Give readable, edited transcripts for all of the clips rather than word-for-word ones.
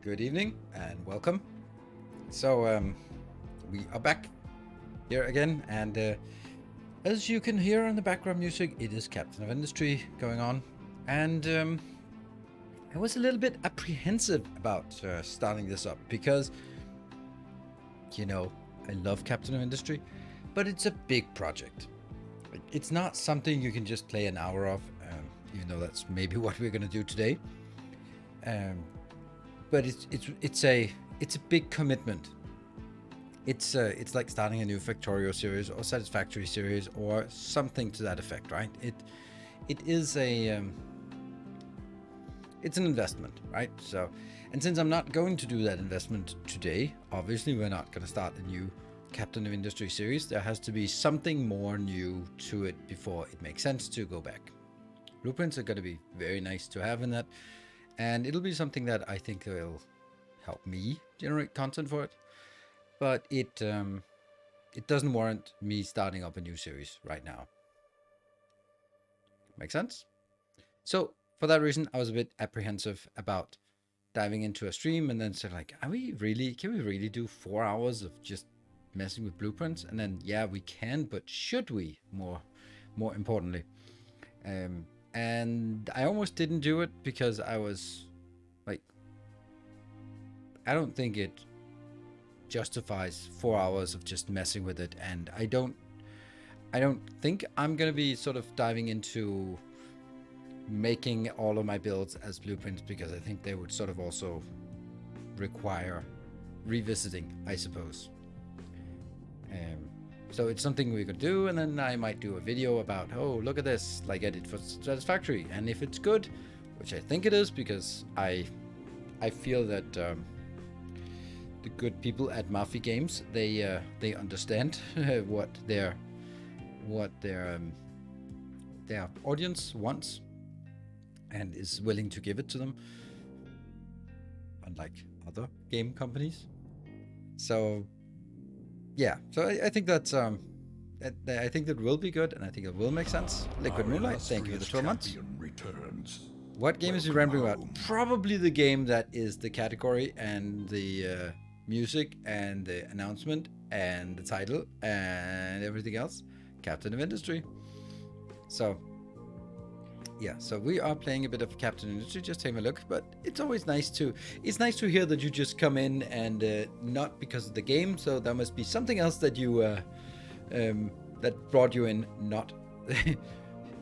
Good evening and welcome. So we are back here again, and as you can hear on the background music, it is Captain of Industry going on. And I was a little bit apprehensive about starting this up because, I love Captain of Industry, but it's a big project. It's not something you can just play an hour of, even though that's maybe what we're going to do today. But it's a big commitment. It's like starting a new Factorio series or Satisfactory series or something to that effect, right? It is it's an investment, right? So, and since I'm not going to do that investment today, obviously we're not going to start a new Captain of Industry series. There has to be something more new to it before it makes sense to go back. Blueprints are going to be very nice to have in that, and it'll be something that I think will help me generate content for it. But it doesn't warrant me starting up a new series right now. Make sense? So for that reason, I was a bit apprehensive about diving into a stream and then said like, can we really do 4 hours of just messing with blueprints? And then, yeah, we can, but should we? More importantly. And I almost didn't do it because I was like, I don't think it justifies 4 hours of just messing with it, and I don't think I'm gonna be sort of diving into making all of my builds as blueprints, because I think they would sort of also require revisiting, I suppose. So it's something we're gonna do, and then I might do a video about, oh, look at this, like I did for Satisfactory, and if it's good, which I think it is, because I feel that the good people at Mafia Games, they understand what their audience wants and is willing to give it to them, unlike other game companies. So yeah, so I think that's I think that will be good, and I think it will make sense. Liquid Moonlight, thank you for the 12 months. What game is he rambling about? Probably the game that is the category and the music and the announcement and the title and everything else. Captain of Industry. So yeah, so we are playing a bit of Captain of Industry, just taking a look, but it's always nice to hear that you just come in and not because of the game, so there must be something else that you that brought you in, not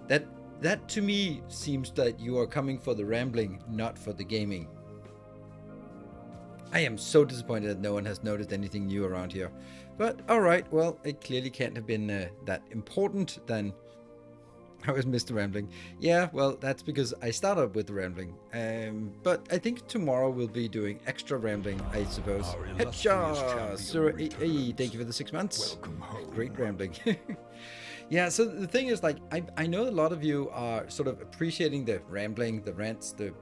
that to me seems that you are coming for the rambling, not for the gaming. I am so disappointed that no one has noticed anything new around here. But alright, well, it clearly can't have been that important then. I was Mr. Rambling. Yeah, well, that's because I started with the rambling. But I think tomorrow we'll be doing extra rambling, I suppose. Headshot! Sir, hey, thank you for the 6 months. Welcome home. Great rambling. Yeah, so the thing is, like, I know a lot of you are sort of appreciating the rambling, the rants, the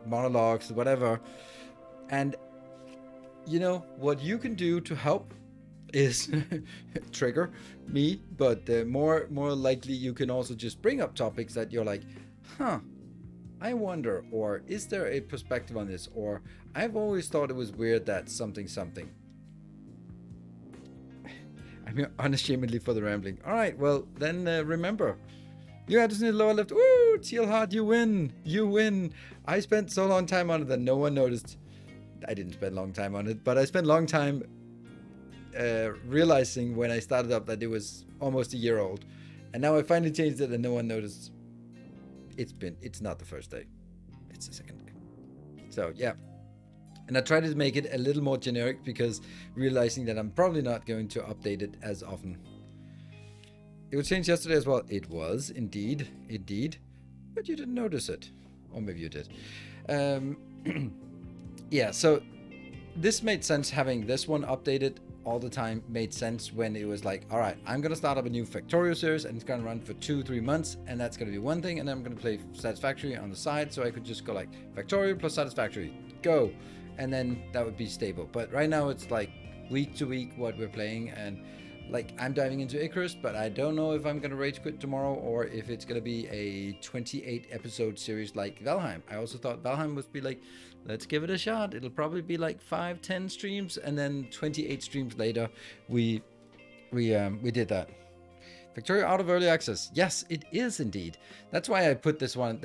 monologues, whatever. And you know, what you can do to help is trigger me, but more likely you can also just bring up topics that you're like, I wonder, or is there a perspective on this, or I've always thought it was weird that something. I'm here unashamedly for the rambling. All right, well, then remember, you had to in the lower left. Woo, Teal Heart, you win. I spent so long time on it that no one noticed. I didn't spend a long time on it, but I spent a long time realizing when I started up that it was almost a year old, and now I finally changed it and no one noticed. It's not the first day, it's the second day. So yeah, and I tried to make it a little more generic because realizing that I'm probably not going to update it as often. It was changed yesterday as well. It was indeed, but you didn't notice it, or maybe you did. Yeah, so this made sense, having this one updated all the time made sense when it was like, all right, I'm going to start up a new Factorio series and it's going to run for 2-3 months, and that's going to be one thing, and then I'm going to play Satisfactory on the side, so I could just go like Factorio plus Satisfactory, go, and then that would be stable. But right now it's like week to week what we're playing, and like I'm diving into Icarus, but I don't know if I'm gonna rage quit tomorrow or if it's gonna be a 28 episode series like Valheim. I also thought Valheim would be like, let's give it a shot. It'll probably be like 5-10 streams, and then 28 streams later, we did that. Victoria out of early access. Yes, it is indeed. That's why I put this one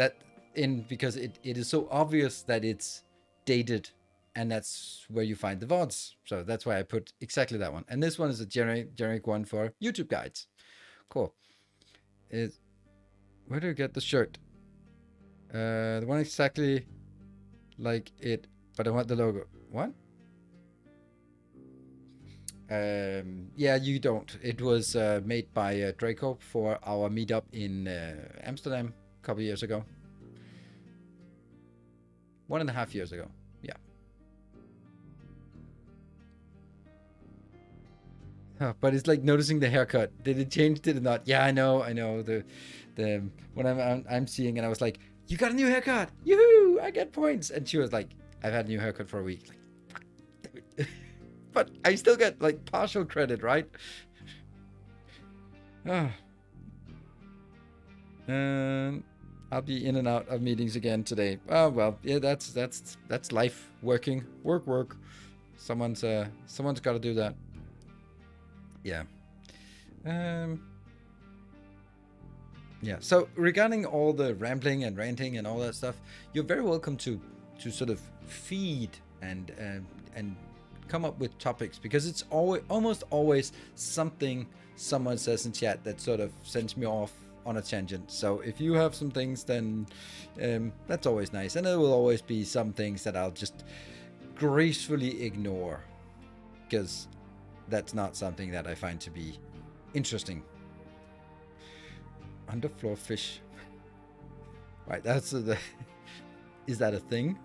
in, because it is so obvious that it's dated, and that's where you find the VODs. So that's why I put exactly that one. And this one is a generic one for YouTube guides. Cool. Where do you get the shirt? The one exactly like it, but I want the logo. What? Yeah, you don't. It was made by Draco for our meetup in Amsterdam a couple years ago. 1.5 years ago. Yeah. But it's like noticing the haircut. Did it change? Did it not? Yeah, I know. The when I'm seeing, and I was like, "You got a new haircut! Yoo-hoo! I get points!" And she was like, "I've had a new haircut for a week." Like, fuck, damn it. But I still get like partial credit, right? And I'll be in and out of meetings again today. Oh well, yeah, that's life. Work. Someone's got to do that. Yeah. Yeah. So regarding all the rambling and ranting and all that stuff, you're very welcome to sort of feed and come up with topics, because it's almost always something someone says in chat that sort of sends me off on a tangent. So if you have some things, then that's always nice, and there will always be some things that I'll just gracefully ignore, because that's not something that I find to be interesting. Underfloor fish. Right, that's is that a thing?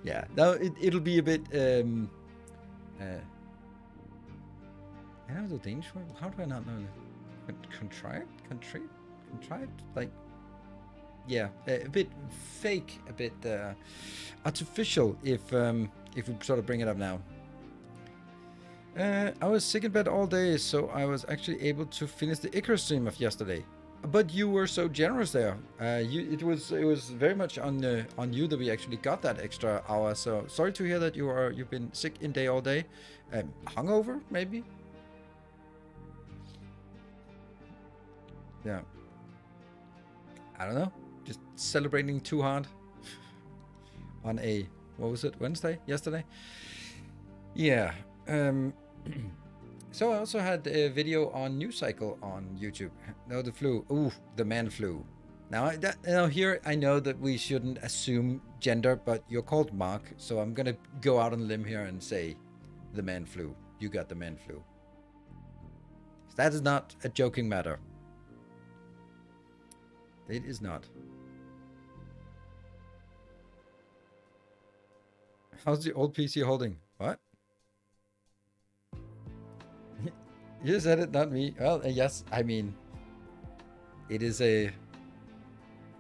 Yeah, now it'll be a bit I know the Danish word. How do I not know that? Contrived? Like, yeah, a bit fake, a bit artificial, if we sort of bring it up now. I was sick in bed all day, so I was actually able to finish the Icarus stream of yesterday. But you were so generous there. It was very much on you that we actually got that extra hour. So sorry to hear that you've been sick in day all day. Hungover maybe. Yeah. I don't know. Just celebrating too hard on a, what was it, Wednesday? Yesterday? Yeah. So I also had a video on News Cycle on YouTube. No, the flu. Ooh, the man flu. Now, here I know that we shouldn't assume gender, but you're called Mark, so I'm gonna go out on a limb here and say the man flu. You got the man flu. That is not a joking matter. It is not. How's the old PC holding? What? You said it, not me. Well, yes, I mean, it is a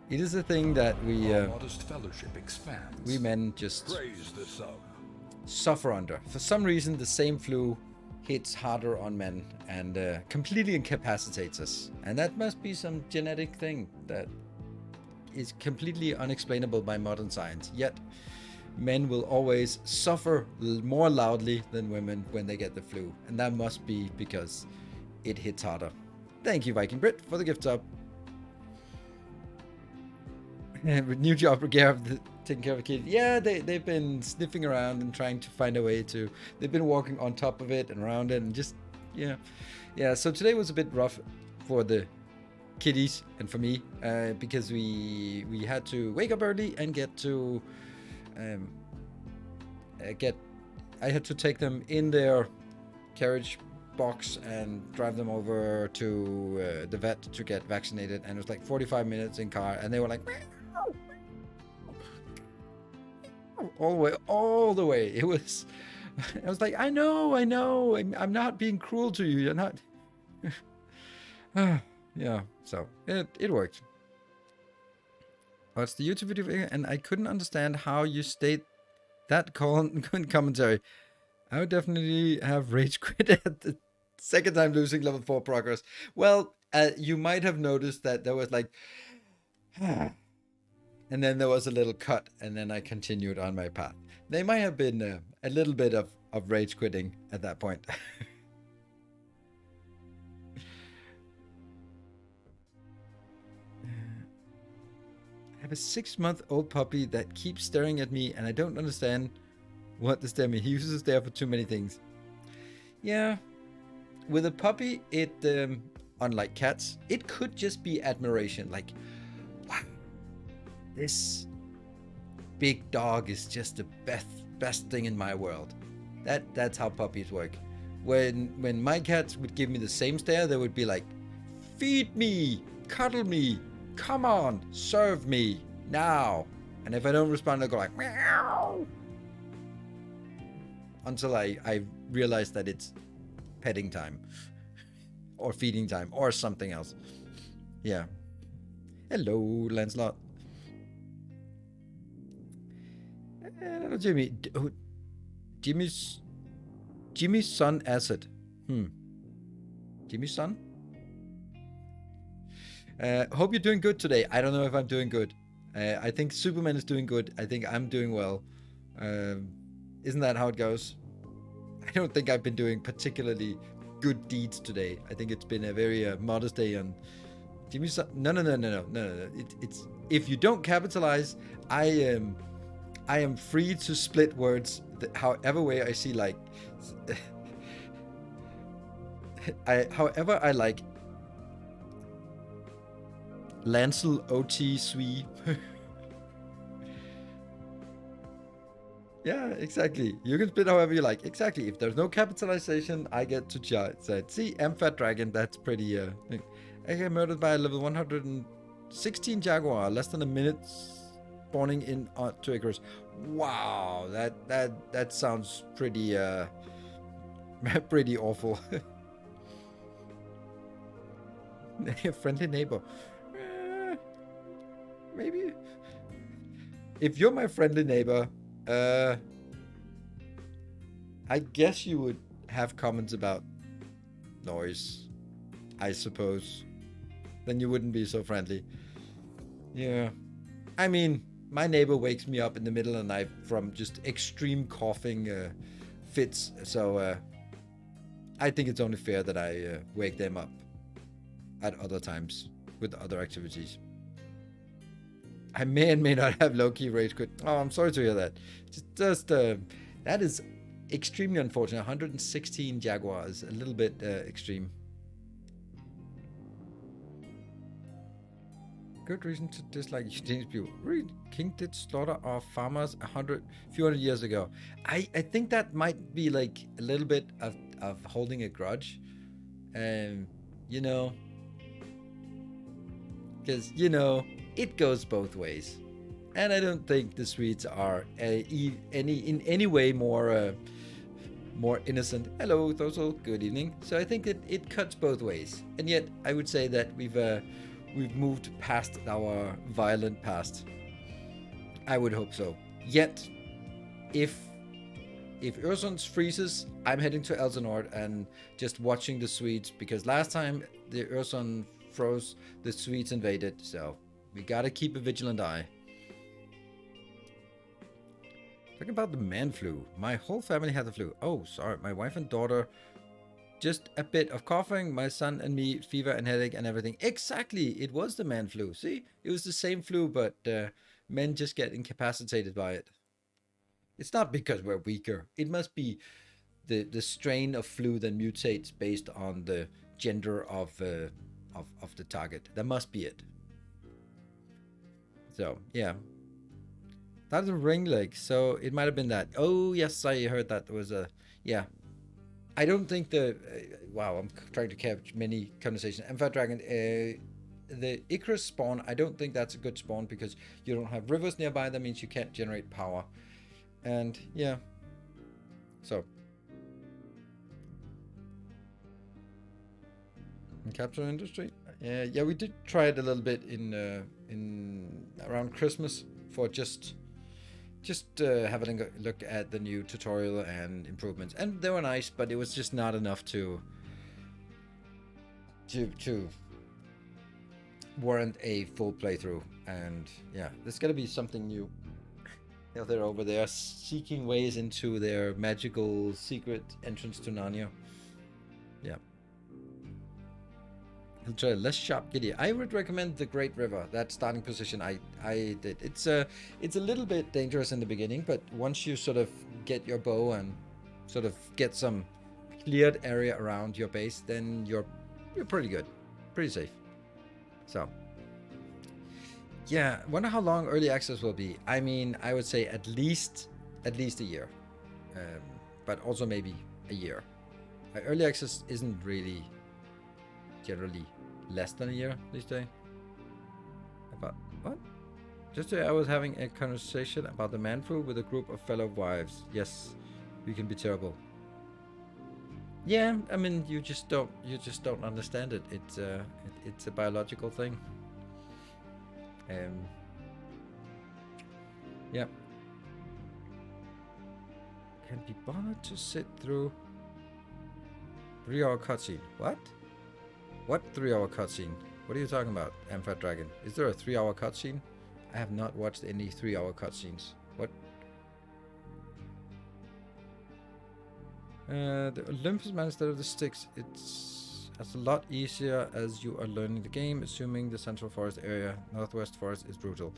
thing that we men just suffer under. For some reason, the same flu hits harder on men and completely incapacitates us. And that must be some genetic thing that is completely unexplainable by modern science. Yet, men will always suffer more loudly than women when they get the flu. And that must be because it hits harder. Thank you, Viking Brit, for the gift sub. New job, taking care of a kid. Yeah, they've been sniffing around and trying to find a way to... They've been walking on top of it and around it and just... Yeah. Yeah, so today was a bit rough for the kiddies and for me. Because we had to wake up early and get to... I had to take them in their carriage box and drive them over to the vet to get vaccinated, and it was like 45 minutes in car, and they were like all the way. It was, I was like, I know, I'm not being cruel to you, you're not. Yeah, so it worked. Watched the YouTube video and I couldn't understand how you state that commentary. I would definitely have rage quit at the Second time losing level 4 progress. Well, you might have noticed that there was like, and then there was a little cut, and then I continued on my path. There might have been a little bit of rage quitting at that point. I have a 6-month-old puppy that keeps staring at me, and I don't understand what the stare means. He uses to stare for too many things. Yeah, with a puppy, it unlike cats, it could just be admiration. Like, wow, this big dog is just the best thing in my world. That's how puppies work. When my cats would give me the same stare, they would be like, feed me, cuddle me, come on, serve me now. And if I don't respond, they'll go like meow. Until I realize that it's petting time or feeding time or something else. Yeah. Hello, Lancelot. Hello, Jimmy. Jimmy's son Acid. Jimmy's son? Hope you're doing good today. I don't know if I'm doing good. I think Superman is doing good. I think I'm doing well. Isn't that how it goes? I don't think I've been doing particularly good deeds today. I think it's been a very modest day on Jimmy's son. No. It's if you don't capitalize, I am free to split words however way I see like. However I like. Lancel OT Sui. Yeah, exactly. You can split however you like. Exactly. If there's no capitalization, I get to judge. See, Fat Dragon, that's pretty I get murdered by a level 116 Jaguar, less than a minute spawning in to Icarus. Wow, that sounds pretty pretty awful. Friendly neighbor. Maybe. If you're my friendly neighbor, I guess you would have comments about noise, I suppose. Then you wouldn't be so friendly. Yeah. I mean, my neighbor wakes me up in the middle of the night from just extreme coughing fits, so I think it's only fair that I wake them up at other times with other activities. I may and may not have low-key rage quit. Oh, I'm sorry to hear that. Just that is extremely unfortunate. 116 Jaguars, a little bit extreme. Good reason to dislike Chinese people. Really, King did slaughter our farmers a few hundred years ago. I think that might be like a little bit of holding a grudge, you know, because it goes both ways, and I don't think the Swedes are in any way more innocent. Hello, Thosel. Good evening. So I think that it cuts both ways, and yet I would say that we've moved past our violent past. I would hope so. Yet, if Öresund freezes, I'm heading to Elsinore and just watching the Swedes, because last time the Öresund froze, the Swedes invaded, so we gotta keep a vigilant eye. Talking about the man flu. My whole family had the flu. Oh, sorry. My wife and daughter, just a bit of coughing. My son and me, fever and headache and everything. Exactly. It was the man flu. See? It was the same flu, but men just get incapacitated by it. It's not because we're weaker. It must be the strain of flu that mutates based on the gender of the target. That must be it. So, yeah. That was a ring leg, so it might have been that. Oh, yes, I heard that there was a... Yeah. I don't think wow, I'm trying to catch many conversations. And Fat Dragon, the Icarus spawn, I don't think that's a good spawn because you don't have rivers nearby. That means you can't generate power. And, yeah. So. Capture industry? Yeah, we did try it a little bit in around Christmas for just having a look at the new tutorial and improvements, and they were nice, but it was just not enough to to warrant a full playthrough. And yeah, there's gonna be something new. They're over there seeking ways into their magical secret entrance to Narnia. Yeah. He'll try less sharp giddy. I would recommend the Great River. That starting position I did. It's a little bit dangerous in the beginning, but once you sort of get your bow and sort of get some cleared area around your base, then you're pretty good, pretty safe. So yeah, wonder how long early access will be. I mean, I would say at least a year, but also maybe a year. Early access isn't really generally less than a year these days. About what? Just today I was having a conversation about the man flu with a group of fellow wives. Yes, we can be terrible. Yeah, I mean, you just don't understand it. It's a biological thing. Yeah. Can't be bothered to sit through 3-hour cutscene. What? What 3-hour cutscene? What are you talking about, Amphat Dragon? Is there a 3-hour cutscene? I have not watched any 3-hour cutscenes. What? The Olympus man instead of the sticks. It's a lot easier as you are learning the game, assuming the Central Forest area, Northwest Forest is brutal.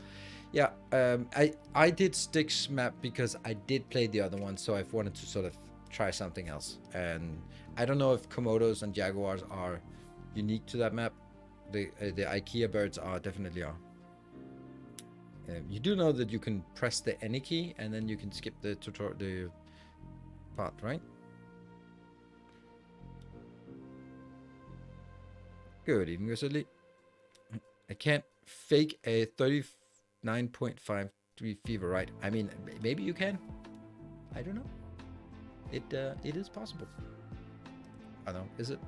Yeah, I did sticks map because I did play the other one, so I've wanted to sort of try something else. And I don't know if Komodos and Jaguars are unique to that map. The IKEA birds definitely are. You do know that you can press the any key and then you can skip the tutorial, part, right? Good evening, Rosalie. I can't fake a 39.53 fever, right? I mean, maybe you can. I don't know. It is possible. I don't know, is it?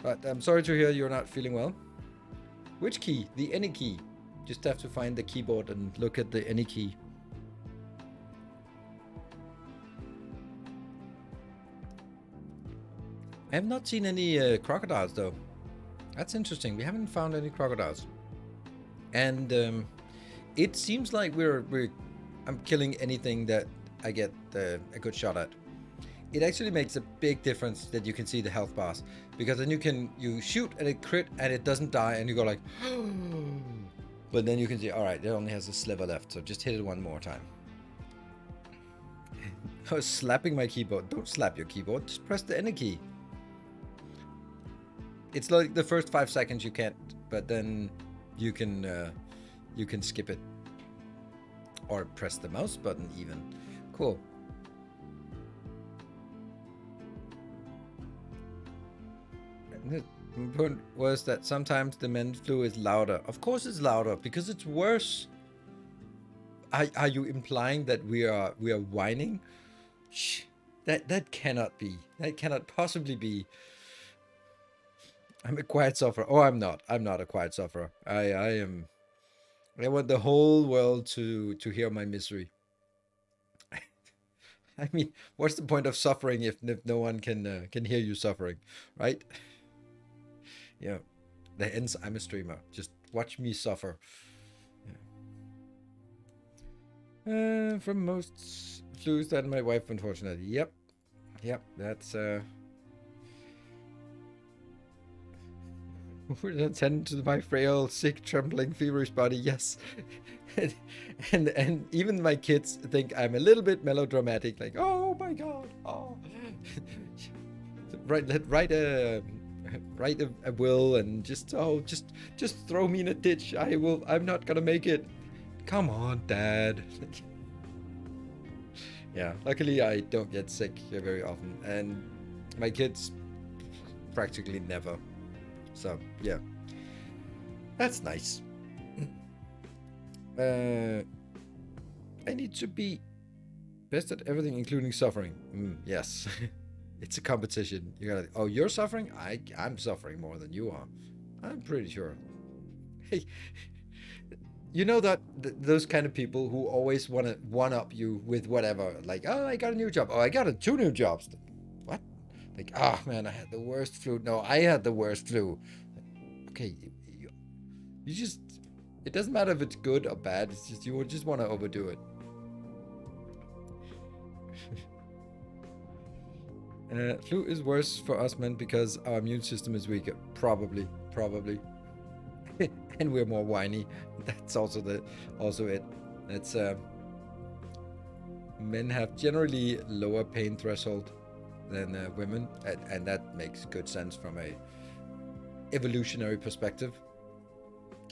But I'm sorry to hear you're not feeling well. Which key? The any key. Just have to find the keyboard and look at the any key. I have not seen any crocodiles though. That's interesting. We haven't found any crocodiles. And it seems like I'm killing anything that I get a good shot at. It actually makes a big difference that you can see the health bars, because then you shoot at a crit and it doesn't die and you go like but then you can see, all right, it only has a sliver left, so just hit it one more time. I was slapping my keyboard. Don't slap your keyboard, just press the enter key. It's like the first 5 seconds you can't, but then you can skip it or press the mouse button even. Cool. The point was that sometimes the men's flu is louder. Of course it's louder because it's worse. Are you implying that we are whining? Shh. That cannot be. That cannot possibly be. I'm a quiet sufferer. Oh, I'm not. I'm not a quiet sufferer. I am. I want the whole world to hear my misery. I mean, what's the point of suffering if no one can hear you suffering, right? Yeah, hence I'm a streamer. Just watch me suffer. Yeah. From most flus than my wife, unfortunately. Yep, that's would attend to my frail, sick, trembling, feverish body. Yes, and even my kids think I'm a little bit melodramatic. Like, oh my god, oh, write a will and just throw me in a ditch. I'm not gonna make it. Come on, Dad. Yeah, luckily I don't get sick very often, and my kids practically never. So yeah, that's nice. I need to be best at everything, including suffering. Yes. It's a competition. You gotta. Oh, you're suffering? I'm suffering more than you are. I'm pretty sure. Hey, you know that those kind of people who always want to one up you with whatever. Like, oh, I got a new job. Oh, I got 2 new jobs. What? Like, oh man, I had the worst flu. No, I had the worst flu. Okay, you just, it doesn't matter if it's good or bad. It's just, you just want to overdo it. Flu is worse for us men because our immune system is weaker. Probably. And we're more whiny. That's also it. That's men have generally lower pain threshold than women, and that makes good sense from a evolutionary perspective.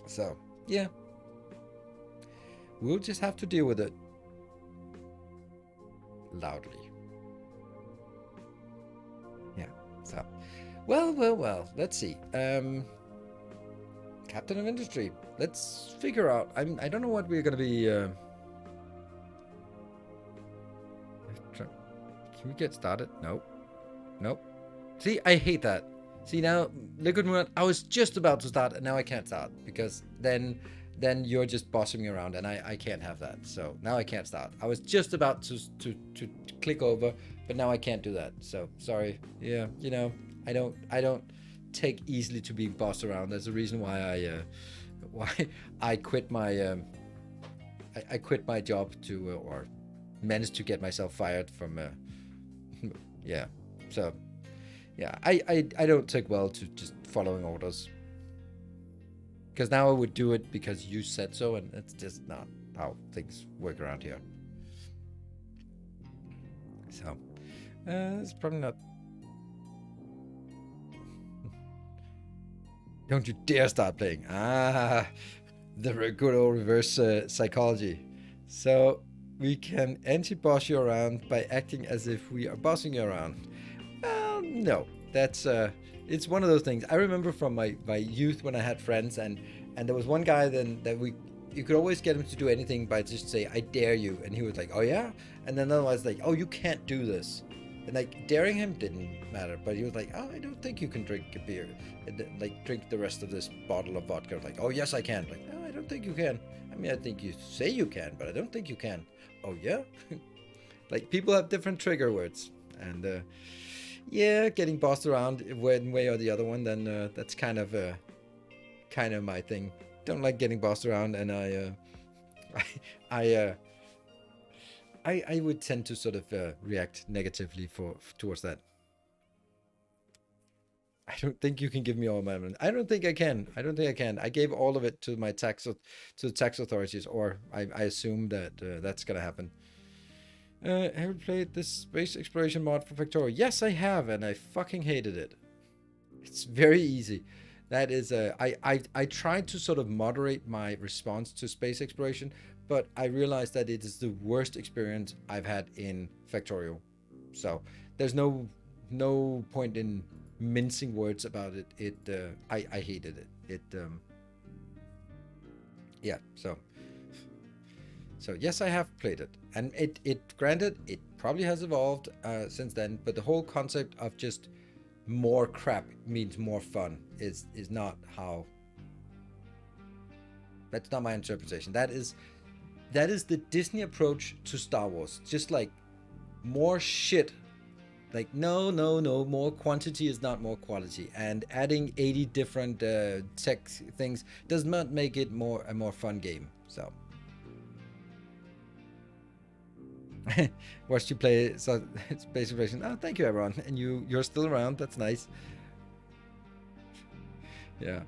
So yeah, we'll just have to deal with it loudly. Yeah. So, well. Let's see. Captain of Industry. Let's figure out. I don't know what we're gonna be. Can we get started? Nope. See, I hate that. See, now, Liquid Moon, I was just about to start, and now I can't start because then you're just bossing me around, and I can't have that. So now I can't start. I was just about to click over, but now I can't do that. So sorry. Yeah, you know, I don't take easily to being bossed around. That's the reason why I quit my I quit my job to or managed to get myself fired from yeah. So yeah, I don't take well to just following orders, because now I would do it because you said so, and it's just not how things work around here. So it's probably not. Don't you dare start playing. The good old reverse psychology. So we can anti-boss you around by acting as if we are bossing you around. Well, no. That's it's one of those things. I remember from my youth when I had friends, and there was one guy then that you could always get him to do anything by just say, I dare you, and he was like, oh yeah, and then otherwise like, oh, you can't do this. And like daring him didn't matter, but he was like, oh, I don't think you can drink a beer, and like drink the rest of this bottle of vodka. Like, oh yes I can. Like, no, I don't think you can. I mean, I think you say you can, but I don't think you can. Oh yeah. Like, people have different trigger words, and yeah, getting bossed around one way or the other one, then that's kind of my thing. Don't like getting bossed around, and I would tend to sort of react negatively towards that. I don't think you can give me all my money. I don't think I can. I gave all of it to my to the tax authorities, or I assume that that's gonna happen. Have you played this space exploration mod for Factorio? Yes, I have, and I fucking hated it. It's very easy. That is, I tried to sort of moderate my response to space exploration, but I realized that it is the worst experience I've had in Factorio. So there's no point in mincing words about it. I hated it. Yeah. So yes, I have played it, and it granted, it probably has evolved since then, but the whole concept of just more crap means more fun is not how. That's not my interpretation. That is the Disney approach to Star Wars. Just like more shit. Like, no, more quantity is not more quality, and adding 80 different tech things does not make it a more fun game. So watched you play Space Exploration. Oh, thank you, everyone. And you're still around. That's nice. Yeah.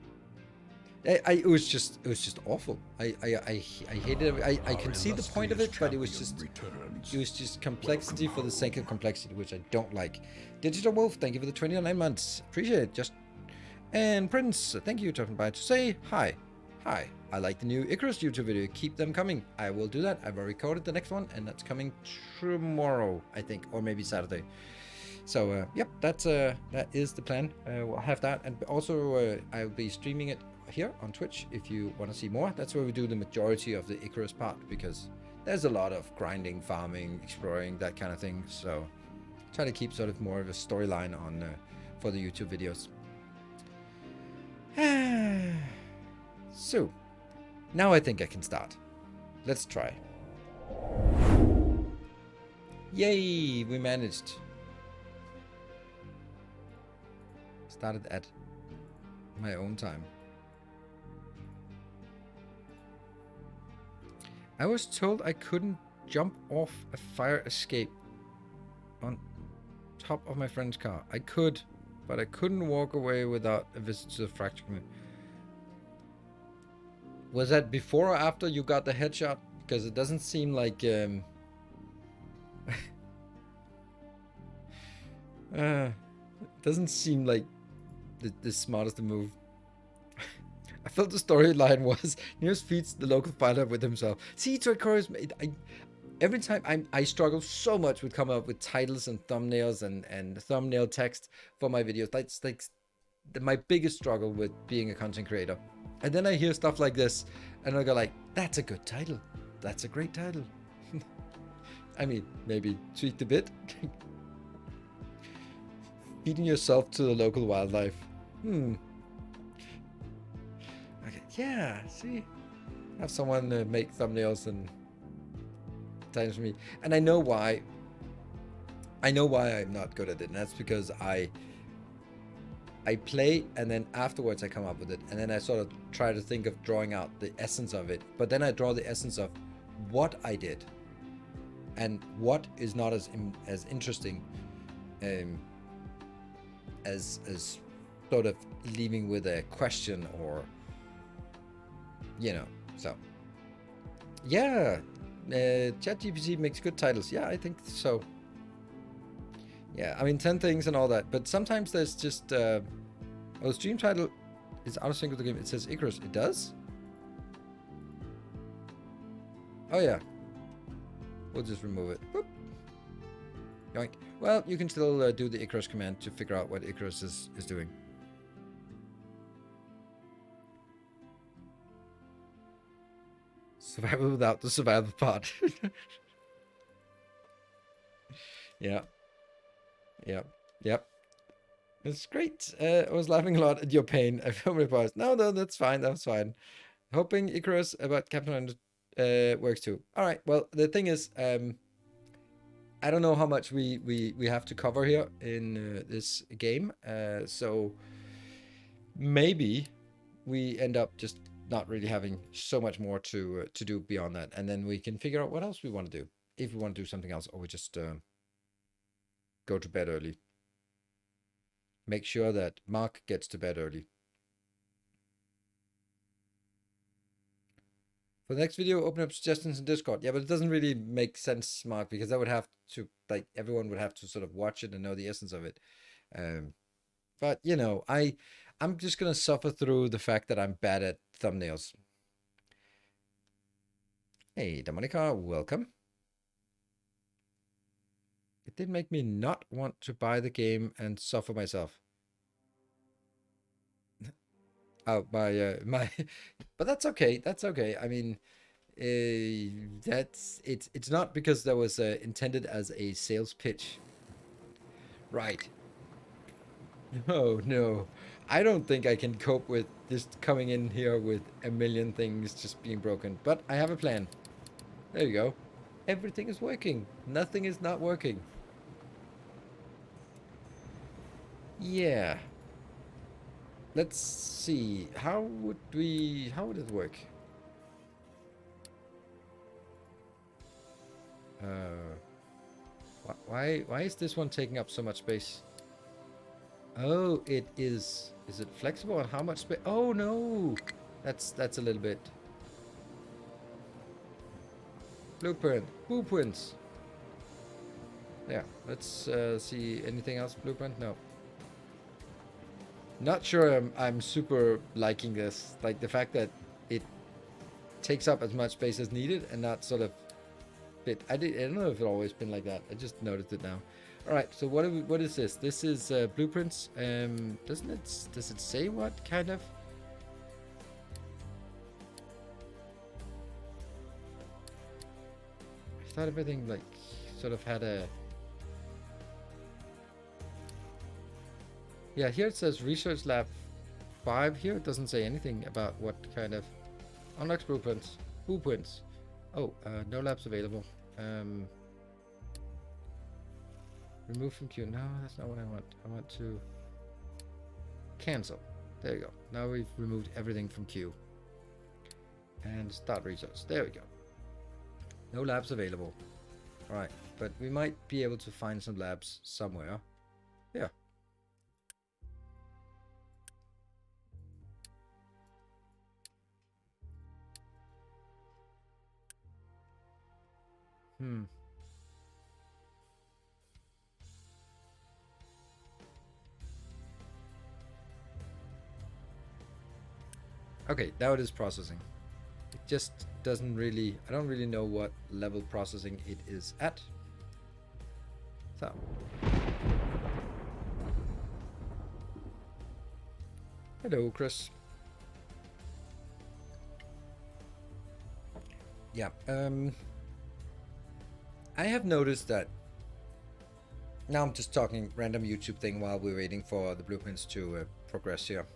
It was just awful. I hated it. I can see the point of it, but it was just complexity for the sake of complexity, which I don't like. Digital Wolf, thank you for the 29 months. Appreciate it. And Prince, thank you for dropping by to say hi. Hi. I like the new Icarus YouTube video. Keep them coming. I will do that. I've already recorded the next one, and that's coming tomorrow, I think, or maybe Saturday. So yep, that is the plan. We'll have that, and also I'll be streaming it here on Twitch if you want to see more. That's where we do the majority of the Icarus part, because there's a lot of grinding, farming, exploring, that kind of thing. So try to keep sort of more of a storyline on for the YouTube videos. So now I think I can start. Let's try. Yay, we managed. Started at my own time. I was told I couldn't jump off a fire escape on top of my friend's car. I could, but I couldn't walk away without a visit to the fracture community. Was that before or after you got the headshot? Because it doesn't seem like it doesn't seem like the smartest move. I felt the storyline was Nears feeds the local fighter with himself. See, Troycorus, every time I struggle so much with coming up with titles and thumbnails and thumbnail text for my videos. That's like my biggest struggle with being a content creator. And then I hear stuff like this, and I go like, "That's a good title. That's a great title." I mean, maybe tweaked a bit. Feeding yourself to the local wildlife. Okay, yeah, see? Have someone make thumbnails and titles for me. And I know why. I know why I'm not good at it, and that's because I play, and then afterwards I come up with it, and then I sort of try to think of drawing out the essence of it, but then I draw the essence of what I did and what is not as interesting as sort of leaving with a question, or so yeah. ChatGPT makes good titles. Yeah, I think so. Yeah, I mean 10 things and all that, but sometimes there's just the stream title is out of sync with the game. It says Icarus. It does? Oh yeah. We'll just remove it. Boop. Yoink. Well, you can still do the Icarus command to figure out what Icarus is doing. Survival without the survival part. Yeah. Yep. It's great. I was laughing a lot at your pain. I felt my pause. No, that's fine. That was fine. Hoping Icarus about Captain works too. All right. Well, the thing is, I don't know how much we have to cover here in this game. So maybe we end up just not really having so much more to do beyond that, and then we can figure out what else we want to do. If we want to do something else, or we just go to bed early. Make sure that Mark gets to bed early. For the next video, open up suggestions in Discord. Yeah, but it doesn't really make sense, Mark, because I would have to, like, everyone would have to sort of watch it and know the essence of it. But, I'm just going to suffer through the fact that I'm bad at thumbnails. Hey, Dominica, welcome. It did make me not want to buy the game and suffer myself. Oh, my, but that's okay. That's okay. I mean, it's not because that was intended as a sales pitch, right? No, I don't think I can cope with just coming in here with a million things just being broken. But I have a plan. There you go. Everything is working. Nothing is not working. Yeah. Let's see. How would it work? Why is this one taking up so much space? Oh, it is. Is it flexible on how much space? Oh no, that's a little bit. Blueprints. Yeah, let's see. Anything else? Blueprint? No. Not sure I'm super liking this. Like the fact that it takes up as much space as needed and not sort of fit. I don't know if it's always been like that. I just noticed it now. All right, so what is this? This is blueprints. Does it say what kind of? I thought everything like sort of had a. Yeah, here it says Research Lab 5. Here it doesn't say anything about what kind of. Unlocks blueprints. Blueprints. Oh, no labs available. Remove from queue. No, that's not what I want. I want to. cancel. There you go. Now we've removed everything from queue. And start research. There we go. No labs available. Alright, but we might be able to find some labs somewhere. Yeah. Okay, now it is processing. It just doesn't really, I don't really know what level processing it is at. So. Hello, Chris. Yeah, I have noticed that, now I'm just talking random YouTube thing while we're waiting for the blueprints to progress here.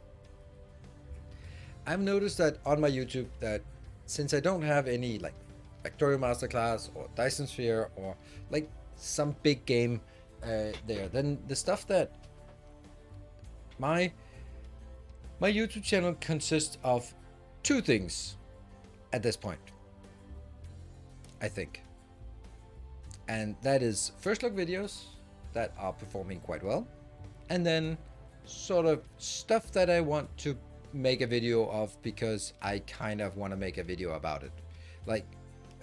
I've noticed that on my YouTube that since I don't have any like Factorio Masterclass or Dyson Sphere or like some big game there, then the stuff that my YouTube channel consists of two things at this point, I think. And that is first look videos that are performing quite well, and then sort of stuff that I want to make a video of because I kind of want to make a video about it. Like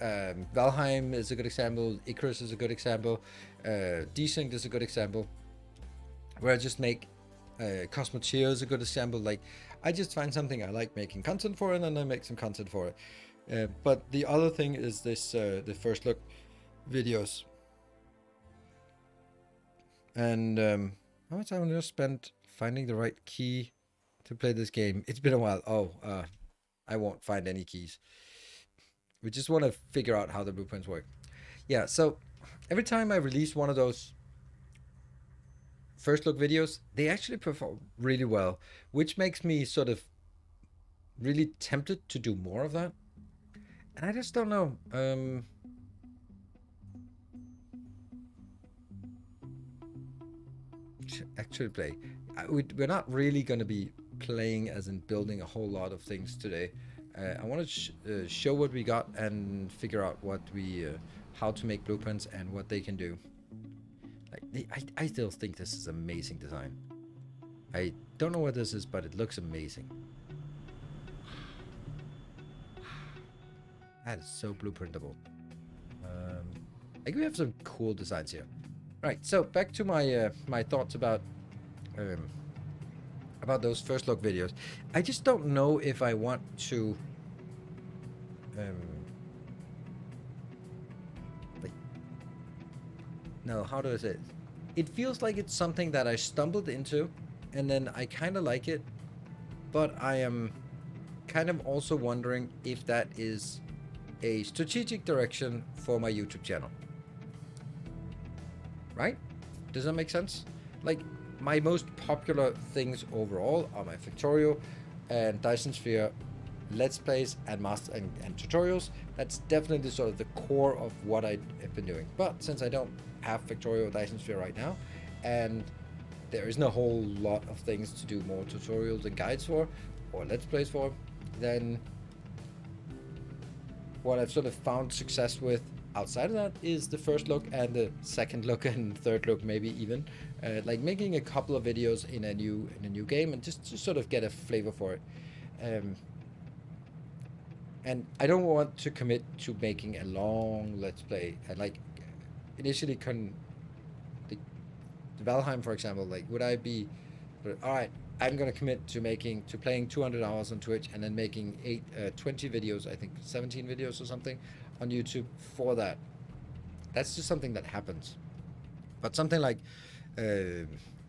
Valheim is a good example, Icarus is a good example, Desync is a good example, where I just make Cosmoteer is a good example. Like I just find something I like making content for, and then I make some content for it. But the other thing is this the first look videos. And how much time have I just spent finding the right key to play this game? It's been a while. I won't find any keys. We just want to figure out how the blueprints work. Yeah, so every time I release one of those first look videos, they actually perform really well, which makes me sort of really tempted to do more of that. And I just don't know. Actually play. We're not really going to be playing as in building a whole lot of things today. I want to show what we got and figure out what we how to make blueprints and what they can do. Like I still think this is amazing design. I don't know what this is, but it looks amazing. That is so blueprintable. I think we have some cool designs here. Right, so back to my my thoughts about those first look videos. I just don't know if I want to like, no, how do I say it? It feels like it's something that I stumbled into and then I kind of like it, but I am kind of also wondering if that is a strategic direction for my YouTube channel. Right? Does that make sense? Like, my most popular things overall are my Factorio and Dyson Sphere Let's Plays and master and tutorials. That's definitely sort of the core of what I have been doing. But since I don't have Factorio or Dyson Sphere right now, and there isn't a whole lot of things to do more tutorials and guides for, or Let's Plays for, then what I've sort of found success with outside of that is the first look and the second look and third look, maybe even like making a couple of videos in a new game and just to sort of get a flavor for it. And I don't want to commit to making a long Let's Play. And like initially, the Valheim, for example, like would I be, all right, I'm gonna commit to playing 200 hours on Twitch and then making 20 videos, I think 17 videos or something on YouTube for that. That's just something that happens. But something like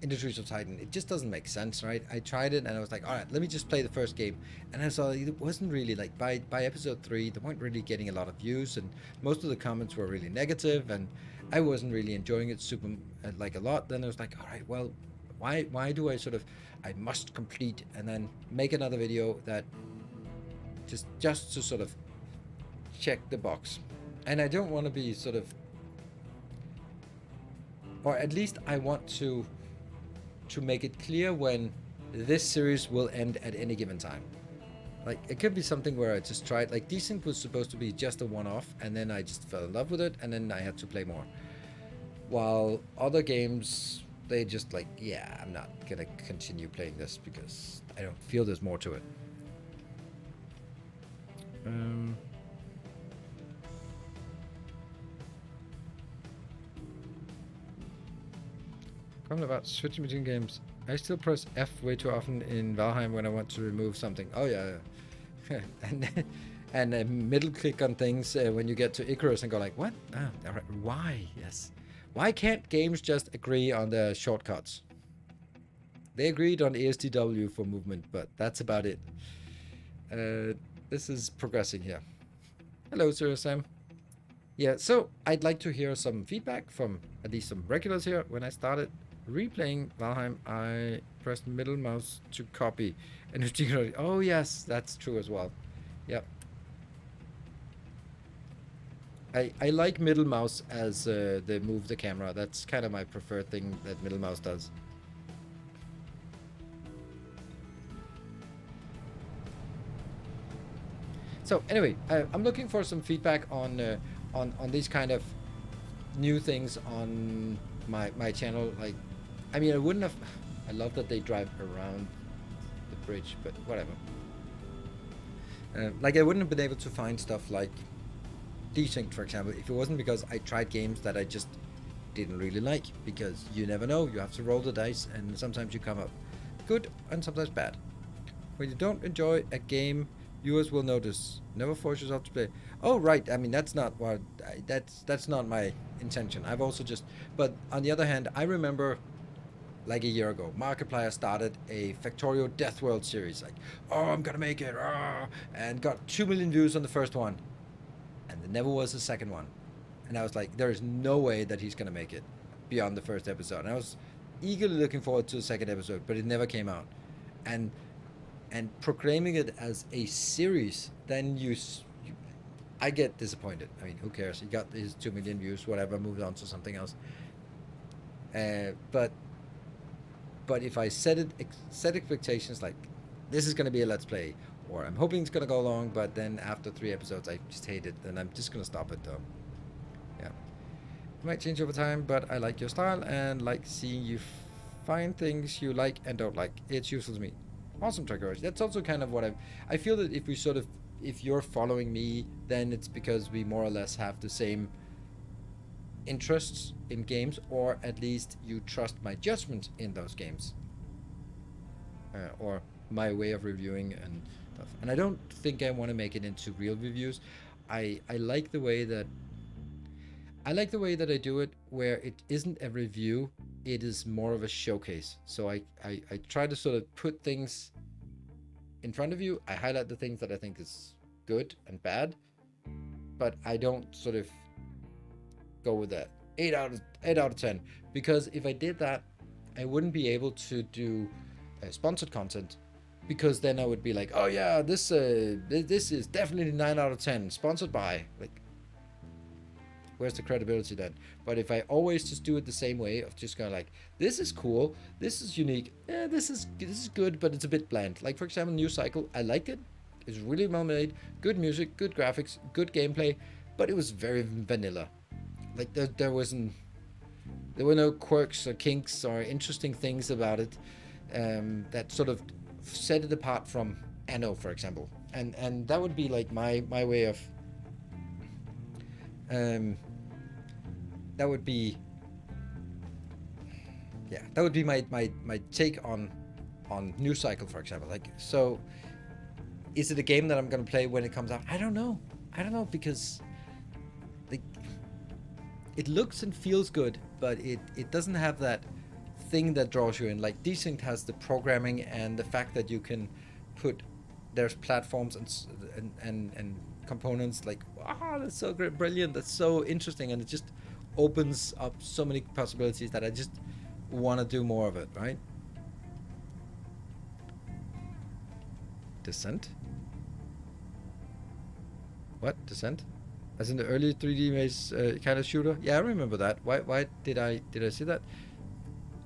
Industries of Titan, it just doesn't make sense, right? I tried it and I was like, all right, let me just play the first game. And I saw it wasn't really like by episode 3, they weren't really getting a lot of views and most of the comments were really negative and I wasn't really enjoying it super like a lot. Then I was like, all right, well, why do I sort of, I must complete and then make another video that just to sort of check the box. And I don't want to be sort of, or at least I want to make it clear when this series will end at any given time. Like, it could be something where I just tried, like Desync was supposed to be just a one-off, and then I just fell in love with it, and then I had to play more. While other games, they just like, yeah, I'm not gonna continue playing this because I don't feel there's more to it. Comment about switching between games. I still press F way too often in Valheim when I want to remove something. Oh yeah, and middle click on things when you get to Icarus and go like, what? Ah, all right. Why? Yes. Why can't games just agree on the shortcuts? They agreed on ASDW for movement, but that's about it. This is progressing here. Hello, Sir Sam. Yeah, so I'd like to hear some feedback from at least some regulars here. When I started replaying Valheim, I pressed middle mouse to copy. And oh yes, that's true as well. Yep. I like middle mouse as they move the camera. That's kind of my preferred thing that middle mouse does. So anyway, I'm looking for some feedback on these kind of new things on my channel. Like, I mean, I wouldn't have. I love that they drive around the bridge, but whatever. Like, I wouldn't have been able to find stuff like Desync, for example, if it wasn't because I tried games that I just didn't really like. Because you never know, you have to roll the dice, and sometimes you come up good and sometimes bad. When you don't enjoy a game, viewers will notice. Never force yourself to play. Oh right, I mean that's not what that's not my intention. I've also just, but on the other hand, I remember like a year ago, Markiplier started a Factorio Death World series. Like, oh, I'm gonna make it, and got 2 million views on the first one, and there never was a second one. And I was like, there is no way that he's gonna make it beyond the first episode. And I was eagerly looking forward to the second episode, but it never came out. And proclaiming it as a series, then I get disappointed. I mean, who cares? He got his 2 million views, whatever, moved on to something else. But if I set expectations like, this is going to be a let's play, or I'm hoping it's going to go long, but then after 3 episodes I just hate it, then I'm just going to stop it though. Yeah. It might change over time, but I like your style and like seeing you find things you like and don't like. It's useful to me. Awesome, Trackers. That's also kind of what I feel that if you're following me, then it's because we more or less have the same interests in games, or at least you trust my judgment in those games, or my way of reviewing and stuff. And I don't think I want to make it into real reviews. I like the way that I do it, where it isn't a review, it is more of a showcase. So I try to sort of put things in front of you. I highlight the things that I think is good and bad, but I don't sort of go with that 8 out of 10, because if I did that, I wouldn't be able to do sponsored content, because then I would be like, oh yeah, this is definitely 9 out of 10 sponsored by, like, where's the credibility then? But if I always just do it the same way of just going like, this is cool, this is unique, this is good, but it's a bit bland. Like, for example, New Cycle, I liked it. It's really well made, good music, good graphics, good gameplay, but it was very vanilla. Like, there were no quirks or kinks or interesting things about it that sort of set it apart from Anno, for example. And that would be like my way of that would be my take on New Cycle, for example. Like, so is it a game that I'm gonna play when it comes out? I don't know, because like, it looks and feels good, but it doesn't have that thing that draws you in. Like, Desync has the programming and the fact that you can put, there's platforms and components, like, wow, that's so great, brilliant, that's so interesting, and it just opens up so many possibilities that I just want to do more of it, right? Descent? What? Descent? As in the early 3D maze kind of shooter? Yeah, I remember that. Why did I see that?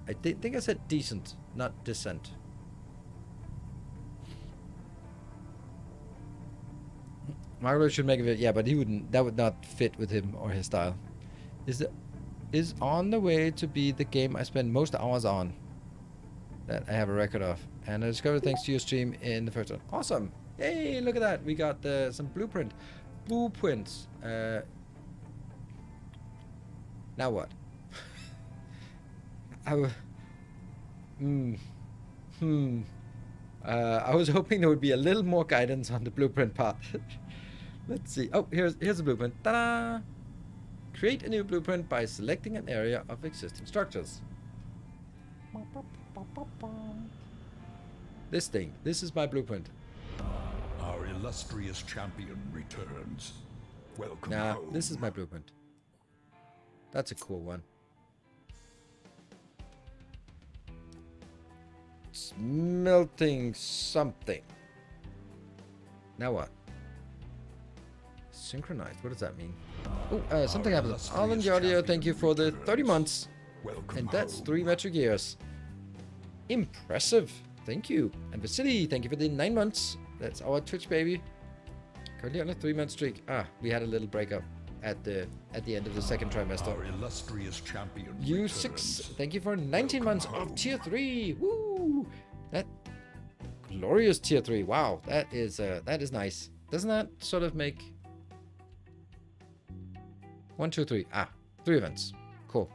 I think I said Decent, not Descent. Margaret should make a video. Yeah, but he wouldn't. That would not fit with him or his style. Is on the way to be the game I spend most hours on. That I have a record of, and I discovered thanks to your stream in the first one. Awesome! Yay! Look at that. We got some blueprints. Now what? I was hoping there would be a little more guidance on the blueprint part. Let's see. Oh, here's a blueprint. Ta-da! Create a new blueprint by selecting an area of existing structures. This thing. This is my blueprint. Our illustrious champion returns. Welcome home. This is my blueprint. That's a cool one. Smelting something. Now what? Synchronized. What does that mean? Oh, something happened. Alan Yardia, thank you for the 30 months. Welcome and that's home. 3 metric years. Impressive. Thank you. And Vasily, thank you for the 9 months. That's our Twitch baby. Currently on a 3-month streak. We had a little breakup at the end of the second trimester. Our illustrious champion U6, thank you for 19 months of tier 3. Woo! That glorious tier 3. Wow, that is nice. Doesn't that sort of make 1, 2, 3? 3 events. Cool.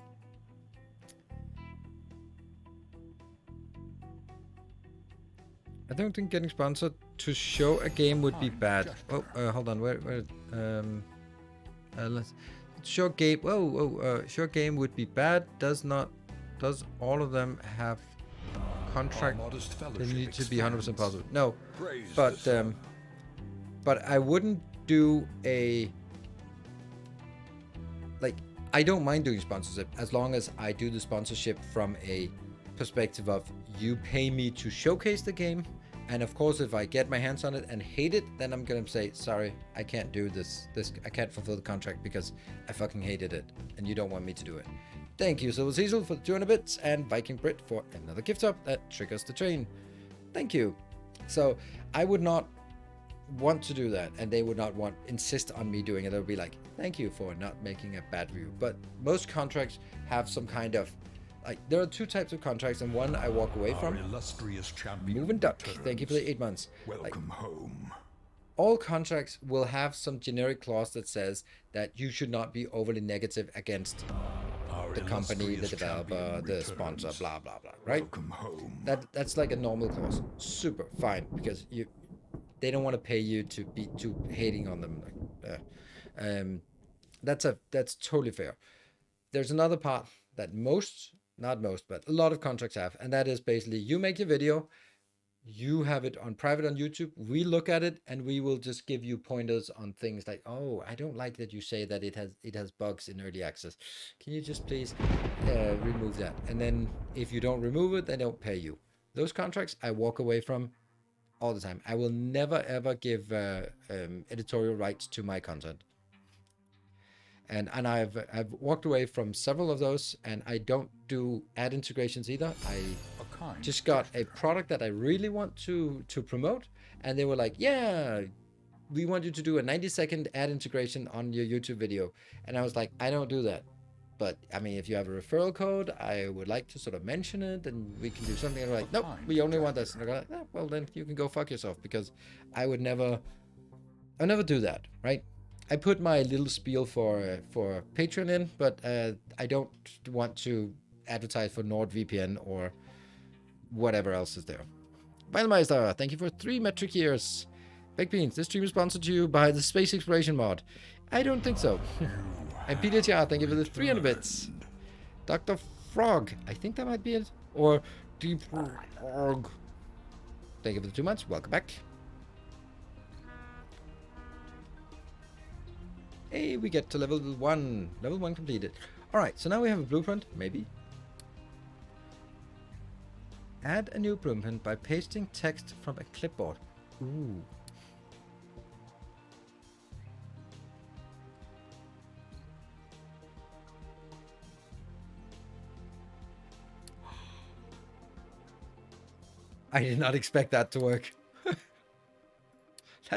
I don't think getting sponsored to show a game would be bad. Oh, hold on. Where let's show game. Show game would be bad. Does all of them have contract? They need to be 100% positive. No, but I wouldn't do a I don't mind doing sponsorship as long as I do the sponsorship from a perspective of you pay me to showcase the game. And of course, if I get my hands on it and hate it, then I'm gonna say, sorry, I can't do this. I can't fulfill the contract because I fucking hated it and you don't want me to do it. Thank you, Silver Cecil, for the 200 bits, and Viking Brit for another gift up that triggers the train. Thank you. So I would not want to do that, and they would not insist on me doing it. They would be like, thank you for not making a bad review. But most contracts have some kind of there are 2 types of contracts, and one I walk away from. Illustrious champion Moving Duck, thank you for the 8 months. Welcome home. All contracts will have some generic clause that says that you should not be overly negative against the company, the developer, the sponsor, blah blah blah. Right? Welcome home. That's like a normal clause. Super fine, because they don't want to pay you to be too hating on them. That's totally fair. There's another part that not most, but a lot of contracts have, and that is basically you make your video, you have it on private on YouTube, we look at it, and we will just give you pointers on things like, oh, I don't like that you say that it has bugs in early access. Can you just please remove that? And then if you don't remove it, they don't pay you. Those contracts I walk away from all the time. I will never ever give editorial rights to my content. And I've walked away from several of those, and I don't do ad integrations either. I just got a product that I really want to promote, and they were like, yeah, we want you to do a 90-second ad integration on your YouTube video. And I was like, I don't do that. But I mean, if you have a referral code, I would like to sort of mention it, and we can do something. And they're like, nope, we only want this. And they're like, well, then you can go fuck yourself, because I'll never do that, right? I put my little spiel for Patreon in, but I don't want to advertise for NordVPN or whatever else is there. Weilmeister, thank you for 3 metric years. Baked Beans, this stream is sponsored to you by the Space Exploration mod. I don't think so. And PDTR, thank you for the 300 bits. Dr. Frog, I think that might be it. Or Deep Frog. Thank you for the 2 months. Welcome back. Hey, we get to level 1. Level 1 completed. Alright, so now we have a blueprint, maybe. Add a new blueprint by pasting text from a clipboard. Ooh. I did not expect that to work.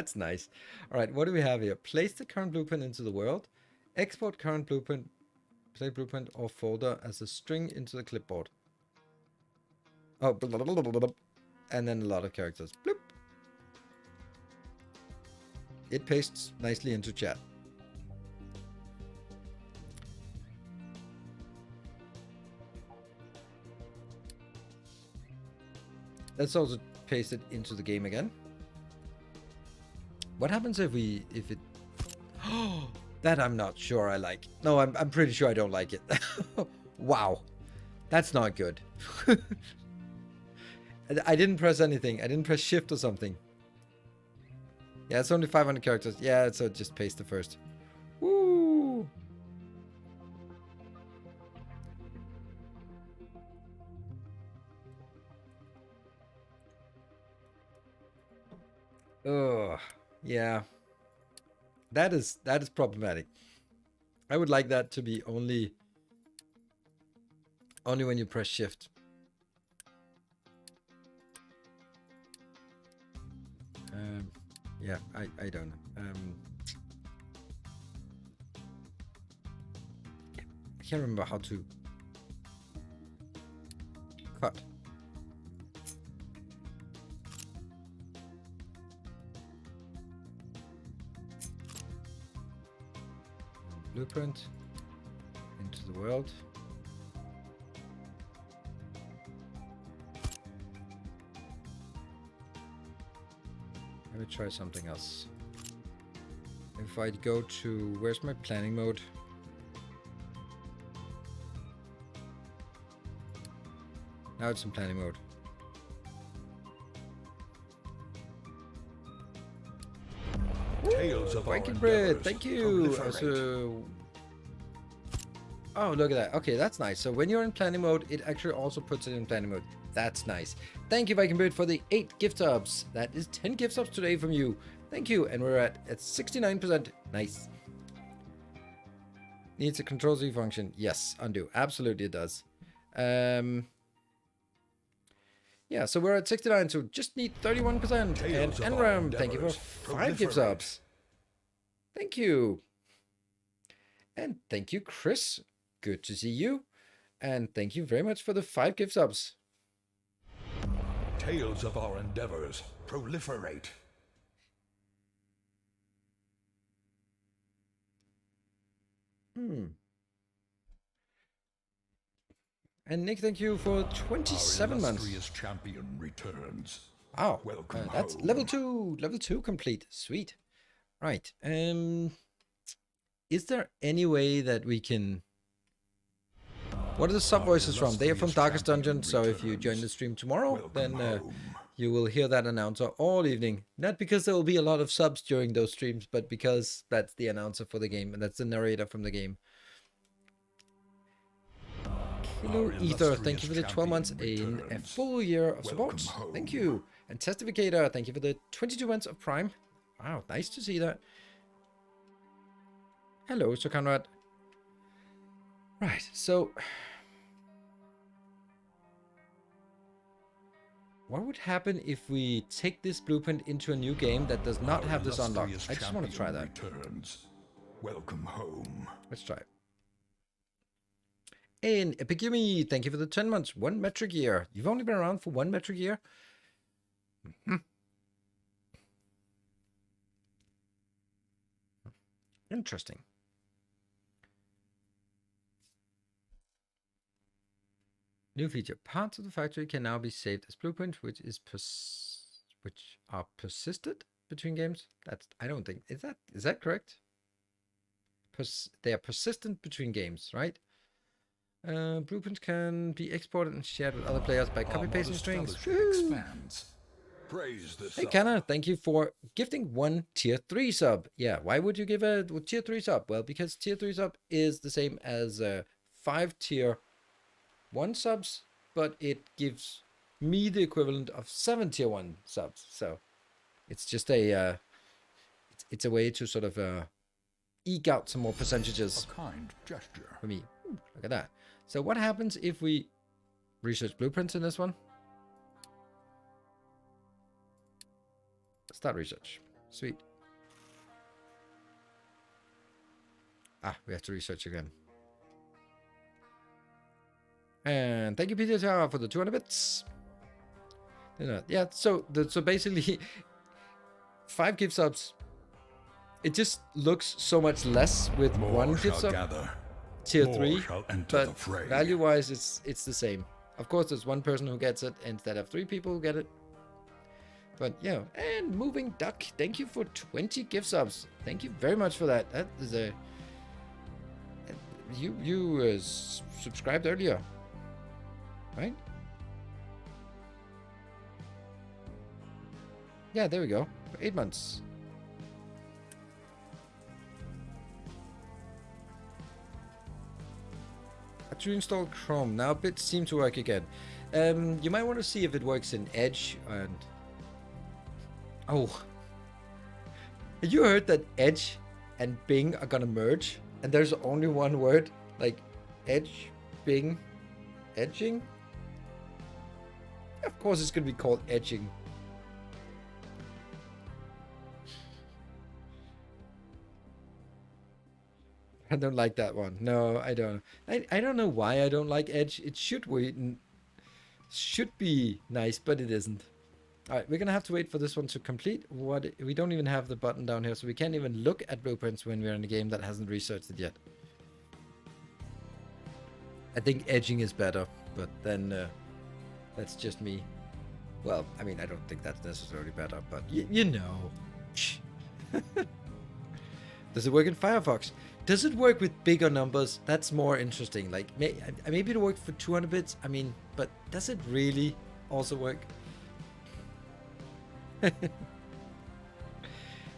That's nice. All right, what do we have here? Place the current blueprint into the world. Export current blueprint, play blueprint or folder as a string into the clipboard. Oh, blah, blah, blah, blah, blah, and then a lot of characters. Bloop. It pastes nicely into chat. Let's also paste it into the game again. What happens if it... Oh, that I'm not sure I like. No, I'm pretty sure I don't like it. Wow. That's not good. I didn't press anything. I didn't press shift or something. Yeah, it's only 500 characters. Yeah, so just paste the first. Woo! Ugh. Yeah. That is problematic. I would like that to be only when you press shift. Yeah, I don't know. I can't remember how to cut. Blueprint into the world. Let me try something else. If I go to, where's my planning mode? Now it's in planning mode. Tales of Viking our bread, endeavors thank you. proliferate. Oh, look at that. Okay, that's nice. So when you're in planning mode, it actually also puts it in planning mode. That's nice. Thank you, Viking Bird, for the 8 gift subs. That is 10 gift subs today from you. Thank you. And we're at 69%. Nice. Needs a control Z function. Yes, undo. Absolutely it does. Yeah, so we're at 69, so just need 31%. And Enram, thank you for 5 gift subs. Thank you. And thank you, Chris. Good to see you. And thank you very much for the 5 gift subs. Tales of our endeavors proliferate. And Nick, thank you for 27 months. Our illustrious champion returns. Wow, Welcome that's home. level 2 complete. Sweet. Right. Is there any way that we can... What are the sub voices from? They are from Darkest Dungeon, so if you join the stream tomorrow, then you will hear that announcer all evening. Not because there will be a lot of subs during those streams, but because that's the announcer for the game, and that's the narrator from the game. Hello, Ether. Thank you for the 12 months in a full year of support. Thank you. And Testificator, thank you for the 22 months of Prime. Wow, nice to see that. Hello, Sir Conrad. Right, so... what would happen if we take this blueprint into a new game that does not have this unlocked? I just want to try that. Welcome home. Let's try it. And Epigumi, thank you for the 10 months. 1 metric year. You've only been around for 1 metric year? Interesting. New feature. Parts of the factory can now be saved as blueprint, which are persisted between games. That's, I don't think, is that correct? They are persistent between games, right? Blueprints can be exported and shared with other players by copy pasting strings. Praise the Hey Canna, thank you for gifting 1 tier 3 sub. Yeah, why would you give a tier 3 sub? Well, because tier 3 sub is the same as 5 tier 1 subs, but it gives me the equivalent of 7 tier 1 subs. So it's just a it's a way to sort of eke out some more percentages. A kind gesture For me. Ooh, look at that. So what happens if we research blueprints in this one? Start research. Sweet. Ah, we have to research again. And thank you, Peter Tower, for the 200 bits. Yeah, so basically, 5 gift subs. It just looks so much less with More 1 gift shall sub, gather. tier More 3, shall enter but the fray. value-wise, it's the same. Of course, there's 1 person who gets it instead of 3 people who get it. But yeah, and Moving Duck, thank you for 20 gift subs. Thank you very much for that. That is a... You subscribed earlier, right? Yeah, there we go. 8 months. To install Chrome. Now bits seem to work again. You might want to see if it works in Edge and... Oh. Have you heard that Edge and Bing are gonna merge? And there's only one word? Like, Edge, Bing, edging? Of course it's gonna be called edging. I don't like that one. No, I don't. I don't know why I don't like Edge. It should be nice, but it isn't. All right, we're gonna have to wait for this one to complete. We don't even have the button down here, so we can't even look at blueprints when we're in a game that hasn't researched it yet. I think edging is better, but then that's just me. Well, I mean, I don't think that's necessarily better, but you know. Does it work in Firefox? Does it work with bigger numbers? That's more interesting. Like, maybe it works for 200 bits. I mean, but does it really also work?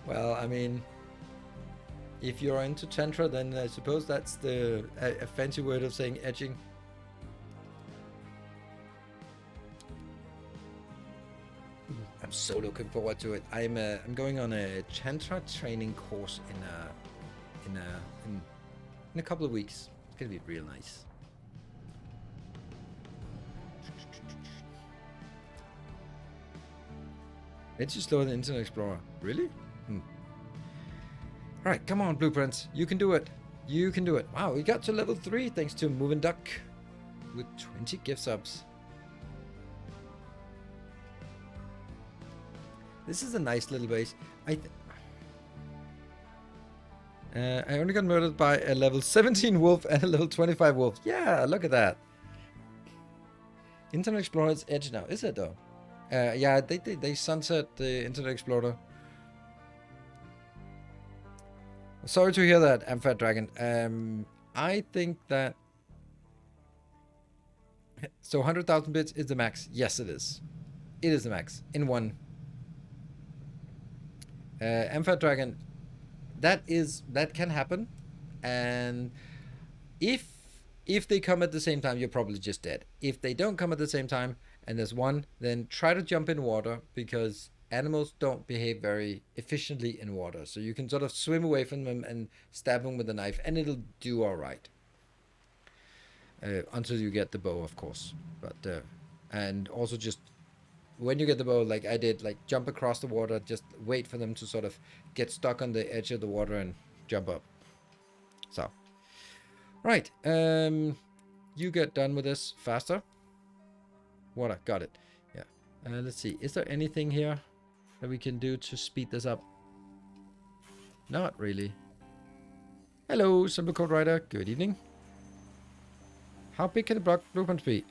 Well, I mean, if you're into Tantra, then I suppose that's a fancy word of saying edging. I'm so looking forward to it. I'm going on a Tantra training course in a couple of weeks. It's gonna be real nice. It's just slower than Internet Explorer. Really? Alright, come on, Blueprints. You can do it. You can do it. Wow, we got to level 3 thanks to Moving Duck with 20 gift subs. This is a nice little base. I only got murdered by a level 17 wolf and a level 25 wolf. Yeah, look at that. Internet Explorer is Edge now, is it though? Yeah, they sunset the Internet Explorer. Sorry to hear that, Amphad Dragon. I think that... So 100,000 bits is the max. Yes, it is. It is the max. In one. Amphad Dragon, that can happen. And if they come at the same time, you're probably just dead. If they don't come at the same time, and there's one, then try to jump in water, because animals don't behave very efficiently in water. So you can sort of swim away from them and stab them with a knife, and it'll do all right. Until you get the bow, of course. But and also just when you get the bow, like I did, like jump across the water, just wait for them to sort of get stuck on the edge of the water and jump up. So, right. You get done with this faster. Water, got it. Yeah. Let's see. Is there anything here that we can do to speed this up? Not really. Hello, Simple Code Writer. Good evening. How big can the blueprints be?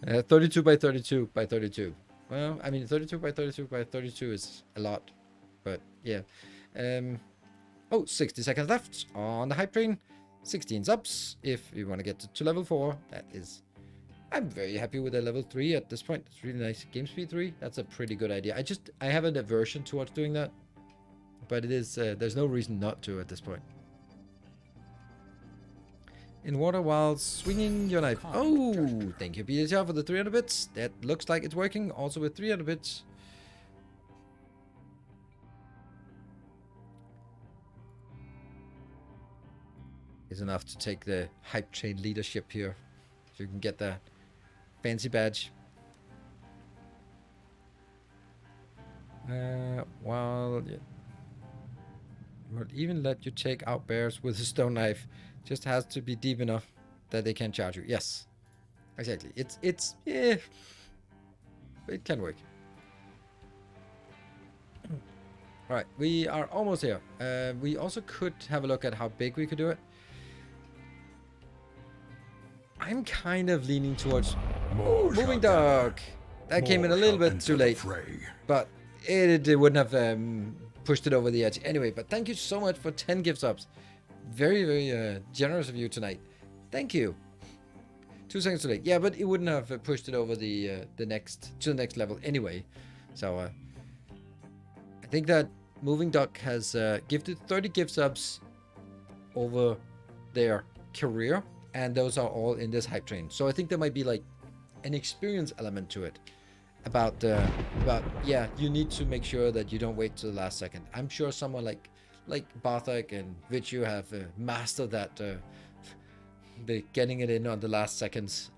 32 by 32 by 32. Well, I mean, 32 by 32 by 32 is a lot. But, yeah. Oh, 60 seconds left on the hype train. 16 subs if you want to get to level 4. That is... I'm very happy with a level 3 at this point. It's really nice. Game speed 3, that's a pretty good idea. I have an aversion towards doing that. But it is, there's no reason not to at this point. In water while swinging your knife. Oh, thank you, PHR, for the 300 bits. That looks like it's working. Also with 300 bits. Is enough to take the hype train leadership here. So you can get the fancy badge. While it would even let you take out bears with a stone knife. Just has to be deep enough that they can't charge you. Yes, exactly. It's yeah, it can work. All right, we are almost here. We also could have a look at how big we could do it. I'm kind of leaning towards moving dog. That came in a little bit too late, but it wouldn't have pushed it over the edge anyway. But thank you so much for 10 gift subs. Very, very generous of you tonight. Thank you. 2 seconds too late. Yeah, but it wouldn't have pushed it over the next level anyway. So I think that Moving Duck has gifted 30 gift subs over their career, and those are all in this hype train. So I think there might be like an experience element to it about yeah, you need to make sure that you don't wait to the last second. I'm sure someone like Barthak and Vichu have mastered that, the getting it in on the last seconds,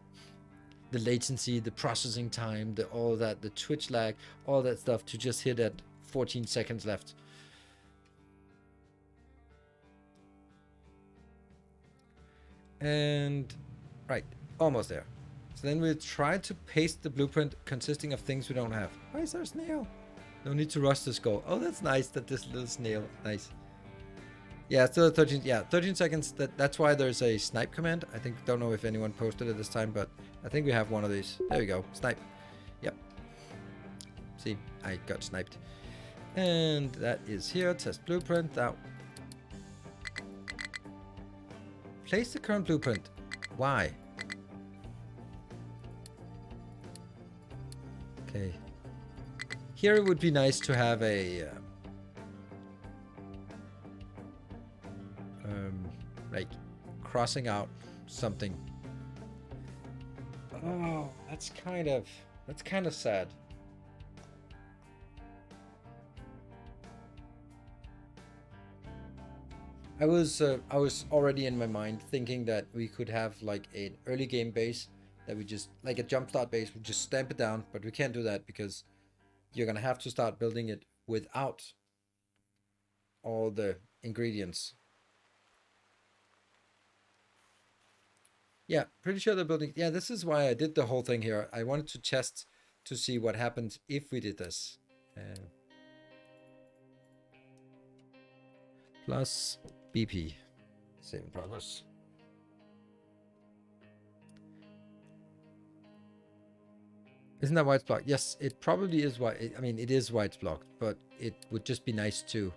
the latency, the processing time, all that, the Twitch lag, all that stuff to just hit at 14 seconds left. And right, almost there. So then we try to paste the blueprint consisting of things we don't have. Why is there a snail? No need to rush the skull. Oh, that's nice that this little snail. Nice. Yeah, still 13. Yeah, 13 seconds. That's why there's a snipe command. I think, don't know if anyone posted it this time, but I think we have one of these. There we go. Snipe. Yep. See, I got sniped. And that is here. Test blueprint. That. Place the current blueprint. Why? Okay. Here it would be nice to have a like crossing out something. Oh, that's kind of sad. I was already in my mind thinking that we could have like an early game base that we just, like a jumpstart base, we just stamp it down, but we can't do that because you're gonna have to start building it without all the ingredients. Yeah, pretty sure they're building. Yeah, this is why I did the whole thing here. I wanted to test to see what happens if we did this. Plus BP. Save in progress. Isn't that why it's blocked? Yes, it probably is why. I mean, it is why it's blocked, but it would just be nice to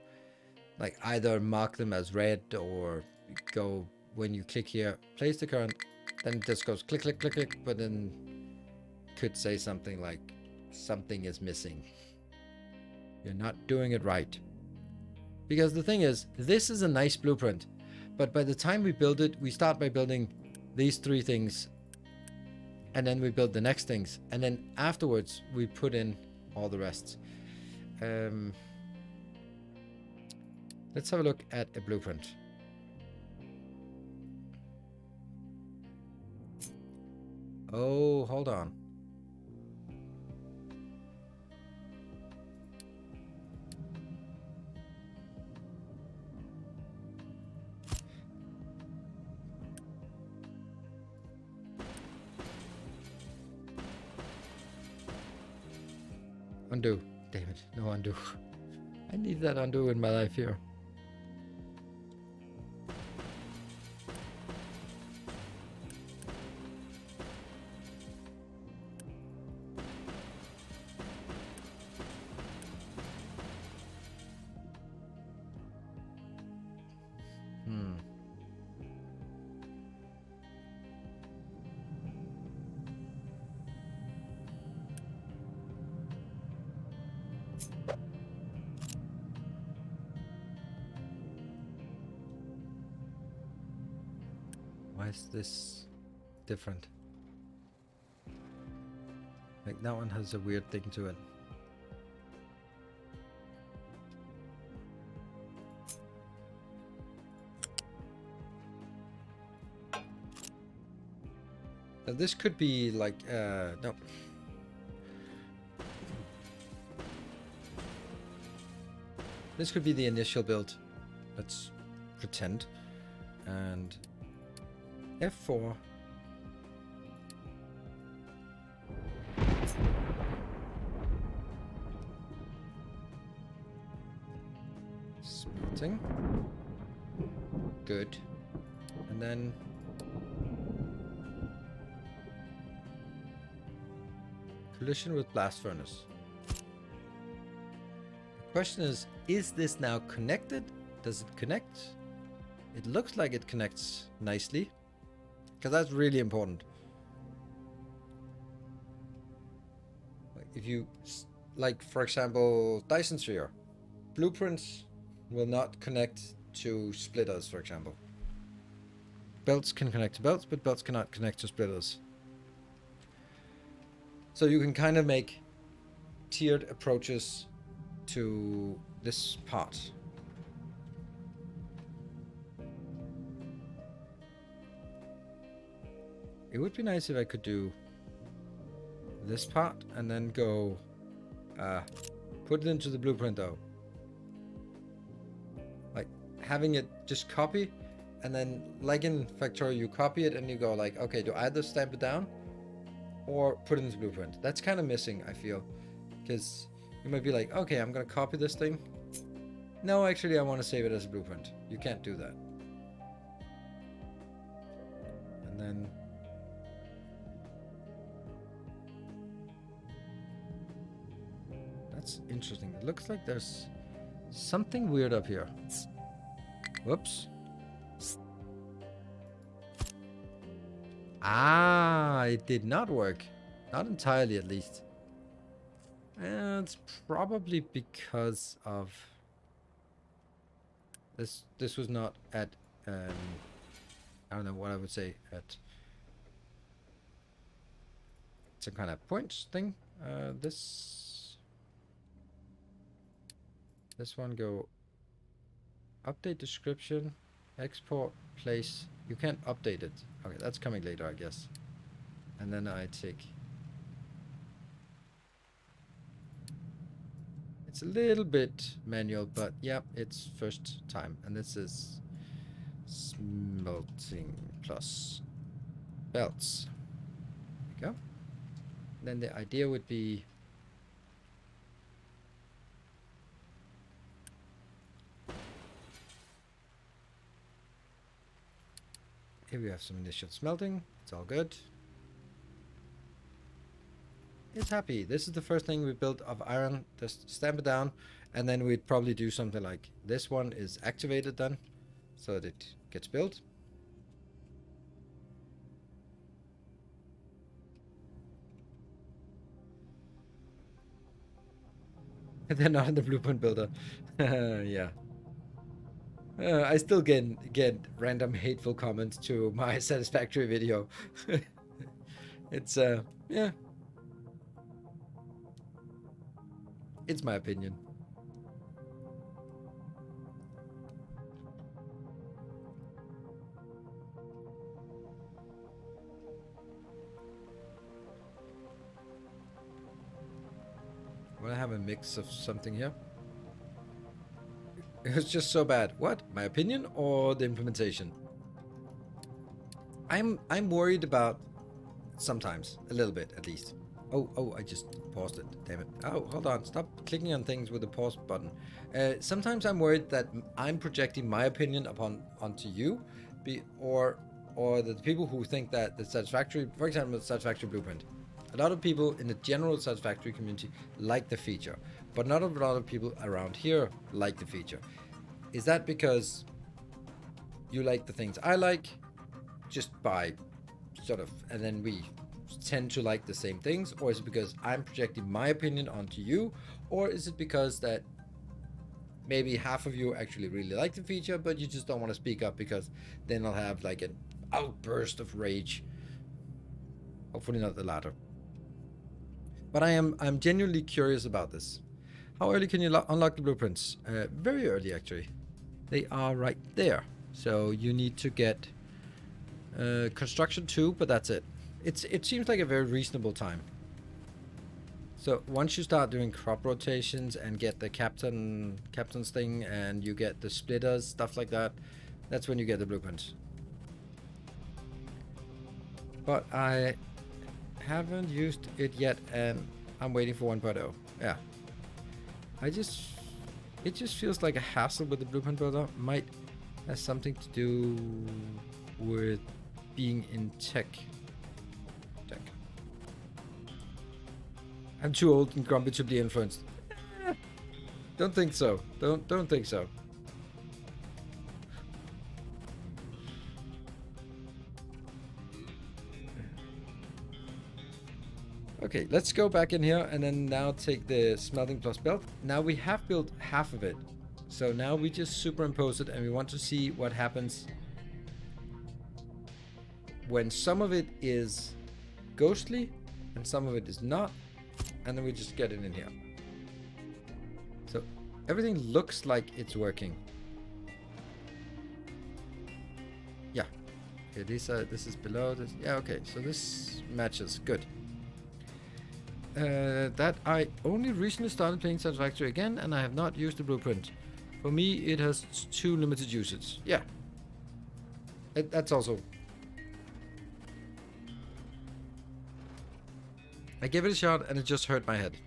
like either mark them as red or go when you click here, place the current, then it just goes click, click, click, click, but then could say something like something is missing. You're not doing it right. Because the thing is, this is a nice blueprint, but by the time we build it, we start by building these 3 things, and then we build the next things, and then afterwards we put in all the rest. Let's have a look at a blueprint. Oh, hold on. Undo. Damn it. No undo. I need that undo in my life here. Why is this different? Like that one has a weird thing to it. Now this could be like no. This could be the initial build. Let's pretend. And F4. Smelting. Good. And then collision with blast furnace. The question is this now connected? Does it connect? It looks like it connects nicely, because that's really important. If you, like for example, Dyson sphere, blueprints will not connect to splitters, for example. Belts can connect to belts, but belts cannot connect to splitters. So you can kind of make tiered approaches to this part. It would be nice if I could do this part and then go put it into the blueprint though. Like having it just copy, and then like in Factorio you copy it and you go like, okay, do I either stamp it down or put it into the blueprint? That's kind of missing, I feel, because you might be like, okay, I'm gonna copy this thing. No, actually I want to save it as a blueprint. You can't do that. And then that's interesting. It looks like there's something weird up here. Whoops. Ah, it did not work. Not entirely, at least. It's probably because of this. This was not at I don't know what I would say, at some kind of points thing. This one, go update description, export place. You can't update it. Okay, that's coming later, I guess. And then I take, it's a little bit manual, but yeah, it's first time. And this is smelting plus belts. There you go. Then the idea would be here we have some initial smelting. It's all good. It's happy. This is the first thing we built of iron. Just stamp it down, and then we'd probably do something like this one is activated then, so that it gets built. They're not in the blueprint builder. Yeah. I still get random hateful comments to my satisfactory video. It's yeah. It's my opinion. Will I have a mix of something here? It was just so bad. What? My opinion or the implementation? I'm worried about sometimes, a little bit at least. Oh, I just paused it. Damn it. Oh, hold on. Stop clicking on things with the pause button. Sometimes I'm worried that I'm projecting my opinion onto you, or the people who think that the Satisfactory, for example, the Satisfactory blueprint. A lot of people in the general Satisfactory community like the feature, but not a lot of people around here like the feature. Is that because you like the things I like, just by sort of, and then we tend to like the same things, or is it because I'm projecting my opinion onto you, or is it because that maybe half of you actually really like the feature, but you just don't want to speak up because then I'll have like an outburst of rage? Hopefully not the latter. But I'm genuinely curious about this. How early can you unlock the blueprints? Very early, actually. They are right there. So you need to get construction 2, but that's it. It seems like a very reasonable time. So once you start doing crop rotations and get the captain's thing, and you get the splitters, stuff like that, that's when you get the blueprints. But I haven't used it yet, and I'm waiting for 1.0. Yeah. It just feels like a hassle with the blueprint builder. Might have something to do with being in tech. I'm too old and grumpy to be influenced. Don't think so. Don't think so. Okay, let's go back in here and then now take the smelting plus belt. Now we have built half of it. So now we just superimpose it, and we want to see what happens when some of it is ghostly and some of it is not. And then we just get it in here. So everything looks like it's working. Yeah. Okay, this is below this. Yeah, okay. So this matches. Good. That I only recently started playing Satisfactory again, and I have not used the blueprint. For me, it has too limited usage. Yeah. That's also... I gave it a shot and it just hurt my head.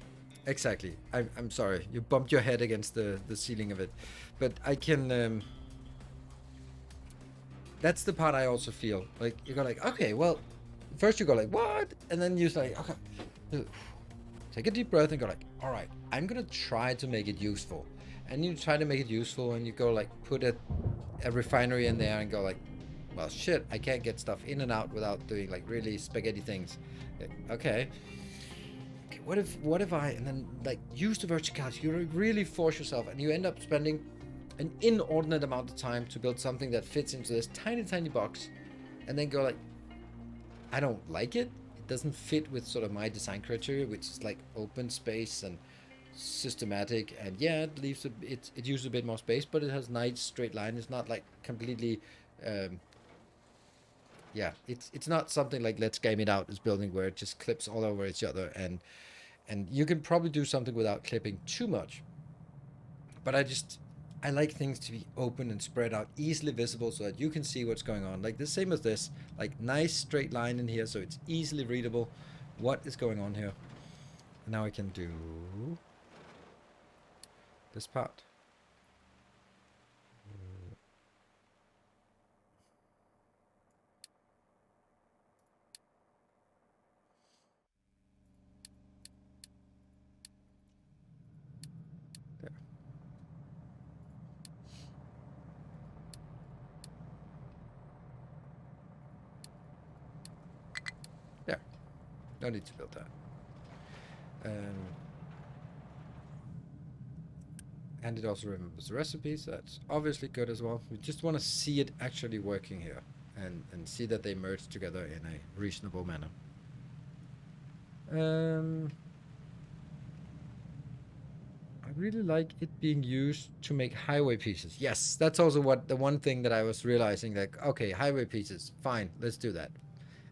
Exactly. I'm sorry. You bumped your head against the ceiling of it. But I can... that's the part I also feel. Like, you go like, okay, well... First you go like, what? And then you're like, okay. Take a deep breath and go like, alright, I'm gonna try to make it useful. And you try to make it useful and you go like, put a refinery in there and go like, well shit, I can't get stuff in and out without doing like really spaghetti things. Okay, what if I, and then like use the verticality, you really force yourself and you end up spending an inordinate amount of time to build something that fits into this tiny box, and then go like, I don't like it. It doesn't fit with sort of my design criteria, which is like open space and systematic, and yeah, it leaves it uses a bit more space, but it has nice straight line. It's not like completely yeah, it's not something like Let's Game It Out is building, where it just clips all over each other, and you can probably do something without clipping too much. But I like things to be open and spread out, easily visible, so that you can see what's going on. Like the same as this, like nice straight line in here, so it's easily readable what is going on here. And now I can do this part. There. There. No need to build that. And it also remembers the recipes. That's obviously good as well. We just want to see it actually working here, and see that they merge together in a reasonable manner. I really like it being used to make highway pieces. Yes, that's also what the one thing that I was realizing, like, okay, highway pieces, fine, let's do that.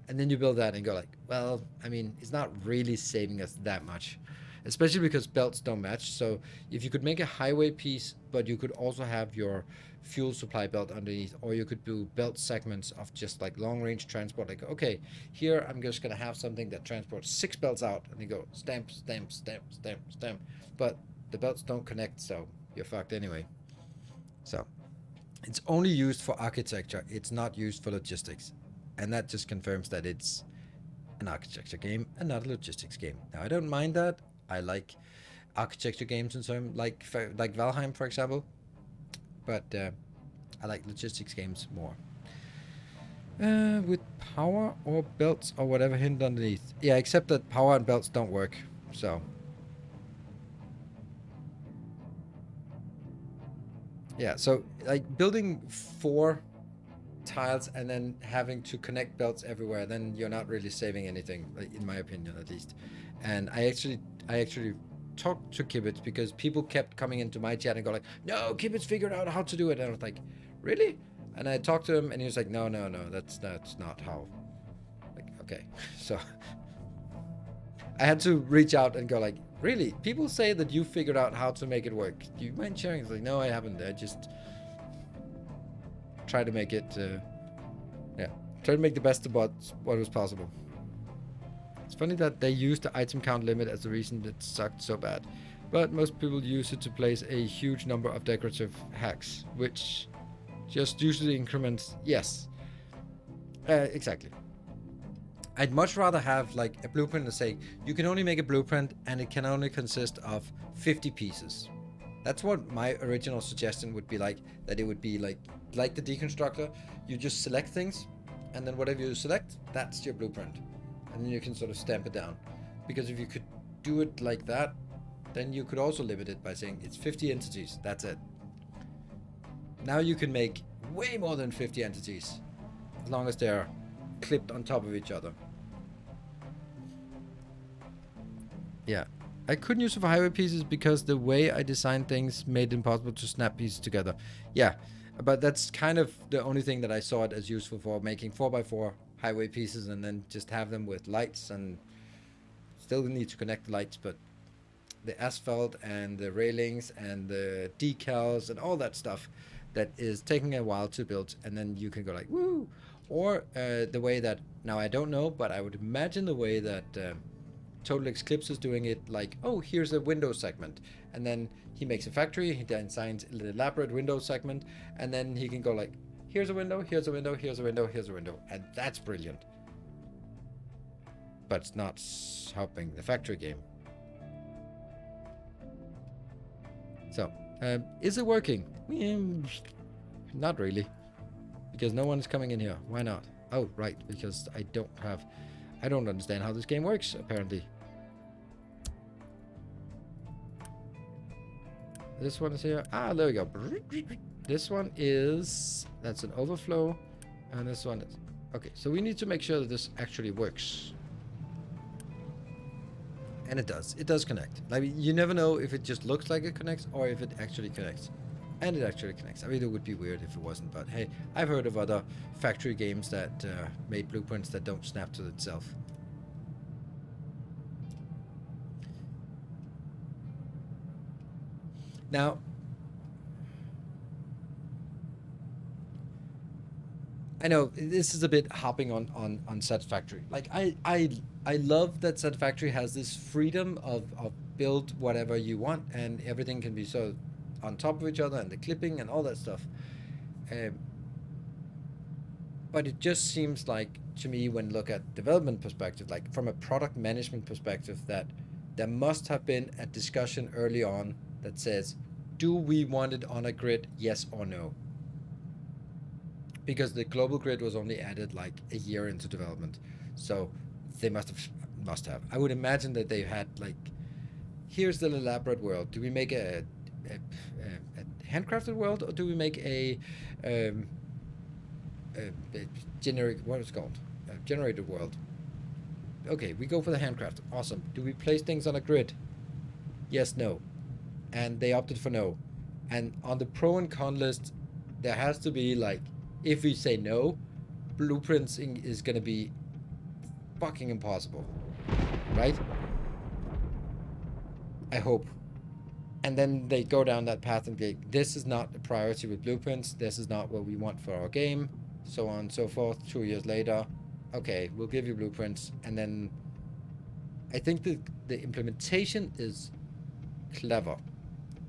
And then you build that and go like, well, I mean, it's not really saving us that much, especially because belts don't match. So if you could make a highway piece, but you could also have your fuel supply belt underneath, or you could do belt segments of just like long range transport. Like, okay, here I'm just gonna have something that transports 6 belts out, and you go stamp, stamp, stamp, stamp, stamp. But the belts don't connect, so you're fucked anyway. So it's only used for architecture. It's not used for logistics. And that just confirms that it's an architecture game and not a logistics game. Now, I don't mind that. I like architecture games and so like Valheim, for example. But I like logistics games more. With power or belts or whatever hidden underneath. Yeah, except that power and belts don't work. So yeah, so like building 4 tiles and then having to connect belts everywhere, then you're not really saving anything, in my opinion at least. And I actually talked to Kibbitz, because people kept coming into my chat and go like, no, Kibbitz figured out how to do it. And I was like, really? And I talked to him and he was like, no, that's not how. Like, okay. So I had to reach out and go like, really? People say that you figured out how to make it work. Do you mind sharing? It's like, no, I haven't. I just try to make it, try to make the best of what was possible. It's funny that they used the item count limit as the reason it sucked so bad. But most people use it to place a huge number of decorative hacks, which just usually increments. Yes, exactly. I'd much rather have like a blueprint that say you can only make a blueprint and it can only consist of 50 pieces. That's what my original suggestion would be like. That it would be like the deconstructor. You just select things, and then whatever you select, that's your blueprint, and then you can sort of stamp it down. Because if you could do it like that, then you could also limit it by saying it's 50 entities. That's it. Now you can make way more than 50 entities, as long as they're clipped on top of each other. Yeah. I couldn't use it for highway pieces because the way I designed things made it impossible to snap pieces together. Yeah, but that's kind of the only thing that I saw it as useful for, making 4x4 highway pieces and then just have them with lights, and still need to connect the lights, but the asphalt and the railings and the decals and all that stuff that is taking a while to build, and then you can go like, woo! Or the way that, now I don't know, but I would imagine the way that Total Eclipse is doing it, like, oh, here's a window segment, and then he makes a factory, he designs an elaborate window segment, and then he can go like, here's a window, here's a window, here's a window, here's a window, and that's brilliant. But it's not helping the factory game. So, is it working? Not really, because no one is coming in here. Why not? Oh, right, because I don't understand how this game works, apparently. This one is here. Ah, there we go. This one is... That's an overflow. And this one is... Okay, so we need to make sure that this actually works. And it does. It does connect. Like, you never know if it just looks like it connects or if it actually connects. And it actually connects. I mean, it would be weird if it wasn't. But hey, I've heard of other factory games that made blueprints that don't snap to itself. Now, I know this is a bit hopping on Satisfactory. Like, I love that Satisfactory has this freedom of build whatever you want, and everything can be so on top of each other, and the clipping and all that stuff. But it just seems like, to me, when look at development perspective, like from a product management perspective, that there must have been a discussion early on that says, do we want it on a grid, yes or no? Because the global grid was only added like a year into development, so they must have. I would imagine that they had like, here's the elaborate world. Do we make a handcrafted world, or do we make a generic, what is it called? Generated world. Okay, we go for the handcrafted. Awesome. Do we place things on a grid? Yes, no. And they opted for no. And on the pro and con list, there has to be like, if we say no, blueprinting is going to be fucking impossible. Right? I hope. And then they go down that path and be like, this is not a priority with blueprints. This is not what we want for our game. So on and so forth. 2 years later, okay, we'll give you blueprints. And then I think the implementation is clever.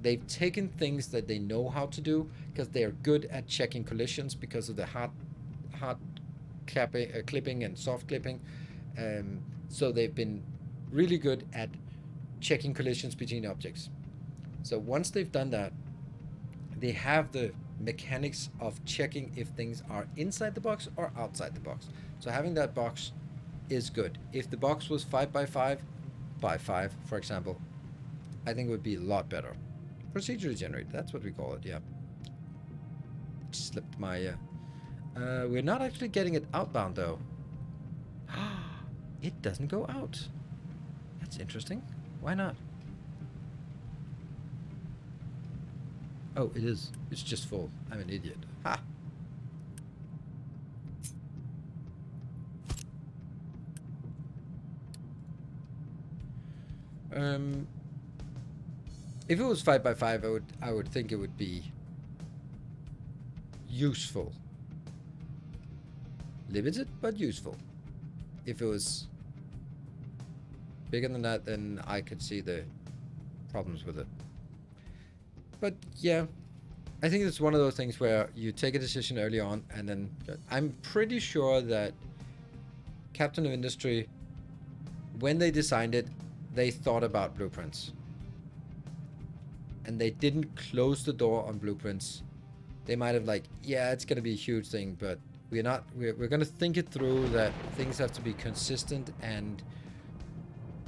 They've taken things that they know how to do because they are good at checking collisions because of the hard clipping and soft clipping. So they've been really good at checking collisions between objects. So once they've done that, they have the mechanics of checking if things are inside the box or outside the box. So having that box is good. If the box was 5x5 by 5, for example, I think it would be a lot better. Procedurally generated, that's what we call it, yeah. Slipped my... we're not actually getting it outbound, though. It doesn't go out. That's interesting. Why not? Oh, it is. It's just full. I'm an idiot. Ha! If it was 5x5, I would think it would be useful. Limited, but useful. If it was bigger than that, then I could see the problems with it. But yeah, I think it's one of those things where you take a decision early on, and then I'm pretty sure that Captain of Industry, when they designed it, they thought about blueprints. And they didn't close the door on blueprints. They might have like, yeah, it's gonna be a huge thing, but we're gonna think it through, that things have to be consistent, and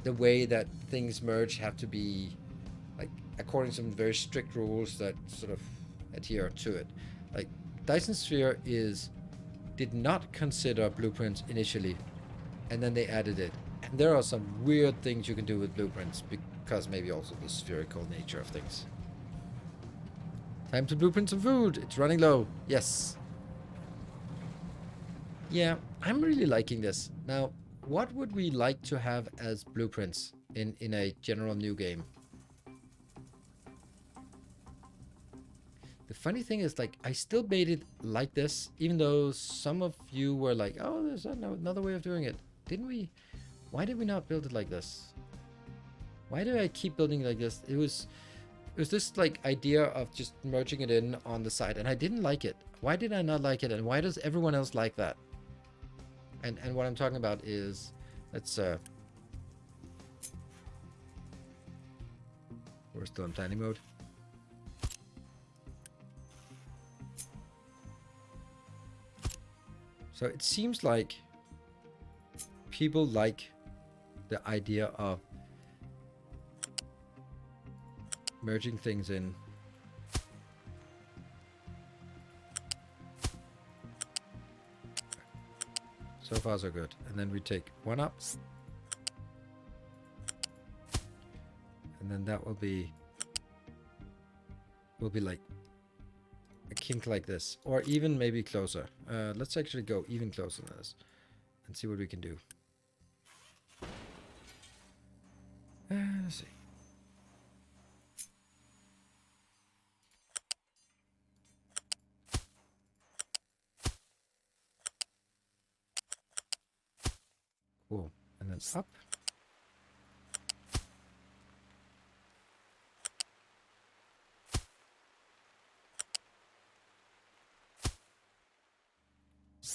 the way that things merge have to be like according to some very strict rules that sort of adhere to it. Like Dyson Sphere did not consider blueprints initially, and then they added it. And there are some weird things you can do with blueprints, because maybe also the spherical nature of things. Time to blueprint some food. It's running low. Yes. Yeah, I'm really liking this. Now, what would we like to have as blueprints in a general new game? The funny thing is, like, I still made it like this, even though some of you were like, oh, there's another way of doing it. Didn't we? Why did we not build it like this? Why do I keep building it like this? It was this like idea of just merging it in on the side, and I didn't like it. Why did I not like it, and why does everyone else like that? And what I'm talking about is, let's we're still in planning mode. So it seems like people like the idea of merging things in. So far so good. And then we take one up. And then that will be like a kink like this. Or even maybe closer. Let's actually go even closer than this. And see what we can do. Let's see. Cool. And then up.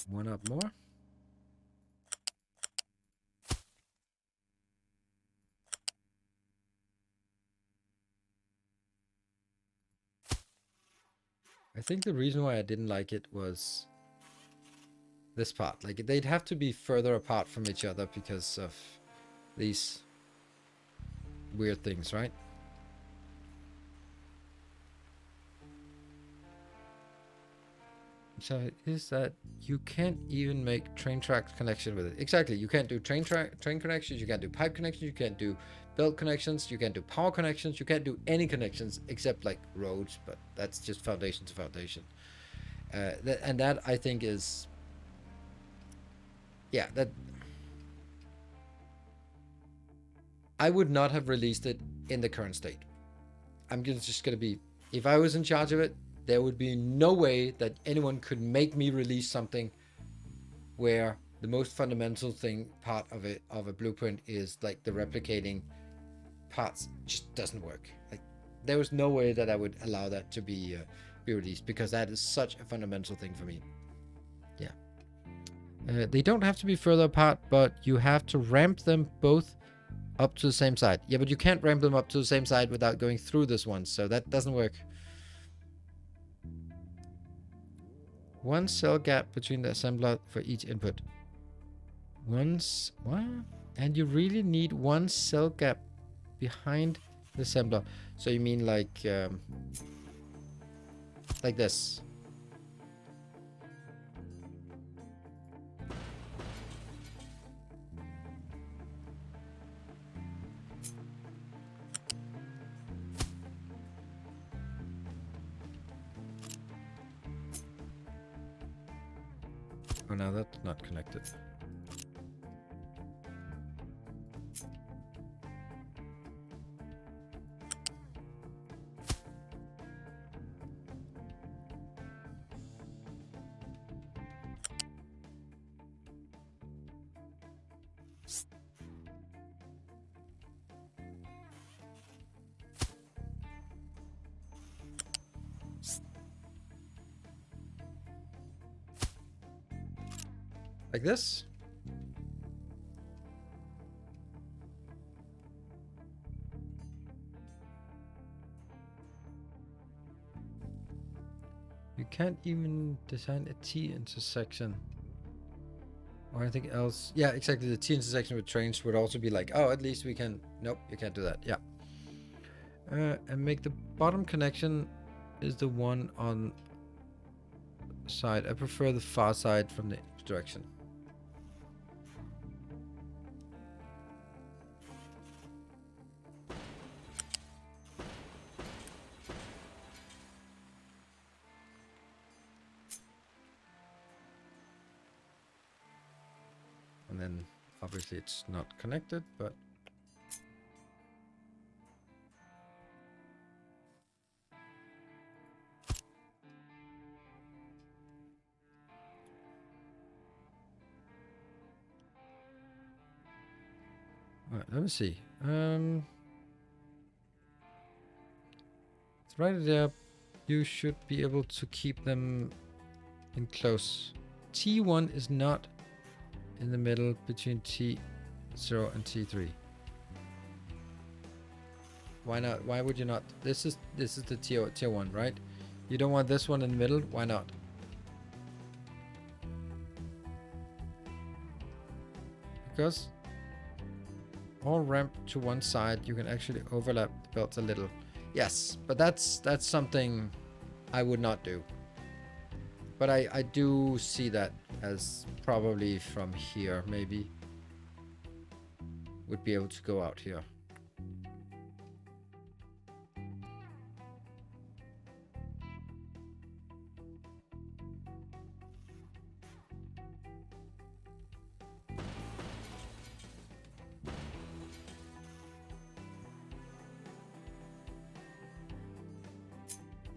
One up more. I think the reason why I didn't like it was this part. Like, they'd have to be further apart from each other because of these weird things, right? So is that you can't even make train track connection with it. Exactly. You can't do train connections, you can't do pipe connections, you can't do belt connections, you can't do power connections, you can't do any connections except like roads, but that's just foundation to foundation. And that I think is, yeah, that I would not have released it in the current state. I'm just gonna be, if I was in charge of it, there would be no way that anyone could make me release something where the most fundamental part of a blueprint is like the replicating parts just doesn't work. Like, there was no way that I would allow that to be released, because that is such a fundamental thing for me. Yeah. They don't have to be further apart, but you have to ramp them both up to the same side. Yeah, but you can't ramp them up to the same side without going through this one, so that doesn't work. One cell gap between the assembler for each input. What? And you really need one cell gap behind the assembler. So you mean like this? Oh, no, that's not connected. Like this. You can't even design a T intersection or anything else. Yeah, exactly. The T intersection with trains would also be like, oh, at least we can. Nope, you can't do that. Yeah. And make the bottom connection is the one on side. I prefer the far side from the direction. And then obviously it's not connected, but all right, let me see. It's right there. You should be able to keep them in close. T1 is not in the middle between T0 and T3. Why not? Why would you not? This is the tier 1, right? You don't want this one in the middle? Why not? Because all ramp to one side, you can actually overlap the belts a little. Yes, but that's something I would not do. But I do see that as probably from here, maybe. Would be able to go out here.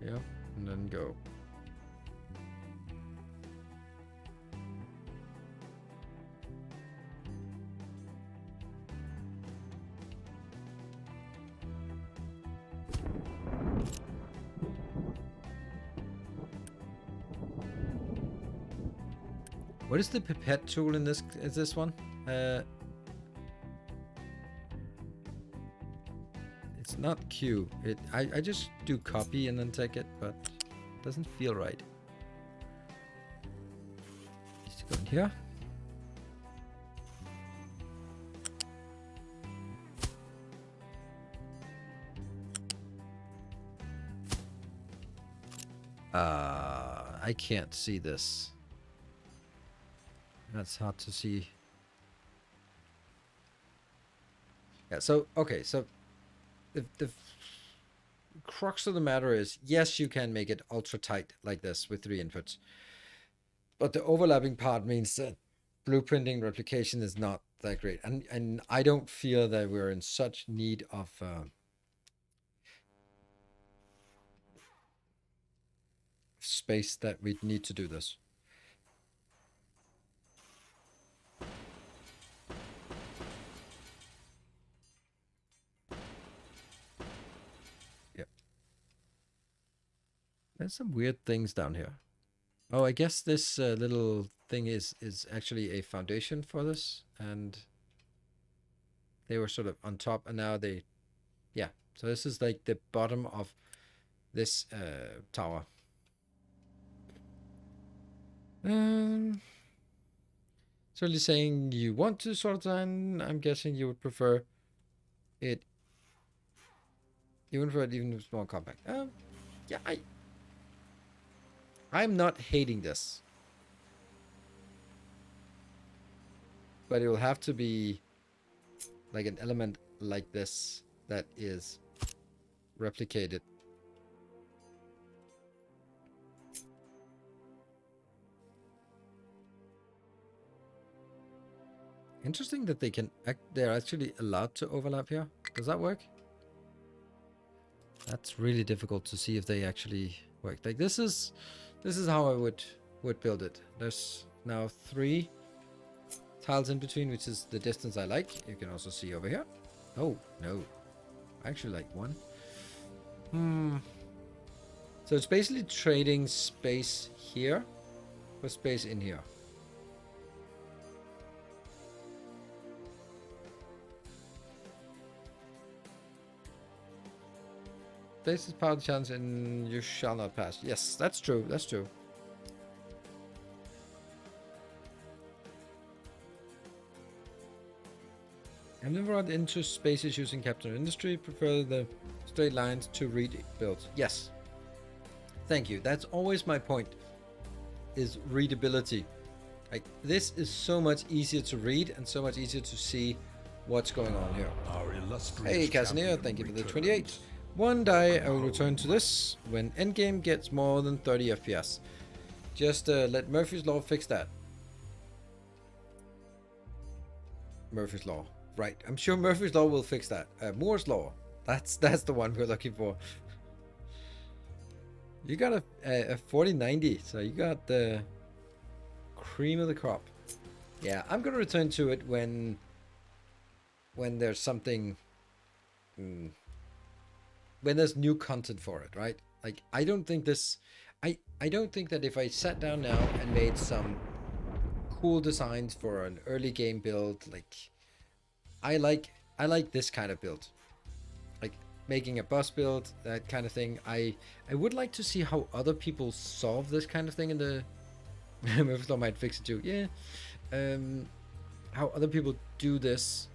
Yeah, and then go. What is the pipette tool in this? Is this one? It's not Q. I just do copy and then take it, but it doesn't feel right. Just go in here. I can't see this. That's hard to see. Yeah, so, okay, so the crux of the matter is, yes, you can make it ultra tight like this with 3 inputs. But the overlapping part means that blueprinting replication is not that great. And I don't feel that we're in such need of space that we need to do this. Yep. There's some weird things down here. Oh, I guess this little thing is actually a foundation for this, and they were sort of on top, and now they, yeah. So this is like the bottom of this tower. Certainly saying you want to sort of design, I'm guessing you would prefer it. You would prefer it even more compact. Yeah, I'm not hating this, but it will have to be like an element like this that is replicated. Interesting that they're actually allowed to overlap here. Does that work? That's really difficult to see if they actually work. Like this is how I would build it. There's now 3 tiles in between, which is the distance I like. You can also see over here. Oh no, I actually like 1. So it's basically trading space here for space in here. basis power challenge and you shall not pass. Yes, that's true. That's true. I've never run into spaces using Captain Industry. Prefer the straight lines to read builds. Yes. Thank you. That's always my point. Is readability. Like, this is so much easier to read and so much easier to see what's going on here. Hey, Casimir, thank you for the 28. One day I will return to this when endgame gets more than 30 FPS. Just let Murphy's Law fix that. Murphy's Law. Right, I'm sure Murphy's Law will fix that. Moore's Law. That's the one we're looking for. You got a 4090, so you got the cream of the crop. Yeah, I'm gonna return to it when there's something, when there's new content for it, right? Like, I don't think this, I don't think that if I sat down now and made some cool designs for an early game build, like, I like this kind of build, like making a bus build, that kind of thing. I would like to see how other people solve this kind of thing in the Murphy's Law might fix it too. Yeah, how other people do this,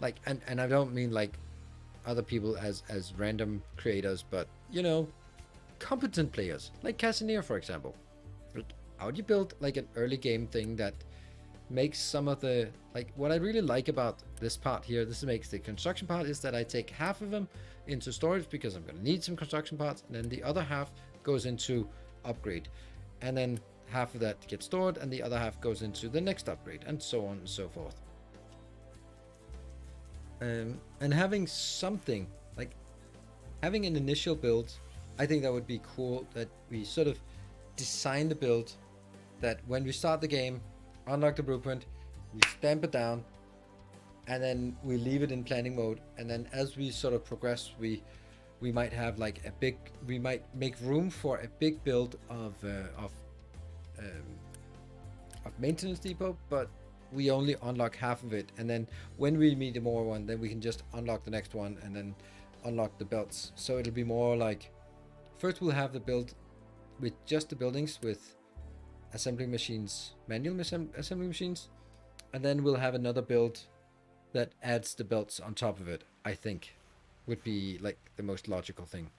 like, and I don't mean like other people as random creators, but you know, competent players like Casimir, for example. How do you build like an early game thing that makes some of the, like, what I really like about this part here, this makes the construction part, is that I take half of them into storage because I'm going to need some construction parts, and then the other half goes into upgrade, and then half of that gets stored and the other half goes into the next upgrade, and so on and so forth. And having something like having an initial build, I think that would be cool, that we sort of design the build that when we start the game, unlock the blueprint, we stamp it down, and then we leave it in planning mode, and then as we sort of progress, we might have like we might make room for a big build of maintenance depot, but we only unlock half of it, and then when we meet a more one, then we can just unlock the next one and then unlock the belts. So it'll be more like, first we'll have the build with just the buildings with assembly machines, manual assembly machines, and then we'll have another build that adds the belts on top of it. I think would be like the most logical thing.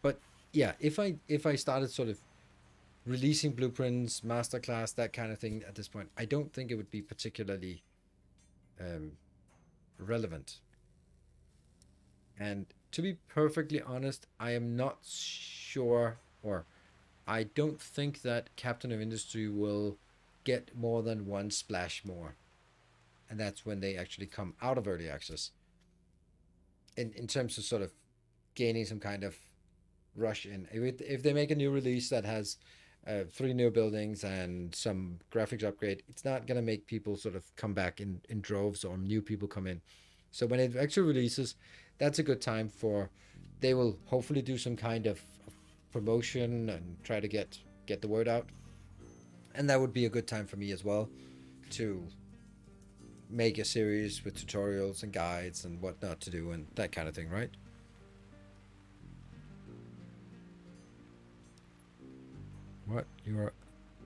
But yeah, if I started sort of releasing blueprints, masterclass, that kind of thing at this point, I don't think it would be particularly relevant. And to be perfectly honest, I am not sure, or I don't think that Captain of Industry will get more than one splash more. And that's when they actually come out of early access. In terms of sort of gaining some kind of rush in. If they make a new release that has 3 new buildings and some graphics upgrade, it's not going to make people sort of come back in droves, or new people come in. So when it actually releases, that's a good time for, they will hopefully do some kind of promotion and try to get the word out, and that would be a good time for me as well to make a series with tutorials and guides and what not to do and that kind of thing, right? What you are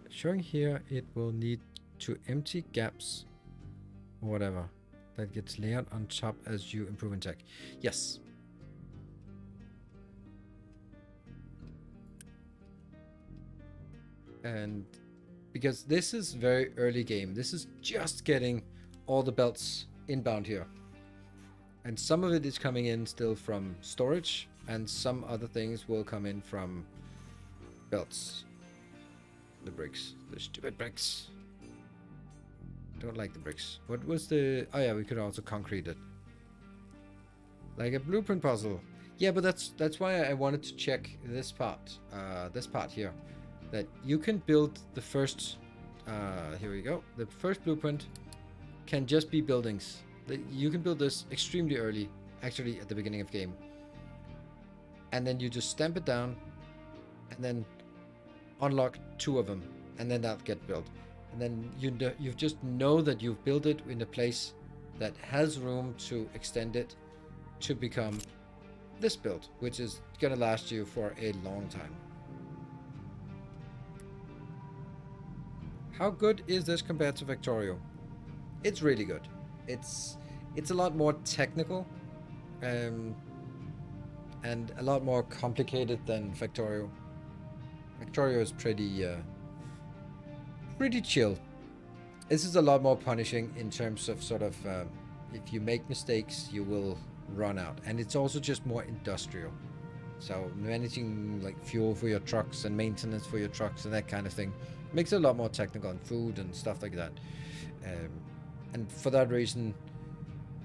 showing here, it will need to empty gaps or whatever that gets layered on top as you improve in tech. Yes. And because this is very early game, this is just getting all the belts inbound here, and some of it is coming in still from storage, and some other things will come in from belts. The bricks, the stupid bricks. Don't like the bricks. What was the, oh yeah, we could also concrete it like a blueprint puzzle. Yeah, but that's why I wanted to check this part here, that you can build the first, here we go, the first blueprint can just be buildings. You can build this extremely early, actually at the beginning of game, and then you just stamp it down and then unlock 2 of them, and then that'll get built, and then you just know that you've built it in a place that has room to extend it to become this build, which is gonna last you for a long time. How good is this compared to Factorio? It's really good. It's a lot more technical, and a lot more complicated than Factorio. Factorio is pretty chill. This is a lot more punishing in terms of sort of if you make mistakes, you will run out, and it's also just more industrial. So managing like fuel for your trucks and maintenance for your trucks and that kind of thing makes it a lot more technical, and food and stuff like that. And for that reason,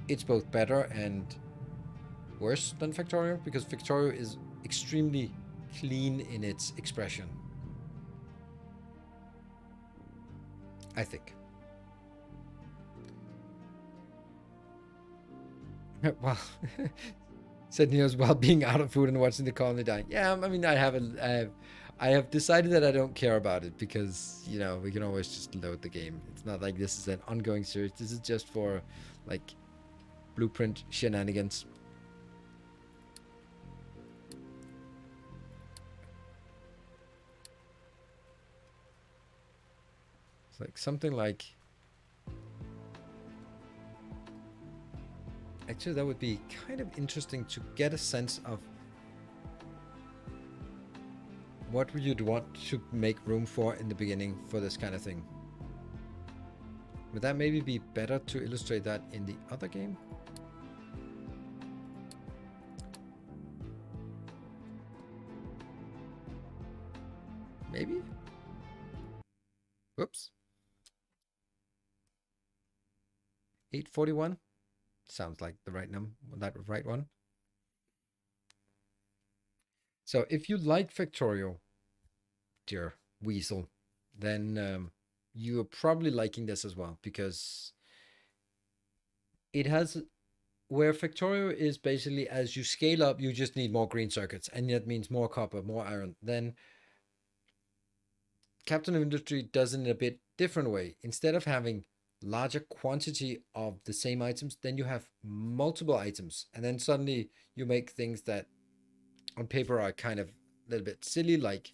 it's both better and worse than Factorio, because Factorio is extremely clean in its expression, I think. Well, said Neos while being out of food and watching the colony die. Yeah, I mean, I have decided that I don't care about it, because, you know, we can always just load the game. It's not like this is an ongoing series. This is just for, like, blueprint shenanigans. It's like something like... Actually, that would be kind of interesting to get a sense of what you'd want to make room for in the beginning for this kind of thing. Would that maybe be better to illustrate that in the other game? Maybe? Whoops. 841? Sounds like the right number, that right one. So if you like Factorio, dear Weasel, then you're probably liking this as well, because it has, where Factorio is basically as you scale up, you just need more green circuits, and that means more copper, more iron. Then Captain of Industry does it in a bit different way. Instead of having larger quantity of the same items, then you have multiple items, and then suddenly you make things that on paper are kind of a little bit silly, like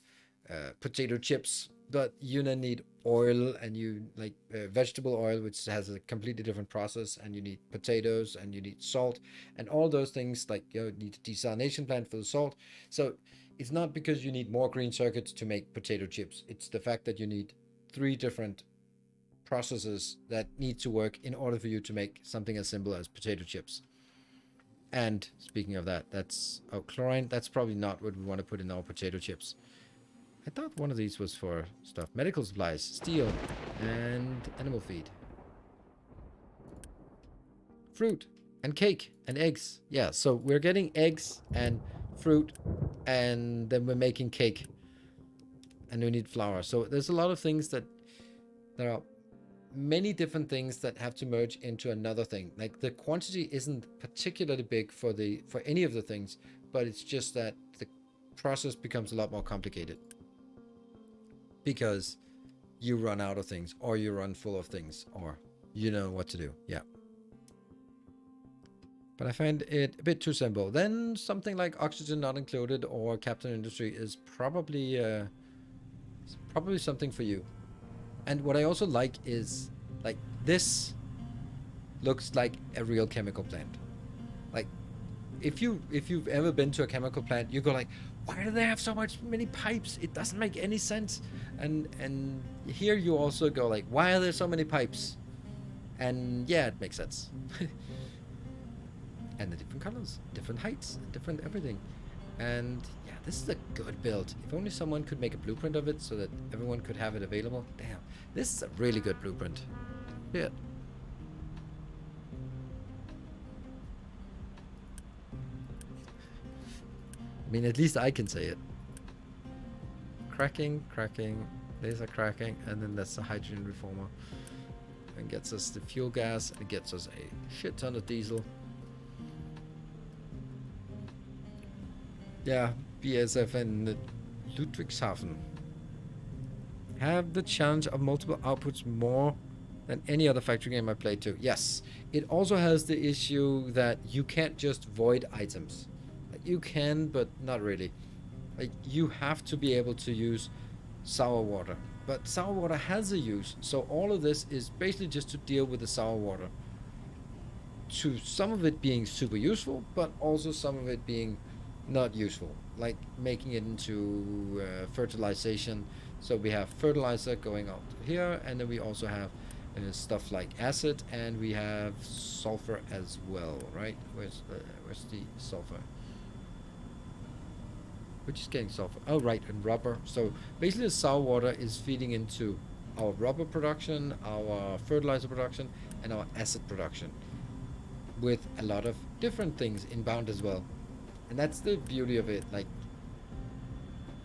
potato chips, but you then need oil, and you like vegetable oil, which has a completely different process, and you need potatoes, and you need salt, and all those things, like you need a desalination plant for the salt. So it's not because you need more green circuits to make potato chips, it's the fact that you need 3 different processes that need to work in order for you to make something as simple as potato chips. And speaking of that, that's chlorine. That's probably not what we want to put in our potato chips. I thought one of these was for stuff. Medical supplies, steel, and animal feed. Fruit and cake and eggs. Yeah, so we're getting eggs and fruit, and then we're making cake, and we need flour. So there's a lot of things that there are many different things that have to merge into another thing. Like the quantity isn't particularly big for any of the things, but it's just that the process becomes a lot more complicated because you run out of things, or you run full of things, or you know what to do. Yeah. But I find it a bit too simple. Then something like Oxygen Not Included or Captain Industry is probably something for you. And what I also like is, like, this looks like a real chemical plant. Like, if you've ever been to a chemical plant, you go like, why do they have so many pipes? It doesn't make any sense. And here you also go like, why are there so many pipes? And yeah, it makes sense. And the different colors, different heights, different everything. And yeah, this is a good build. If only someone could make a blueprint of it so that everyone could have it available. Damn, this is a really good blueprint. Yeah. I mean, at least I can say it. Cracking, laser cracking, and then that's the hydrogen reformer. And gets us the fuel gas, and gets us a shit ton of diesel. Yeah, BSF and Ludwigshafen have the challenge of multiple outputs more than any other factory game I played to. Yes, it also has the issue that you can't just void items. Like, you can, but not really. Like, you have to be able to use sour water. But sour water has a use, so all of this is basically just to deal with the sour water. To some of it being super useful, but also some of it being not useful, like making it into fertilization. So we have fertilizer going out here, and then we also have stuff like acid, and we have sulfur as well, right? Where's the sulfur? We're just getting sulfur. Oh, right, and rubber. So basically, the sour water is feeding into our rubber production, our fertilizer production, and our acid production, with a lot of different things inbound as well. And that's the beauty of it, like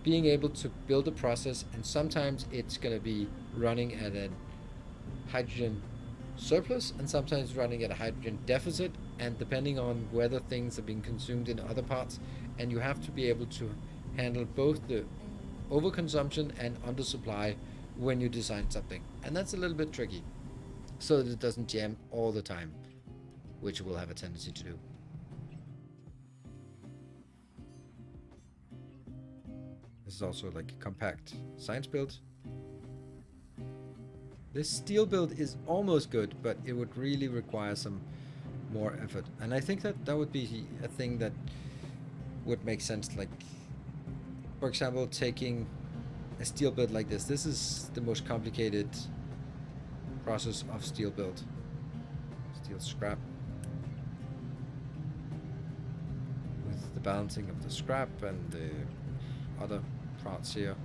being able to build a process, and sometimes it's going to be running at a hydrogen surplus and sometimes running at a hydrogen deficit, and depending on whether things are being consumed in other parts. And you have to be able to handle both the overconsumption and undersupply when you design something, and that's a little bit tricky, so that it doesn't jam all the time, which will have a tendency to do. This is also like a compact science build. This steel build is almost good, but it would really require some more effort. And I think that would be a thing that would make sense. Like, for example, taking a steel build like this. This is the most complicated process of steel build. Steel scrap. With the balancing of the scrap and the other parts here.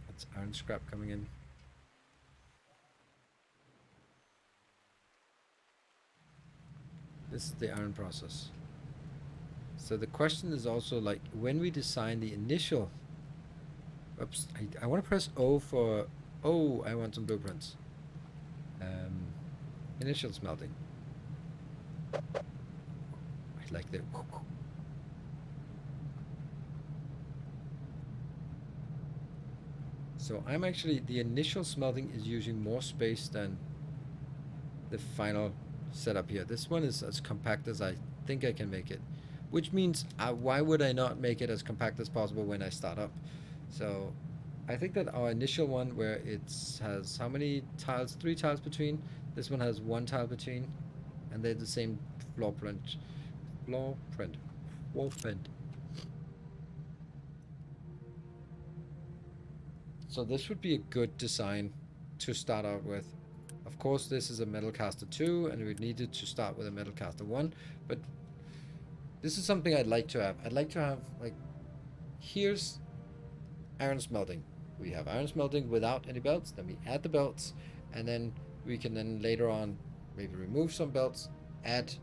That's iron scrap coming in. This is the iron process. So the question is also, like, when we design the initial... Oops, I want to press O for... Oh, I want some blueprints. Initial smelting. I like the... So I'm actually... The initial smelting is using more space than the final setup here. This one is as compact as I think I can make it. Which means, why would I not make it as compact as possible when I start up? So I think that our initial one, where it has how many tiles? 3 tiles between. This one has 1 tile between, and they're the same floor print. Floor print. Wall print. So this would be a good design to start out with. Of course, this is a metal caster 2, and we needed to start with a metal caster 1, but this is something I'd like to have. I'd like to have, like, here's iron smelting. We have iron smelting without any belts, then we add the belts, and then we can then later on maybe remove some belts, add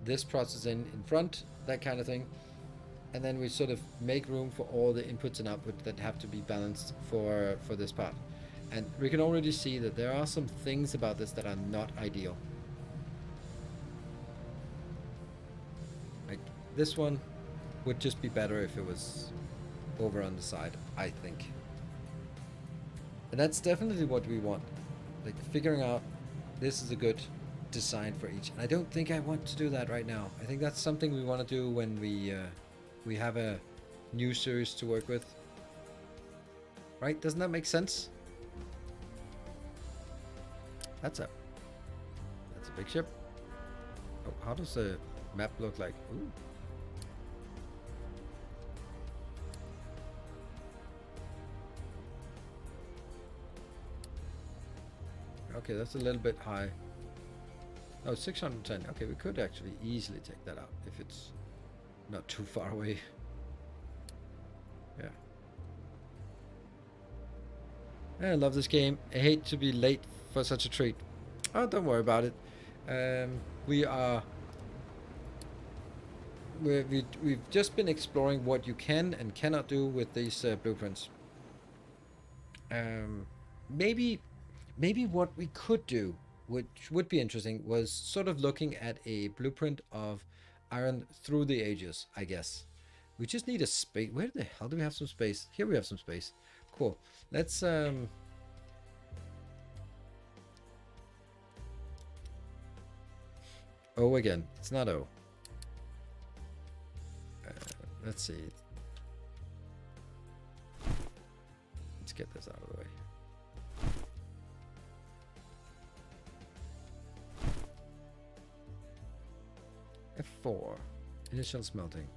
this process in front, that kind of thing, and then we sort of make room for all the inputs and outputs that have to be balanced for this part. And we can already see that there are some things about this that are not ideal. Like, this one would just be better if it was over on the side, I think. And that's definitely what we want. Like, figuring out this is a good design for each. And I don't think I want to do that right now. I think that's something we want to do when we have a new series to work with. Right? Doesn't that make sense? That's a big ship. Oh, how does the map look like? Ooh. Okay, that's a little bit high. Oh, 610. Okay, we could actually easily take that out if it's not too far away. Yeah. I love this game. I hate to be late for such a treat. Oh, don't worry about it. We've just been exploring what you can and cannot do with these blueprints. Maybe what we could do, which would be interesting, was sort of looking at a blueprint of iron through the ages, I guess. We just need a space. Where the hell do we have some space? Here we have some space. Cool. Let's O again. It's not O. Let's see. Let's get this out of the way. F4. Initial smelting.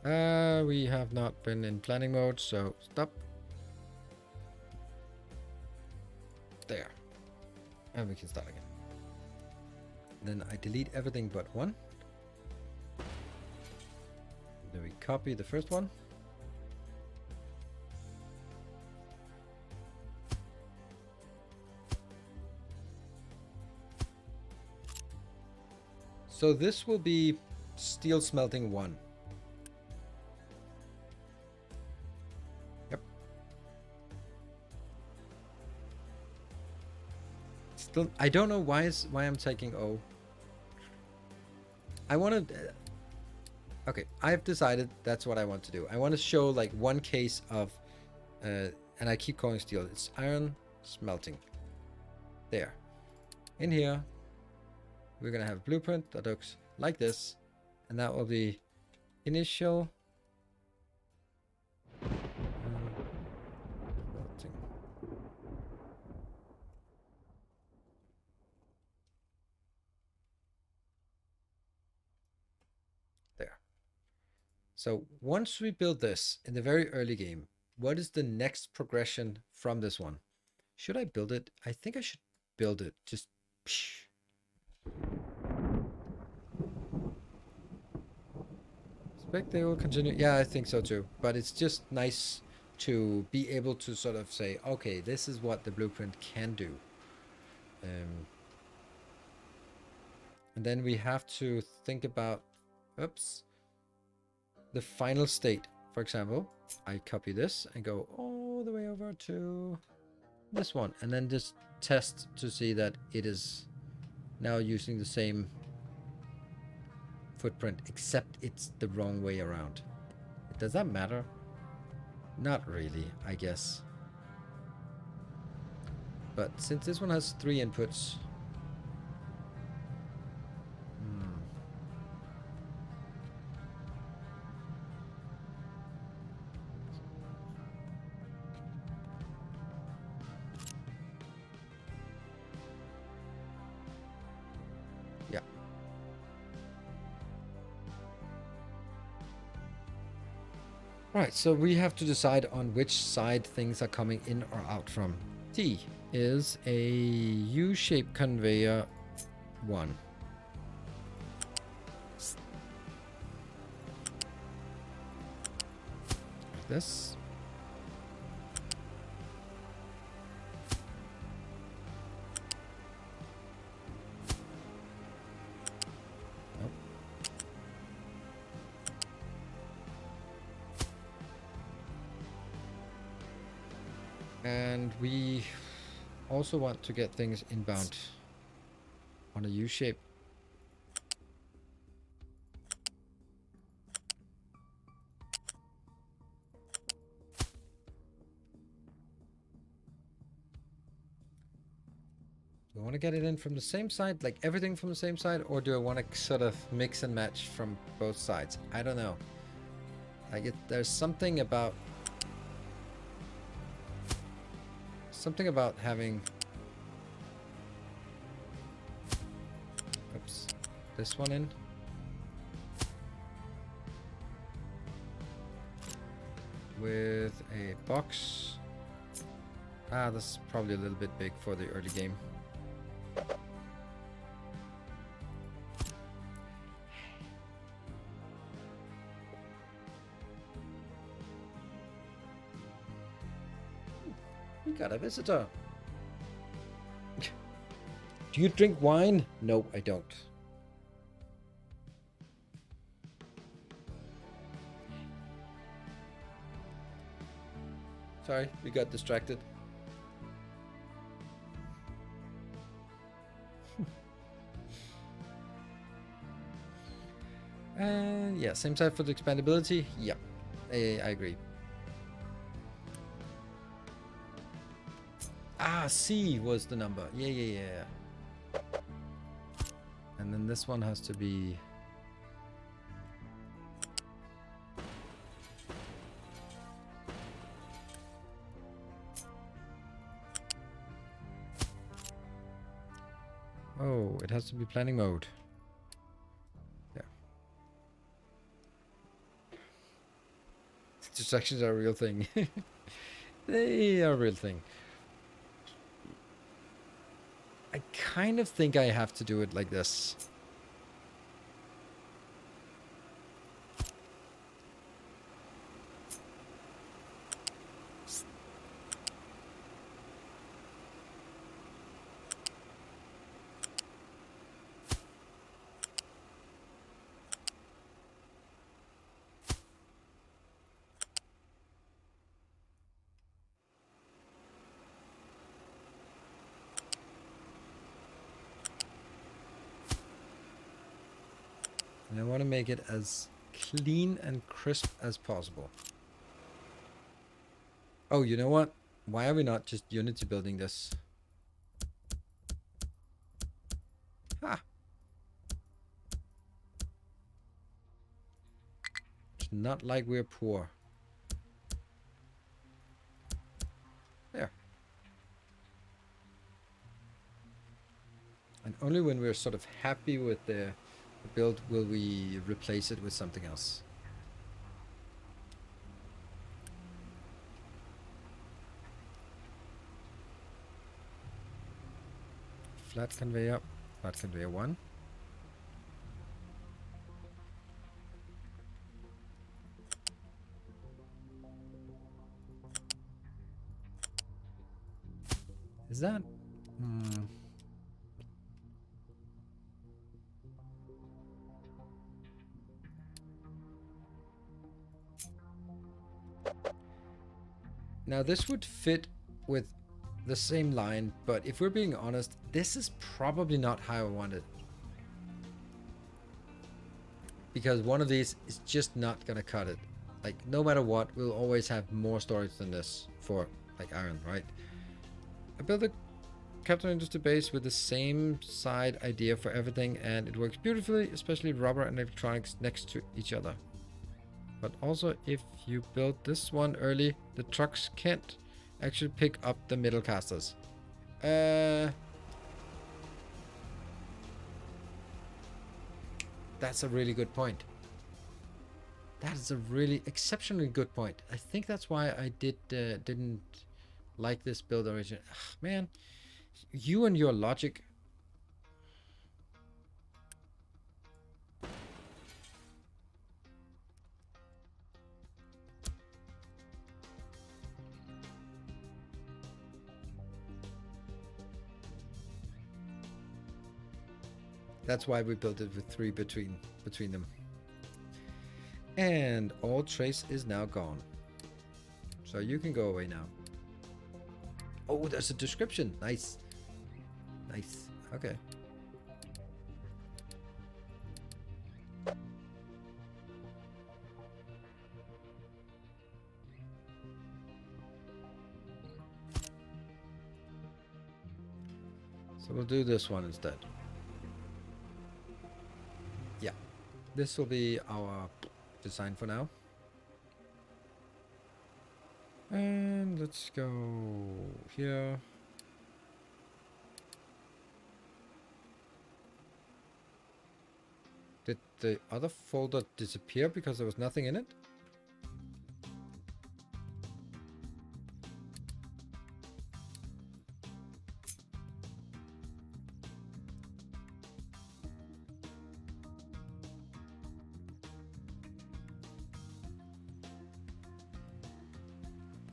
We have not been in planning mode, so stop. There. And we can start again. Then I delete everything but one. Then we copy the first one. So this will be steel smelting 1. Yep. Still, I don't know why I'm taking O. I want to. Okay, I've decided that's what I want to do. I want to show like one case of, and I keep calling steel. It's iron smelting. There. In here, we're gonna have a blueprint that looks like this, and that will be initial smelting. There. So once we build this in the very early game, what is the next progression from this one? Should I build it? I think I should build it. Just. Psh. Expect they will continue. Yeah, I think so too. But it's just nice to be able to sort of say, okay, this is what the blueprint can do. And then we have to think about, oops, the final state. For example, I copy this and go all the way over to this one, and then just test to see that it is now using the same footprint, except it's the wrong way around. Does that matter? Not really, I guess. But since this one has 3 inputs, yeah. Right, so we have to decide on which side things are coming in or out from. T is a U-shaped conveyor 1. Like this. And we also want to get things inbound on a U-shape. Do I want to get it in from the same side, like everything from the same side, or do I want to sort of mix and match from both sides? I don't know. Like there's something about having, oops, this one in. With a box. This is probably a little bit big for the early game. We got a visitor. Do you drink wine? No, I don't. Sorry, we got distracted. And yeah, same side for the expandability. Yeah, I agree. C was the number. Yeah. And then this one has to be... Oh, it has to be planning mode. Yeah. Distractions are a real thing. They are a real thing. I kind of think I have to do it like this. And I want to make it as clean and crisp as possible. Oh, you know what? Why are we not just Unity building this? Ha! It's not like we're poor. There. And only when we're sort of happy with the build will we replace it with something else. Flat conveyor 1. Is that? Now this would fit with the same line, but if we're being honest, this is probably not how I want it. Because one of these is just not gonna cut it. Like, no matter what, we'll always have more storage than this for, like, iron, right? I built a capital industry base with the same side idea for everything, and it works beautifully, especially rubber and electronics next to each other. But also, if you build this one early, the trucks can't actually pick up the middle casters. That's a really good point. That is a really exceptionally good point. I think that's why I didn't like this build originally. Man, you and your logic. That's why we built it with 3 between them. And all trace is now gone. So you can go away now. Oh, there's a description. Nice. Nice. Okay. So we'll do this one instead. Yeah. This will be our design for now. And let's go here. Did the other folder disappear because there was nothing in it?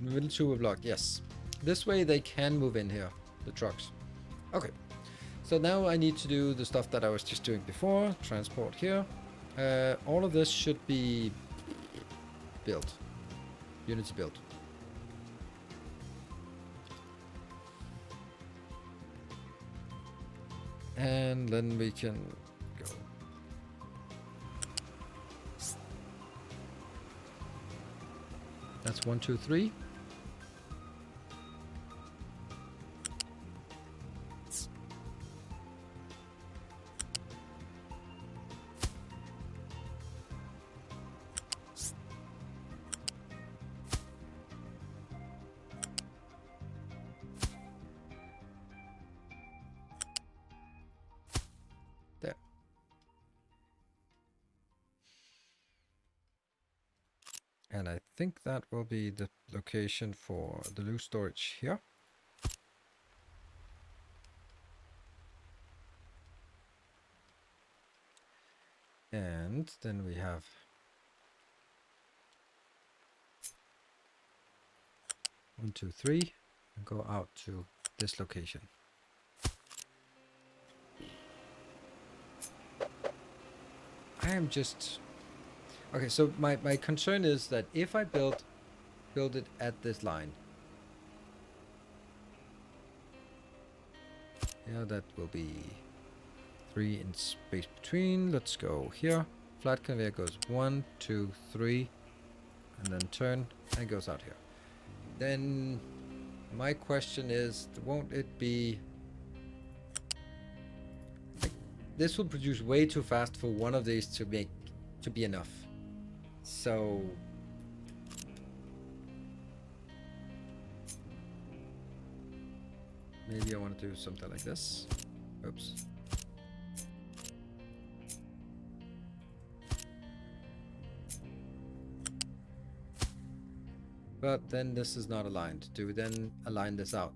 Middle tuber block, yes. This way they can move in here, the trucks. Okay, so now I need to do the stuff that I was just doing before. Transport here. All of this should be built. Unity built. And then we can go. That's 1, 2, 3. And I think that will be the location for the loose storage here. And then we have 1, 2, 3, and go out to this location. I am just... Okay, so my concern is that if I build it at this line, yeah, that will be 3 in space between. Let's go here. Flat conveyor goes 1, 2, 3, and then turn, and goes out here. Then my question is, won't it be... Like, this will produce way too fast for one of these to be enough. So maybe I want to do something like this. Oops. But then this is not aligned. Do we then align this out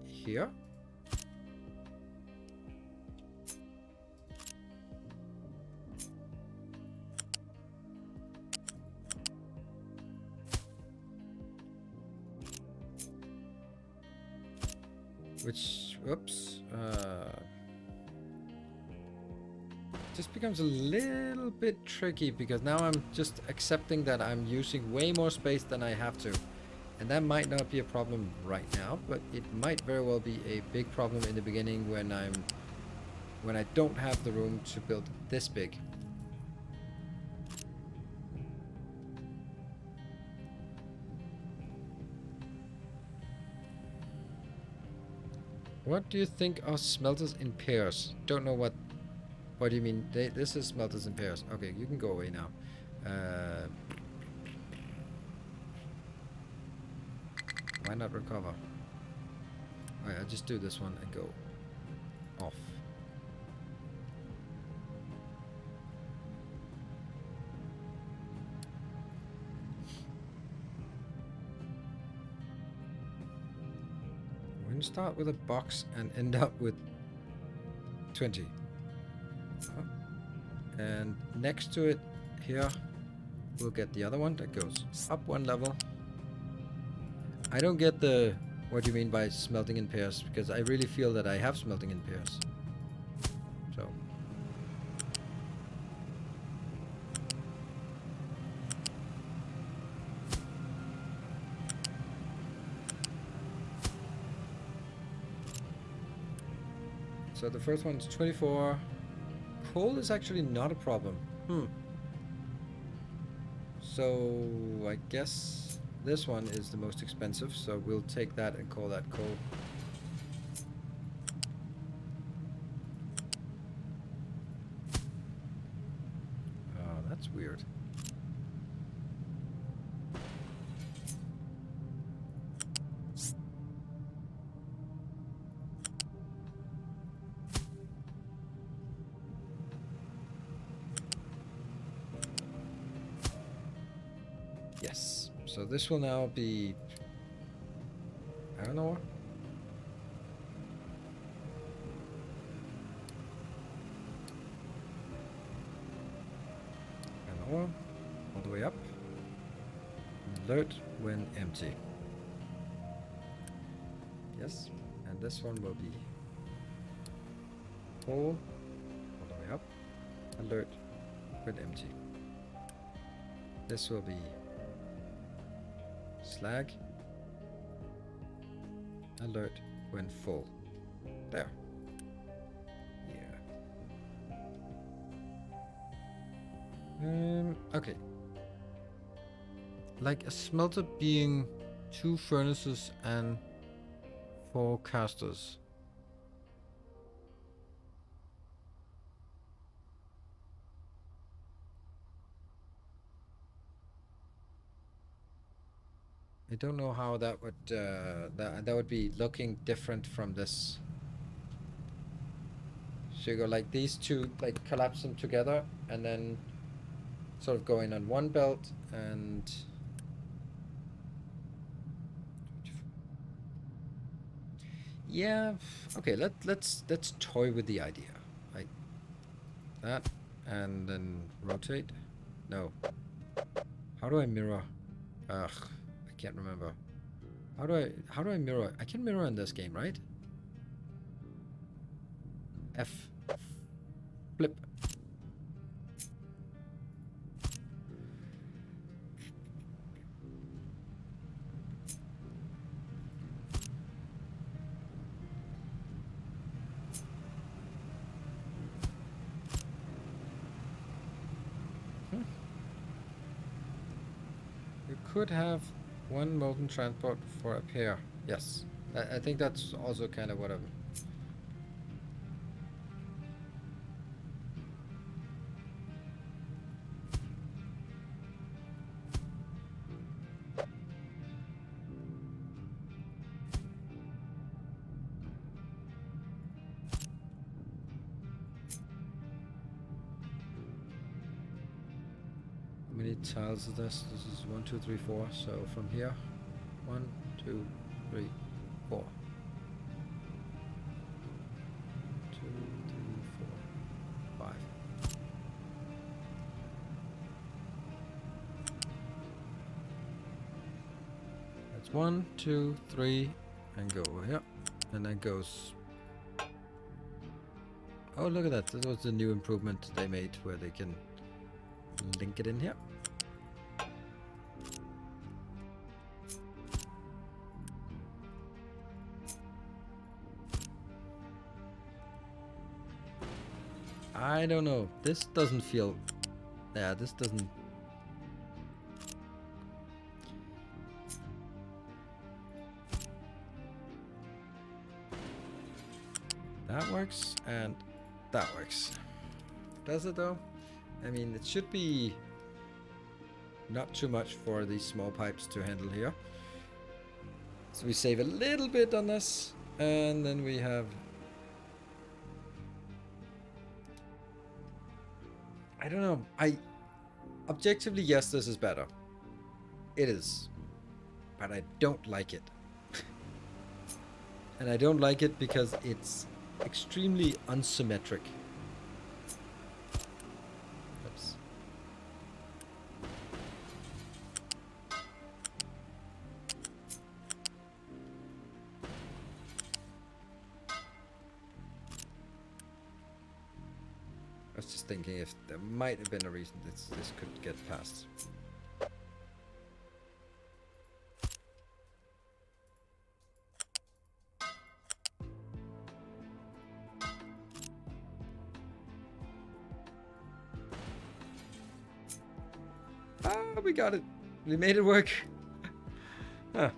here? Which, oops, just becomes a little bit tricky because now I'm just accepting that I'm using way more space than I have to. And that might not be a problem right now, but it might very well be a big problem in the beginning when I don't have the room to build this big. What do you think are smelters in pairs? Don't know what do you mean? This is smelters in pairs. Okay, you can go away now. Why not recover? Alright, I'll just do this one and go off. We're gonna start with a box and end up with 20. And next to it here, we'll get the other one that goes up 1 level. I don't get what you mean by smelting in pairs, because I really feel that I have smelting in pairs. So the first one's 24. Coal is actually not a problem. So I guess this one is the most expensive, so we'll take that and call that coal. Oh, that's weird. Yes. So this will now be... I don't know. All the way up. Alert when empty. Yes. And this one will be full all the way up. Alert when empty. This will be slag. Alert when full. There. Yeah. Okay. Like a smelter being 2 furnaces and 4 casters. I don't know how that would that would be looking different from this. So you go like these two, like collapse them together, and then sort of going on one belt and yeah, okay, let's toy with the idea. Like that and then rotate. No. How do I mirror? Ugh, I can't remember. How do I mirror? I can mirror in this game, right? F flip. You could have one molten transport for a pair. Yes. I think that's also kind of what I'm... How many tiles is this? This is 1, 2, 3, 4. So from here, 1, 2, 3, 4. 2, 3, 4, 5. That's 1, 2, 3, and go over here. And then goes... Oh, look at that. That was the new improvement they made where they can link it in here. I don't know. This doesn't feel... Yeah, this doesn't... That works, and that works. Does it though? I mean, it should be not too much for these small pipes to handle here. So we save a little bit on this, and then we have... I don't know. Objectively, yes, this is better. It is. But I don't like it. And I don't like it because it's extremely unsymmetric. Oops. I was just thinking if there might have been a reason this could get passed. Ah, we got it. We made it work. Huh.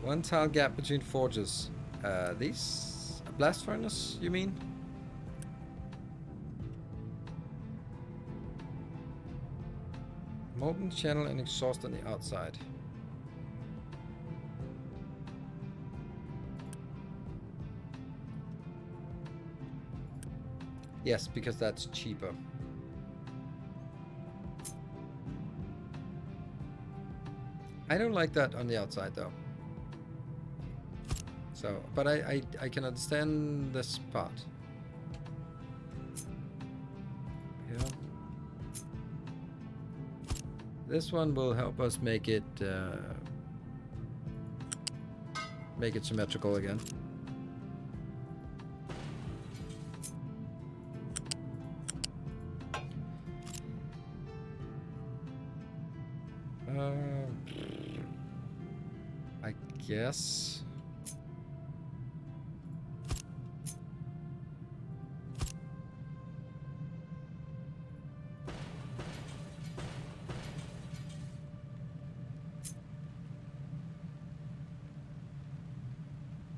One tile gap between forges. These? A blast furnace, you mean? Molten channel and exhaust on the outside. Yes, because that's cheaper. I don't like that on the outside though. So, but I can understand this part. Yeah. This one will help us make it symmetrical again. I guess.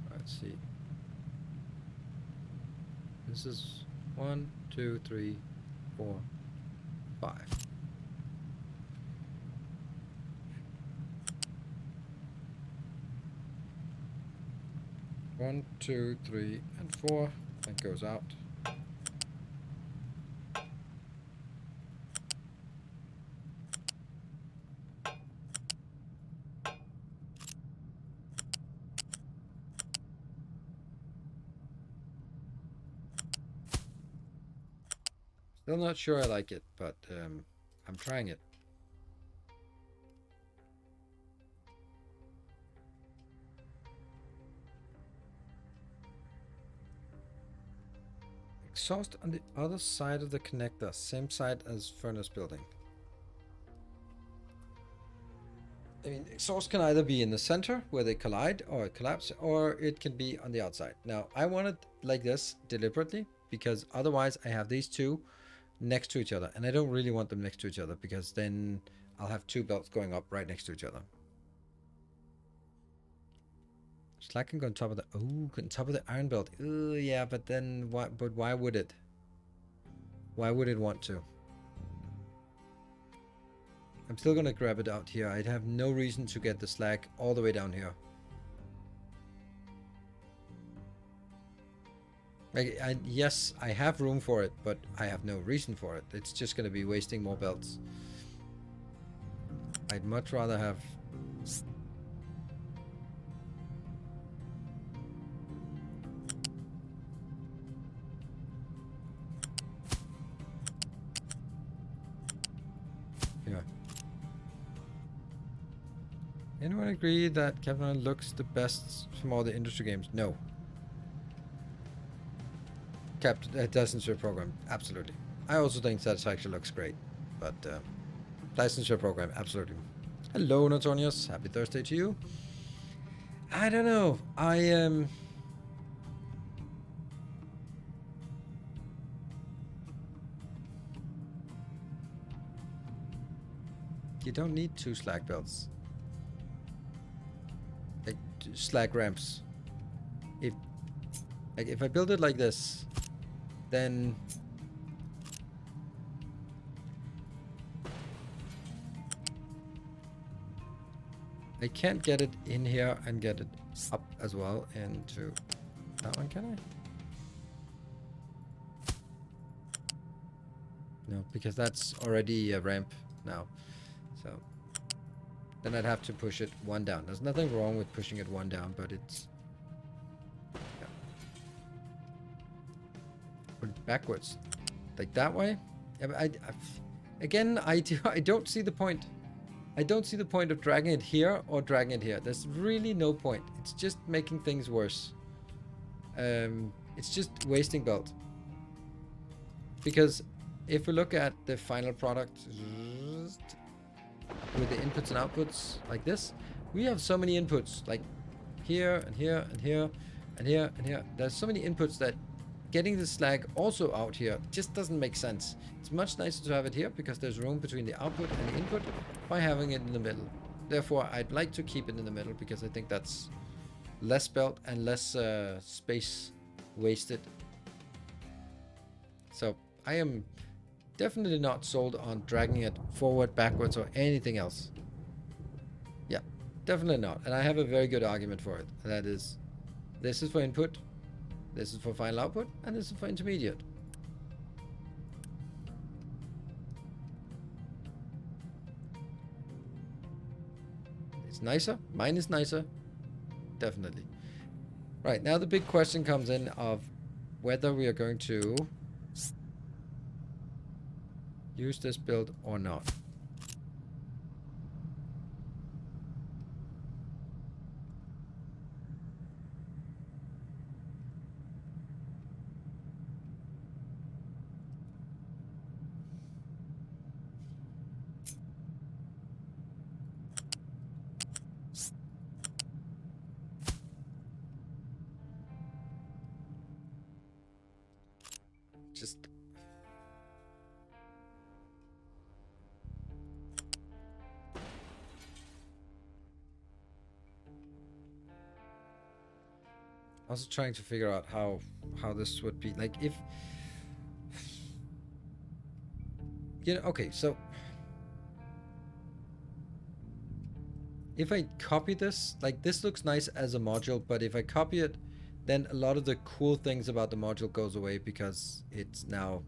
Let's see. This is 1, 2, 3, 4, 5. One, 2, 3, and 4. That goes out. Still not sure I like it, but I'm trying it. Exhaust on the other side of the connector, same side as furnace building. I mean, exhaust can either be in the center where they collide or collapse, or it can be on the outside. Now, I want it like this deliberately because otherwise I have these two next to each other, and I don't really want them next to each other because then I'll have two belts going up right next to each other. Slack can go on top of the on top of the iron belt. Yeah, but then why? But why would it? Why would it want to? I'm still gonna grab it out here. I'd have no reason to get the slack all the way down here. Yes, I have room for it, but I have no reason for it. It's just gonna be wasting more belts. I'd much rather have... Here. Anyone agree that Kevin looks the best from all the industry games? No. Licensure program, absolutely. I also think Satisfaction looks great, but licensure program, absolutely. Hello, Notonius. Happy Thursday to you. I don't know. You don't need two slag belts. Like slag ramps. If I build it like this, then I can't get it in here and get it up as well into that one, can I? No, because that's already a ramp now. So then I'd have to push it one down. There's nothing wrong with pushing it one down, but it's... Yeah. Put it backwards. Like that way? Yeah, again, I don't see the point. I don't see the point of dragging it here or dragging it here. There's really no point. It's just making things worse. It's just wasting belt. Because if we look at the final product with the inputs and outputs like this, we have so many inputs, like here and here and here and here and here. There's so many inputs that getting the slag also out here just doesn't make sense. It's much nicer to have it here because there's room between the output and the input by having it in the middle. Therefore, I'd like to keep it in the middle because I think that's less belt and less space wasted. So I am definitely not sold on dragging it forward, backwards, or anything else. Yeah, definitely not. And I have a very good argument for it. That is, this is for input, this is for final output, and this is for intermediate. It's nicer. Mine is nicer. Definitely. Right, now the big question comes in of whether we are going to use this build or not. Just also trying to figure out how this would be like if okay, so if I copy this, like this looks nice as a module, but if I copy it, then a lot of the cool things about the module goes away because it's now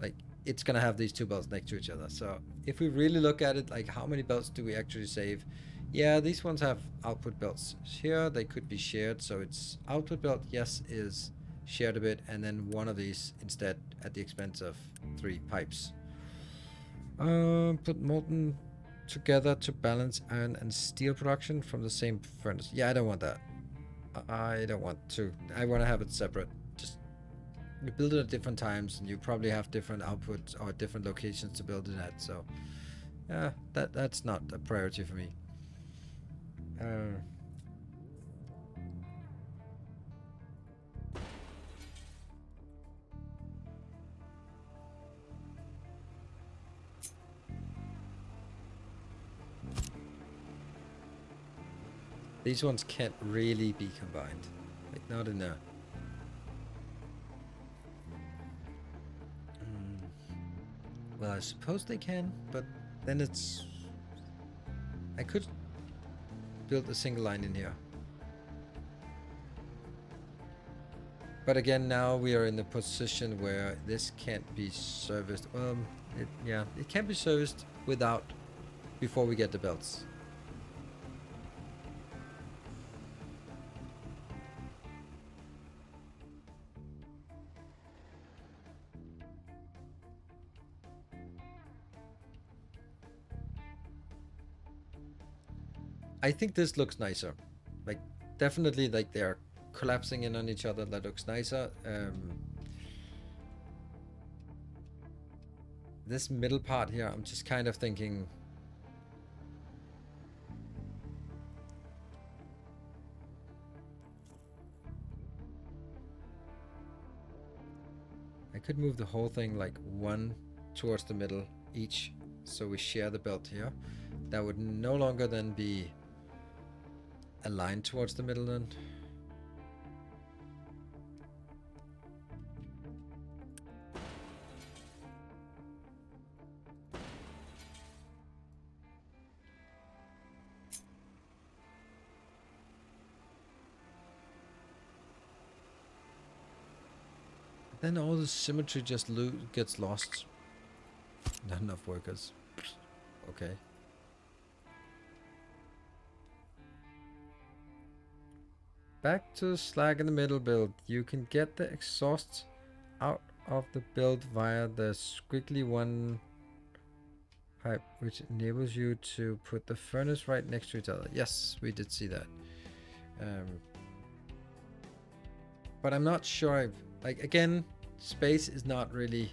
like it's gonna have these two belts next to each other. So if we really look at it, like how many belts do we actually save? Yeah, these ones have output belts here. They could be shared, so it's output belt, yes, is shared a bit, and then one of these instead at the expense of 3 pipes. Put molten together to balance iron and steel production from the same furnace. Yeah, I don't want that. I don't want to. I want to have it separate. Just you build it at different times, and you probably have different outputs or different locations to build it at. So, yeah, that's not a priority for me. These ones can't really be combined. Like, not in a... Well, I suppose they can, but then it's... I could build a single line in here. But again, now we are in a position where this can't be serviced. It can't be serviced before we get the belts. I think this looks nicer. Like, definitely, like, they're collapsing in on each other. That looks nicer. This middle part here, I'm just kind of thinking... I could move the whole thing like one towards the middle each, so we share the belt here. That would no longer then be aligned towards the middle then. Then all the symmetry just gets lost. Not enough workers. Okay. Back to the slag in the middle build. You can get the exhaust out of the build via the squiggly one pipe, which enables you to put the furnace right next to each other. Yes, we did see that. But I'm not sure. Like, again, space is not really...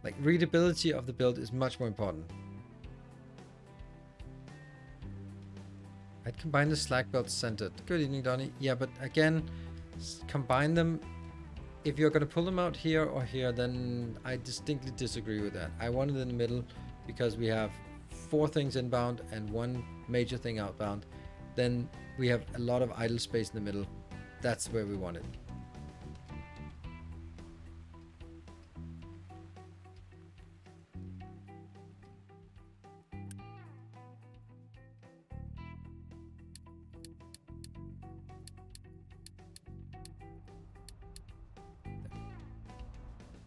Like, readability of the build is much more important. I'd combine the slag belts centered. Good evening, Donnie. Yeah, but again, combine them. If you're going to pull them out here or here, then I distinctly disagree with that. I want it in the middle because we have 4 things inbound and 1 major thing outbound. Then we have a lot of idle space in the middle. That's where we want it.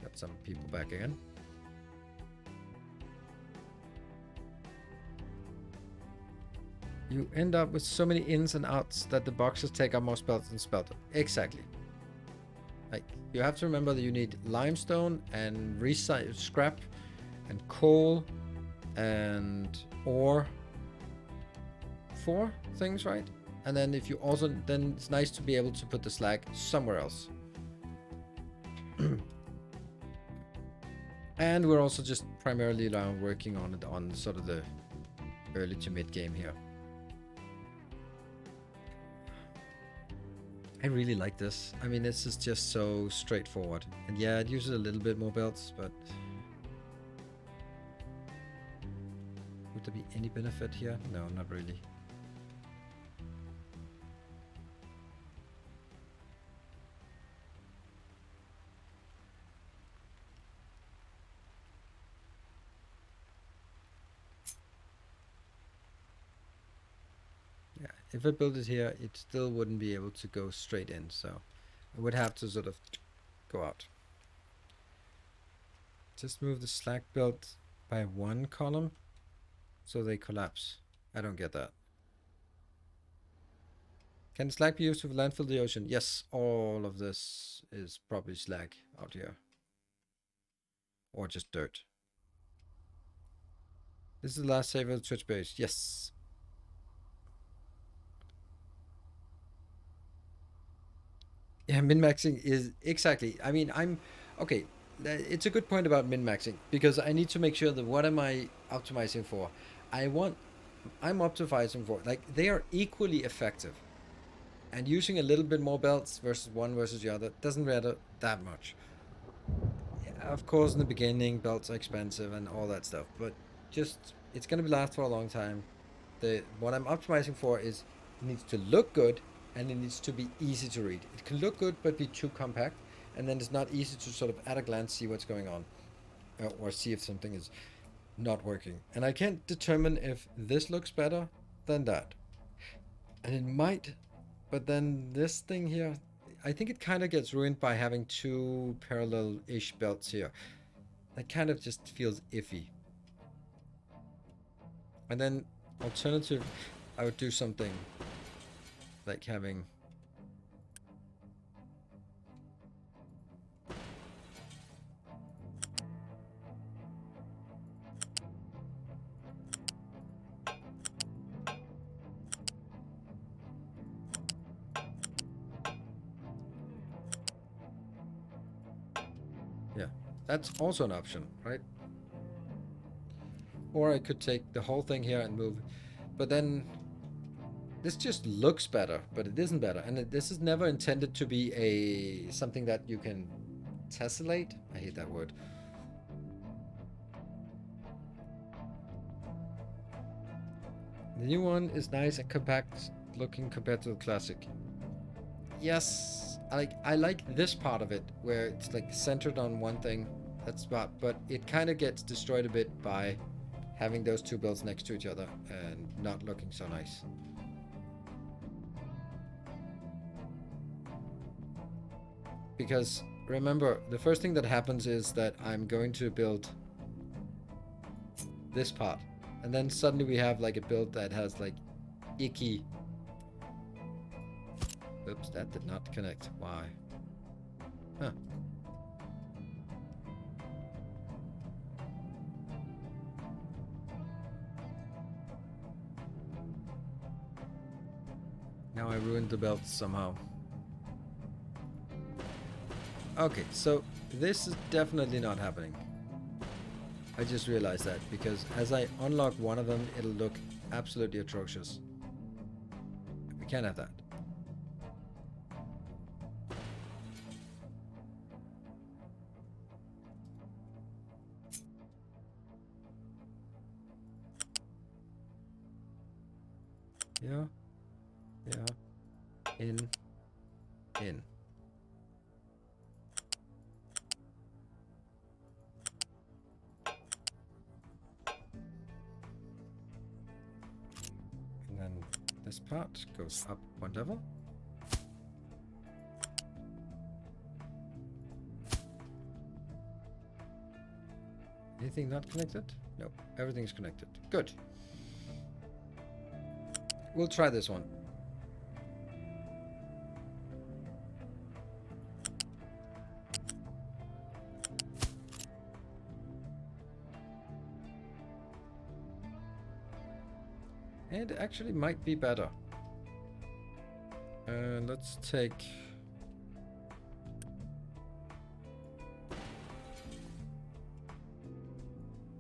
Got some people back again. You end up with so many ins and outs that the boxes take up more spells than spelter. Exactly. Like, you have to remember that you need limestone and scrap and coal and ore. 4 things, right? And then if you also, then it's nice to be able to put the slag somewhere else. And we're also just primarily now working on it on sort of the early to mid game here. I really like this. I mean, this is just so straightforward. And yeah, it uses a little bit more belts, but... Would there be any benefit here? No, not really. Yeah, if I build it here, it still wouldn't be able to go straight in, so I would have to sort of go out. Just move the slag belt by 1 column so they collapse. I don't get that. Can slag be used to landfill the ocean? Yes, all of this is probably slag out here. Or just dirt. This is the last save of the Twitch page. Yes. Yeah, min-maxing is exactly. I mean, okay. It's a good point about min-maxing because I need to make sure that what am I optimizing for? I'm optimizing for, like, they are equally effective. And using a little bit more belts versus one versus the other doesn't matter that much. Yeah, of course, in the beginning, belts are expensive and all that stuff, but just it's gonna last for a long time. What I'm optimizing for is it needs to look good and it needs to be easy to read. It can look good but be too compact, and then it's not easy to sort of at a glance see what's going on or see if something is not working. And I can't determine if this looks better than that. And it might, but then this thing here, I think it kind of gets ruined by having two parallel-ish belts here. That kind of just feels iffy. And then alternative, I would do something like having yeah, that's also an option, right? Or I could take the whole thing here and move, but then this just looks better, but it isn't better. And this is never intended to be something that you can tessellate. I hate that word. The new one is nice and compact looking compared to the classic. Yes, I like this part of it where it's like centered on one thing. That's about, but it kind of gets destroyed a bit by having those two builds next to each other and not looking so nice. Because remember, the first thing that happens is that I'm going to build this part, and then suddenly we have like a build that has like icky. Oops, that did not connect. Why? Huh. Now I ruined the belt somehow. Okay, so this is definitely not happening. I just realized that because as I unlock one of them, it'll look absolutely atrocious. We can't have that. Yeah. Yeah. In. And then this part goes up one level. Anything not connected? No, everything's connected. Good. We'll try this one. And it actually might be better. Let's take...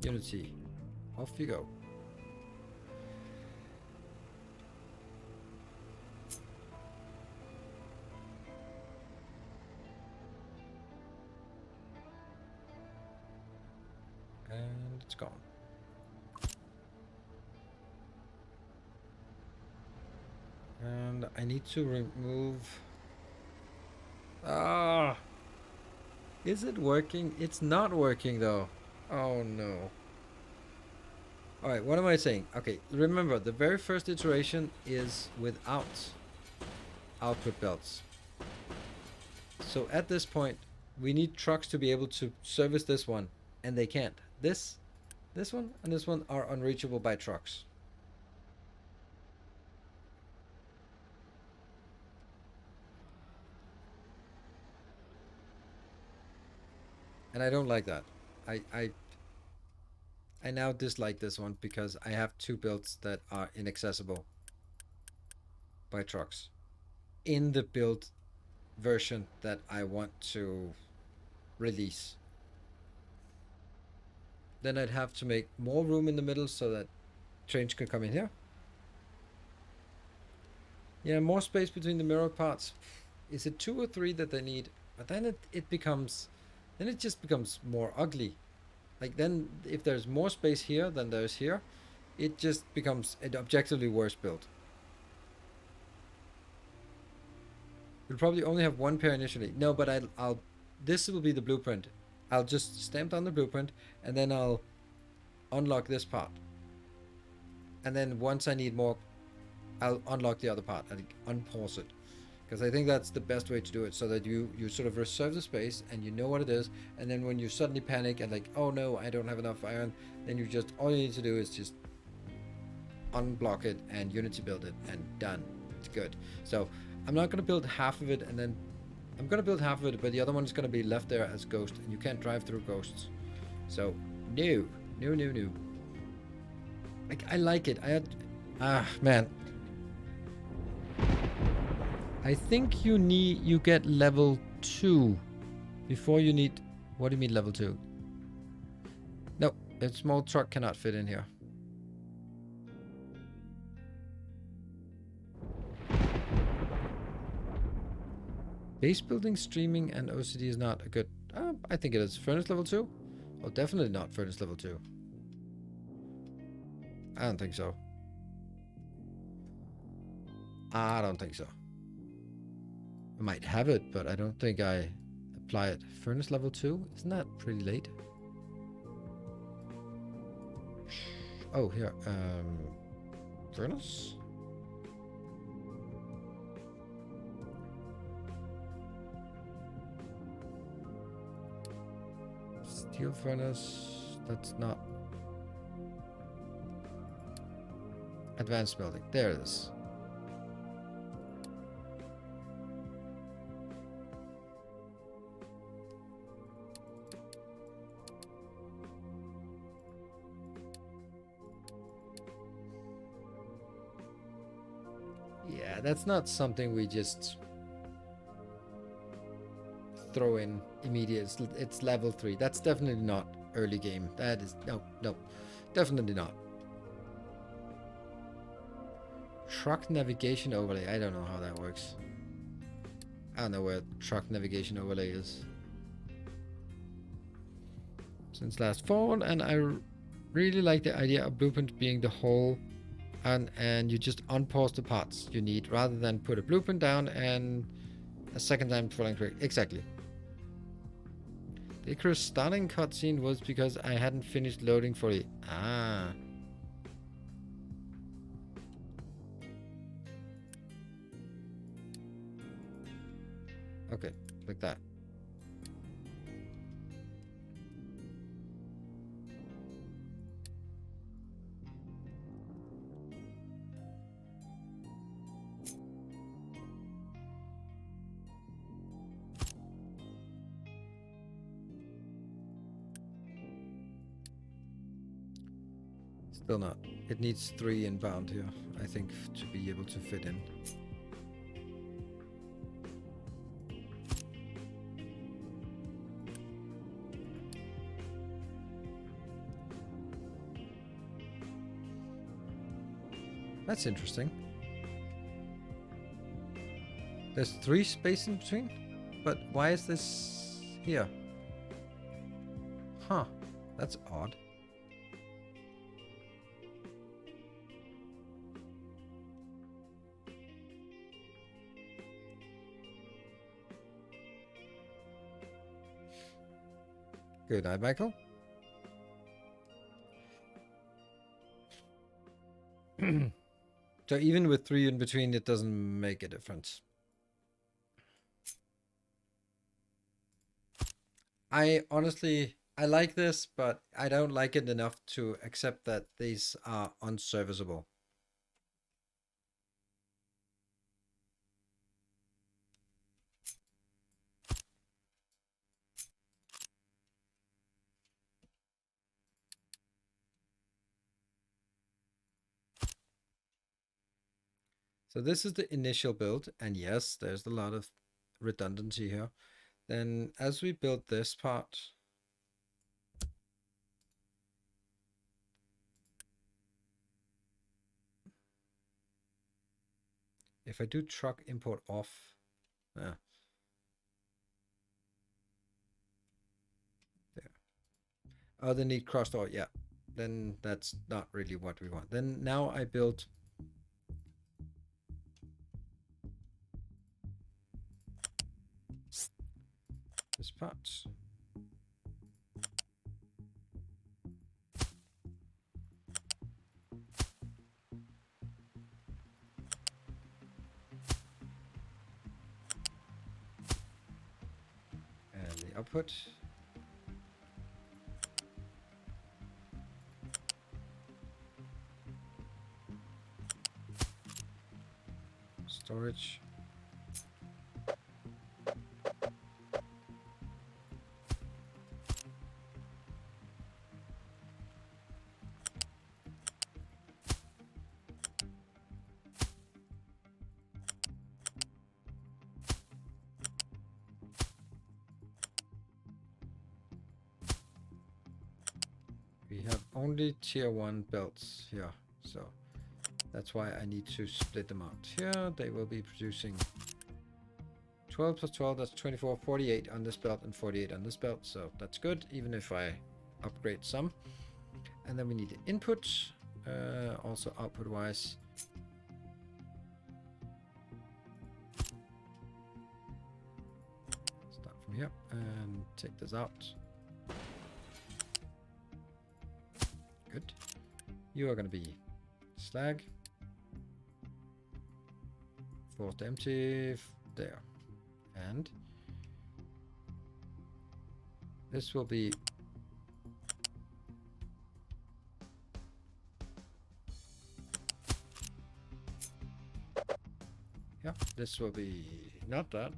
Unity. Off you go. And it's gone. And I need to remove... Ah! Is it working? It's not working though. Oh no. Alright, what am I saying? Okay, remember, the very first iteration is without output belts. So at this point, we need trucks to be able to service this one, and they can't. This one, and this one are unreachable by trucks. And I don't like that. I now dislike this one because I have two builds that are inaccessible by trucks in the build version that I want to release. Then I'd have to make more room in the middle so that trains can come in here. Yeah, more space between the mirror parts. Is it 2 or 3 that they need? But then it becomes, then it just becomes more ugly. Like then if there's more space here than there's here, it just becomes an objectively worse build. You'll probably only have one pair initially. No, but I'll this will be the blueprint. I'll just stamp down the blueprint and then I'll unlock this part. And then once I need more, I'll unlock the other part and unpause it. Because I think that's the best way to do it, so that you sort of reserve the space and you know what it is, and then when you suddenly panic and like, oh no, I don't have enough iron, then you just, all you need to do is just unblock it and Unity build it and done. It's good. So I'm not going to build half of it, and then I'm going to build half of it, but the other one is going to be left there as ghost, and you can't drive through ghosts. So no. Like, I like it. Man. I think you get level 2 before you need, what do you mean level 2? No, a small truck cannot fit in here. Base building, streaming, and OCD is not a good, I think it is. Furnace level 2? Well, definitely not furnace level 2. I don't think so. I don't think so. I might have it, but I don't think I apply it. Furnace level 2? Isn't that pretty late? Oh, here. Furnace? Steel furnace. That's not. Advanced building. There it is. Yeah, that's not something we just throw in immediate. It's level 3. That's definitely not early game. That is no, definitely not. Truck navigation overlay. I don't know how that works. I don't know where truck navigation overlay is. Since last fall, and I really like the idea of blueprint being the whole, and you just unpause the parts you need rather than put a blueprint down and a second time falling through. Exactly. The Icarus starting cutscene was because I hadn't finished loading for it. Ah. Okay, like that. Still not. It needs 3 inbound here, I think, to be able to fit in. That's interesting. There's 3 space in between? But why is this here? Huh. That's odd. Good night, Michael. So even with 3 in between, it doesn't make a difference. I honestly, I like this, but I don't like it enough to accept that these are unserviceable. So this is the initial build, and yes, there's a lot of redundancy here. Then as we build this part, if I do truck import off, there. Oh, the need crossed out, yeah. Then that's not really what we want. Then now I build this part. And the output. Storage. We have only tier 1 belts here, so that's why I need to split them out. Here they will be producing 12 plus 12, that's 24, 48 on this belt and 48 on this belt, so that's good, even if I upgrade some. And then we need the input, also output wise. Start from here and take this out. Good. You are going to be slag. Forced empty. There. And this will be this will be not that.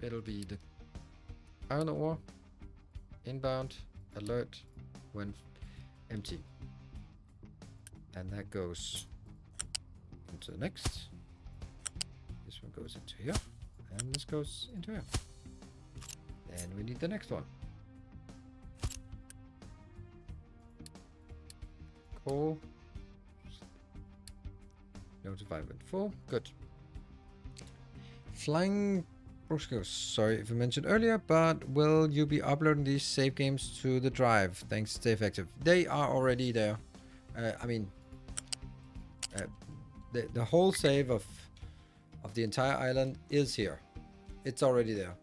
It'll be the iron ore inbound alert when empty. And that goes into the next. This one goes into here. And this goes into here. And we need the next one. Coal. Notify when full. Good. Flying Brusco, sorry if I mentioned earlier, but will you be uploading these save games to the drive? Thanks, stay effective. They are already there. I mean, the whole save of the entire island is here. It's already there.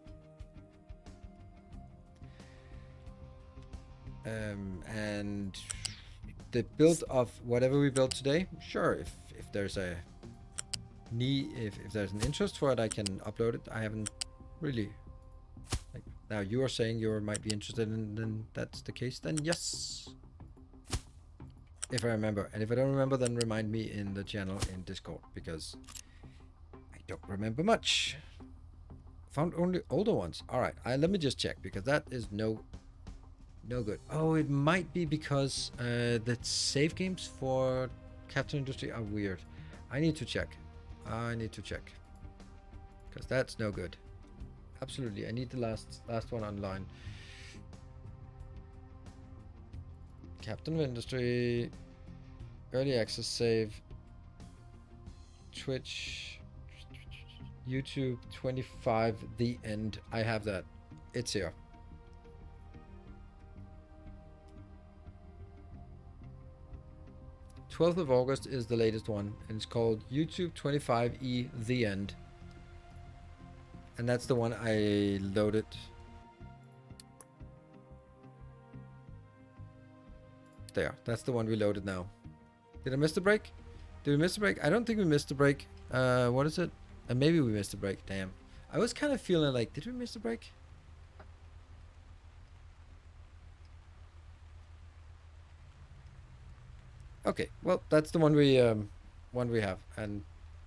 And the build of whatever we built today, sure, if there's a need, if there's an interest for it, I can upload it. I haven't really, like, now you are saying you might be interested in, then that's the case, then yes, if I remember. And if I don't remember, then remind me in the channel in Discord, because I don't remember much. Found only older ones. All right, let me just check, because that is no good. Oh, it might be because the save games for Captain Industry are weird. I need to check. Because that's no good. Absolutely, I need the last one online. Captain of Industry, early access save, Twitch, YouTube 25, the end. I have that. It's here. August 12th is the latest one, and it's called YouTube 25E The End. And that's the one I loaded. There, that's the one we loaded now. Did I miss the break? Did we miss the break? I don't think we missed the break. What is it? Maybe we missed the break. Damn. I was kind of feeling like, did we miss the break? Okay, well, that's the one we have, and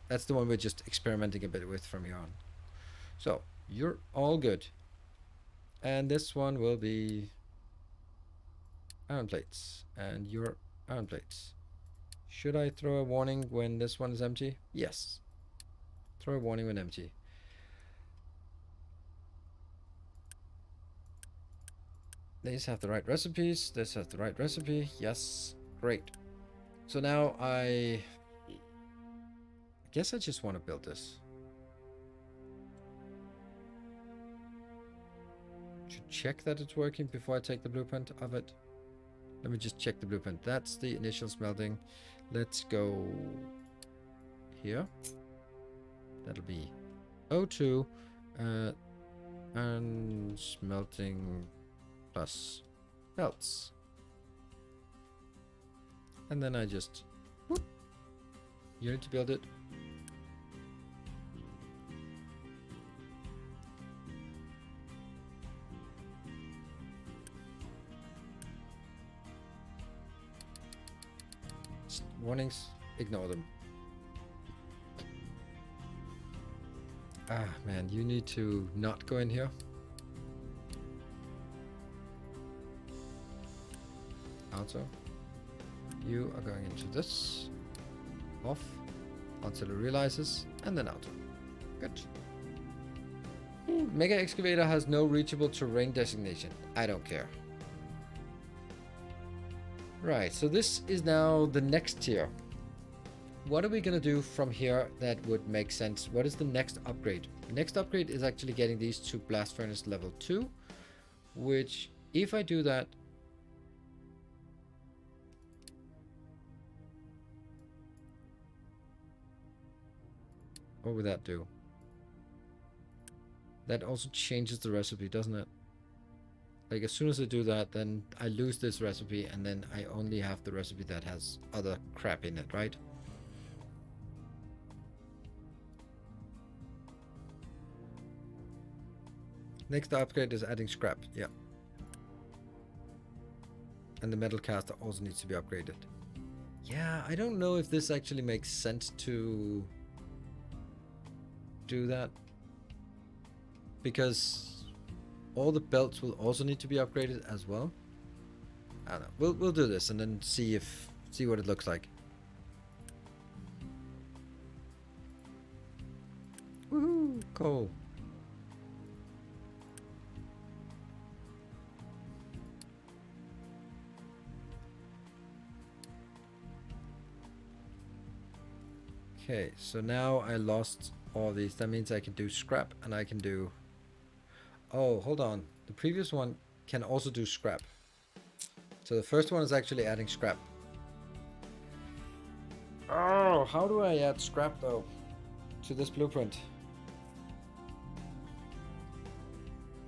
that's the one we're just experimenting a bit with from here on. So you're all good, and this one will be iron plates, and your iron plates. Should I throw a warning when this one is empty? Yes. Throw a warning when empty. These have the right recipes. This has the right recipe. Yes. Great. So now I guess I just want to build this. Should check that it's working before I take the blueprint of it. Let me just check the blueprint. That's the initial smelting. Let's go here. That'll be O2 and smelting plus belts. And then I just whoop, you need to build it. Warnings, ignore them. Ah, man, you need to not go in here. Auto. You are going into this. Off. Until it realizes. And then auto. Good. Mega Excavator has no reachable terrain designation. I don't care. Right, so this is now the next tier. What are we going to do from here that would make sense? What is the next upgrade? The next upgrade is actually getting these to Blast Furnace level 2. Which, if I do that... What would that do? That also changes the recipe, doesn't it? Like, as soon as I do that, then I lose this recipe, and then I only have the recipe that has other crap in it, right? Next upgrade is adding scrap, yeah. And the metal caster also needs to be upgraded. Yeah, I don't know if this actually makes sense to do that. Because all the belts will also need to be upgraded as well. I don't know. We'll do this and then see what it looks like. Woohoo! Cool. Okay, so now I lost all these. That means I can do scrap and I can do... Oh, hold on. The previous one can also do scrap. So the first one is actually adding scrap. Oh, how do I add scrap though to this blueprint?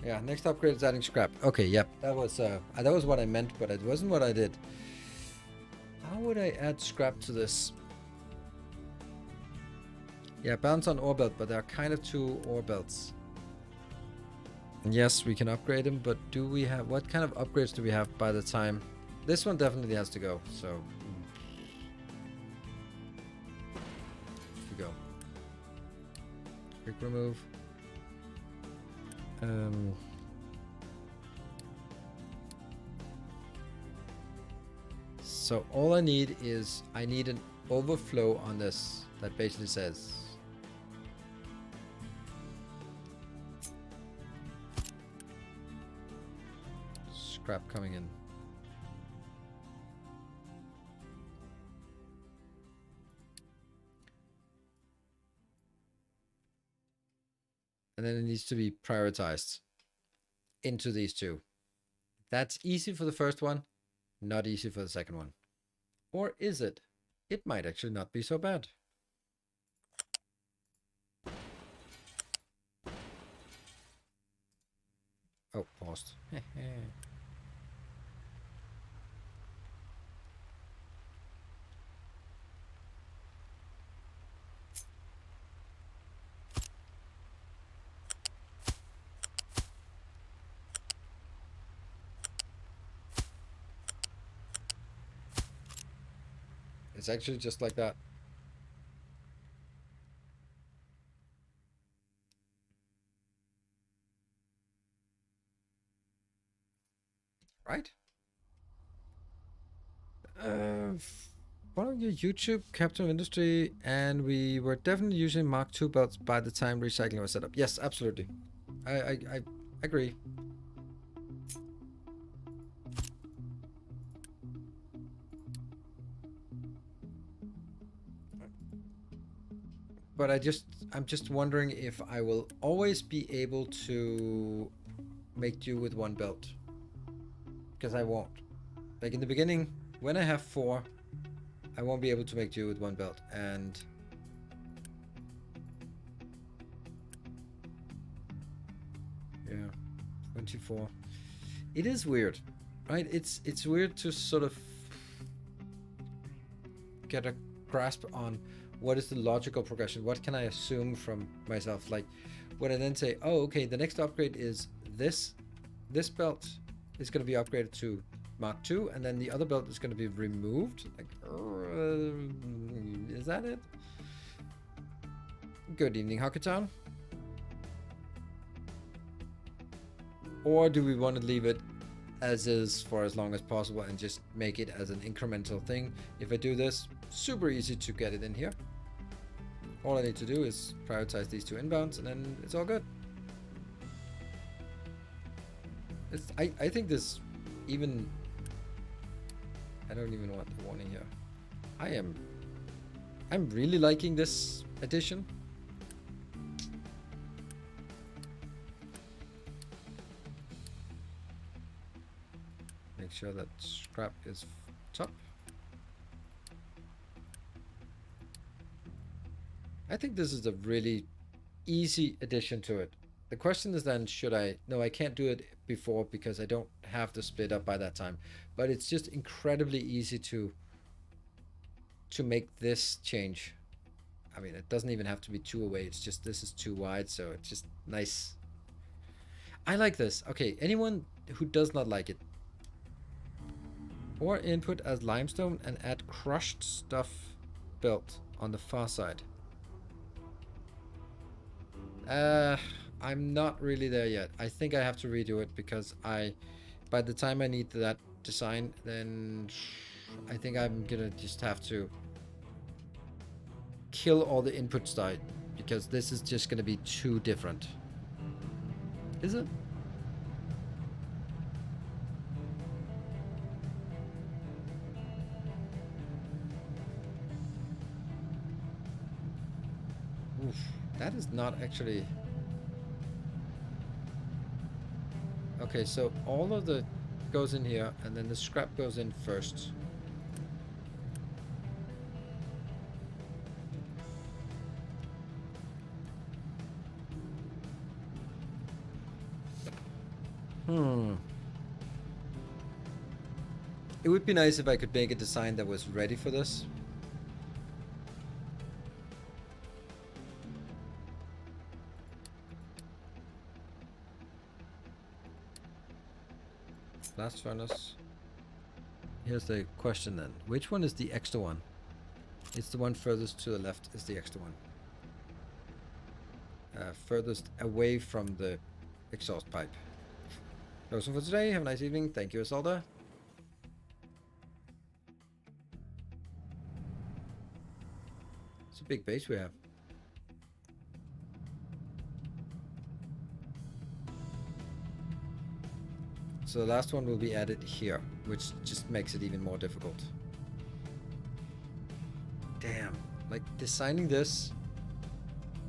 Yeah, next upgrade is adding scrap. Okay, yep. That was what I meant, but it wasn't what I did. How would I add scrap to this? Yeah, bounce on ore belt, but there are kind of two ore belts. Yes, we can upgrade them, but do we have... What kind of upgrades do we have by the time... This one definitely has to go, so... Here we go. Quick remove. So all I need is... I need an overflow on this that basically says... Scrap coming in. And then it needs to be prioritized into these two. That's easy for the first one, not easy for the second one. Or is it? It might actually not be so bad. Oh, paused. It's actually just like that. Right? following your YouTube Captain of Industry, and we were definitely using Mark II belts by the time recycling was set up. Yes, absolutely. I agree. But I'm just wondering if I will always be able to make do with one belt. Because I won't. Like in the beginning, when I have 4, I won't be able to make do with one belt. And yeah, 24. It is weird, right? It's weird to sort of get a grasp on what is the logical progression. What can I assume from myself? Like, would I then say, oh, okay, the next upgrade is this belt is going to be upgraded to Mark II, and then the other belt is going to be removed. Like, is that it? Good evening, Hocketown. Or do we want to leave it as is for as long as possible and just make it as an incremental thing? If I do this, super easy to get it in here. All I need to do is prioritize these 2 inbounds, and then it's all good. I think this even... I don't even want the warning here. I'm really liking this addition. Make sure that scrap is top. I think this is a really easy addition to it. The question is then, should I... No, I can't do it before because I don't have to split up by that time. But it's just incredibly easy to make this change. I mean, it doesn't even have to be 2 away. It's just this is too wide, so it's just nice. I like this. Okay, anyone who does not like it, or input as limestone and add crushed stuff built on the far side. I'm not really there yet. I think I have to redo it because by the time I need that design, then I think I'm gonna just have to kill all the input style because this is just gonna be too different. Is it? Oof, that is not actually... Okay, so all of the goes in here, and then the scrap goes in first. It would be nice if I could make a design that was ready for this. Blast furnace. Here's the question then. Which one is the extra one? It's the one furthest to the left is the extra one. Furthest away from the exhaust pipe. Closing for today. Have a nice evening. Thank you, Isolda. It's a big base we have. So the last one will be added here, which just makes it even more difficult. Damn, like designing this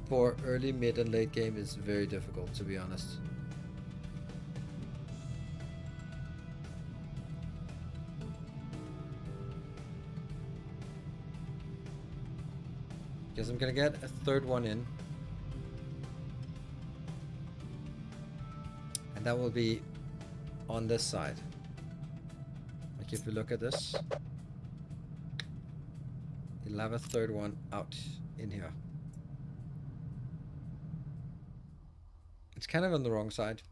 for early, mid, and late game is very difficult, to be honest. Guess I'm gonna get a 3rd one in. And that will be on this side. Like if we look at this, you'll have a 3rd one out in here. It's kind of on the wrong side.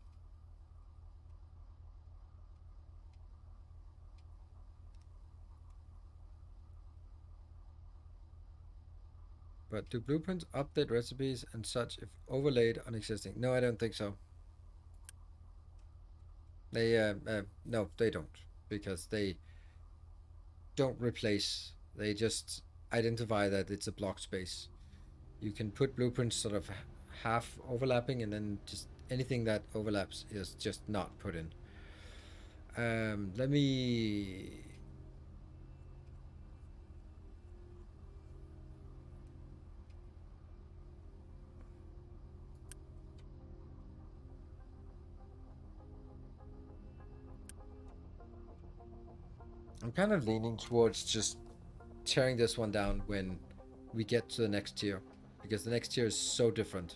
But do blueprints update recipes and such if overlaid on existing? No, I don't think so. They, no, they don't. Because they don't replace They just identify that it's a block space. You can put blueprints sort of half overlapping, and then just anything that overlaps is just not put in. Let me... I'm kind of leaning towards just tearing this one down when we get to the next tier, because the next tier is so different.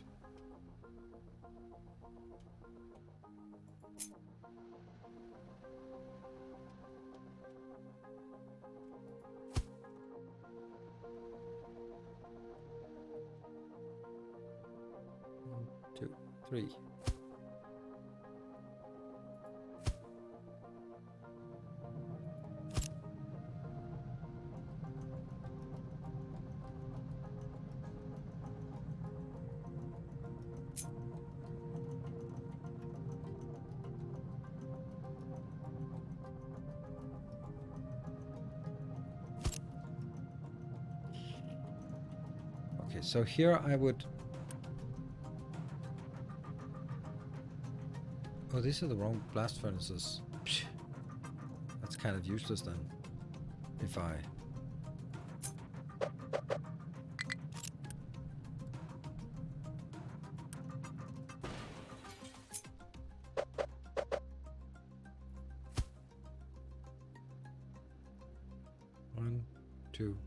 One, two, three. Okay, so here I would... Oh, these are the wrong blast furnaces. Psh, that's kind of useless then. If I... One, two,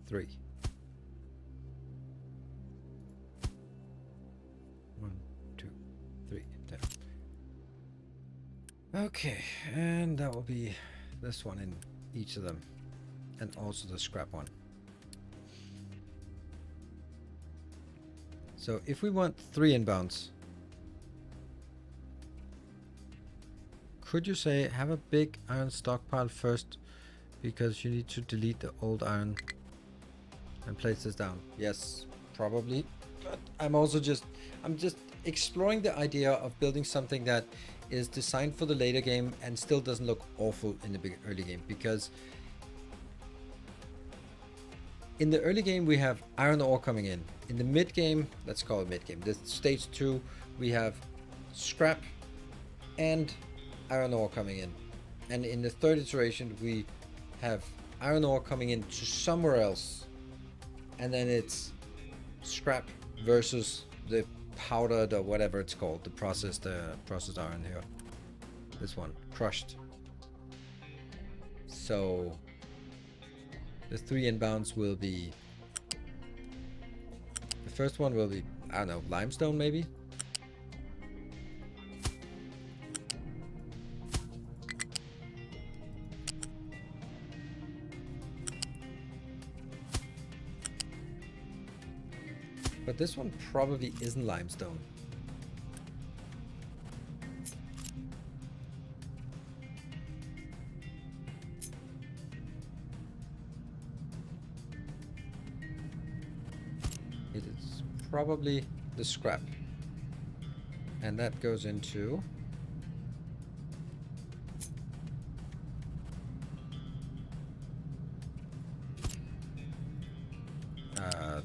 three. One, two, three. There. Okay, and that will be this one in each of them, and also the scrap one. So if we want 3 inbounds, could you say have a big iron stockpile first, because you need to delete the old iron and place this down? Yes, probably. But I'm just exploring the idea of building something that is designed for the later game and still doesn't look awful in the early game, because in the early game we have iron ore coming in. In the mid game, let's call it mid game, this stage 2, we have scrap and iron ore coming in, and in the third iteration we have iron ore coming in to somewhere else, and then it's scrap versus the powdered or whatever it's called, the processed iron here. This one, crushed. So the 3 inbounds will be, the first one will be, I don't know, limestone maybe. But this one probably isn't limestone. It is probably the scrap. And that goes into...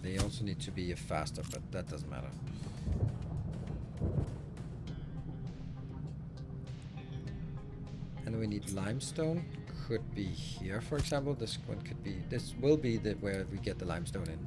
they also need to be faster, but that doesn't matter. And we need limestone. Could be here, for example. This one could be... This will be the where we get the limestone in.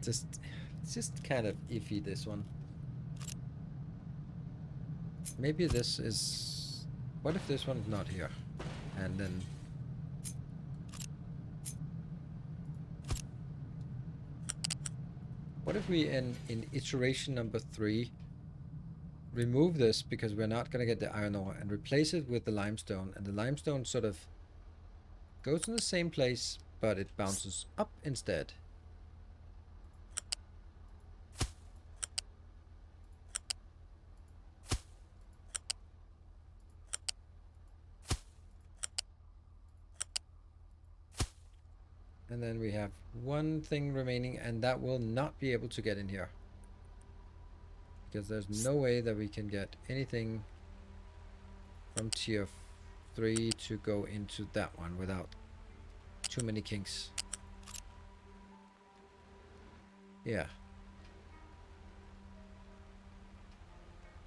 It's just kind of iffy, this one. Maybe this is... What if this one's not here? And then... What if we, in iteration number 3, remove this because we're not going to get the iron ore, and replace it with the limestone, and the limestone sort of goes in the same place, but it bounces up instead. And then we have one thing remaining, and that will not be able to get in here. Because there's no way that we can get anything from tier 3 to go into that one without too many kinks. Yeah.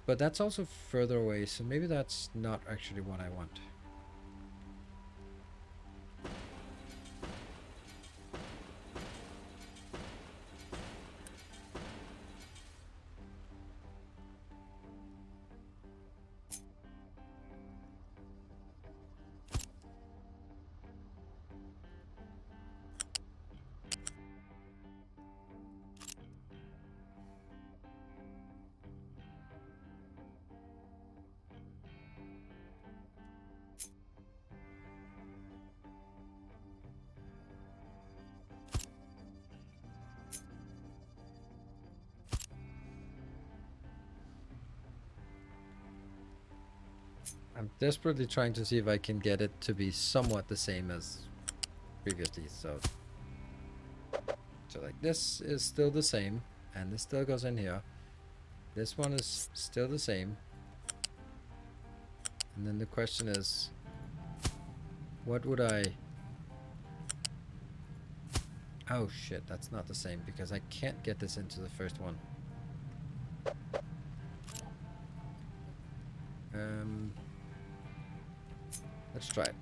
But that's also further away, so maybe that's not actually what I want. I'm desperately trying to see if I can get it to be somewhat the same as previously. So like this is still the same, and this still goes in here. This one is still the same. And then the question is, what would I... Oh shit, that's not the same because I can't get this into the first one. Let's try it.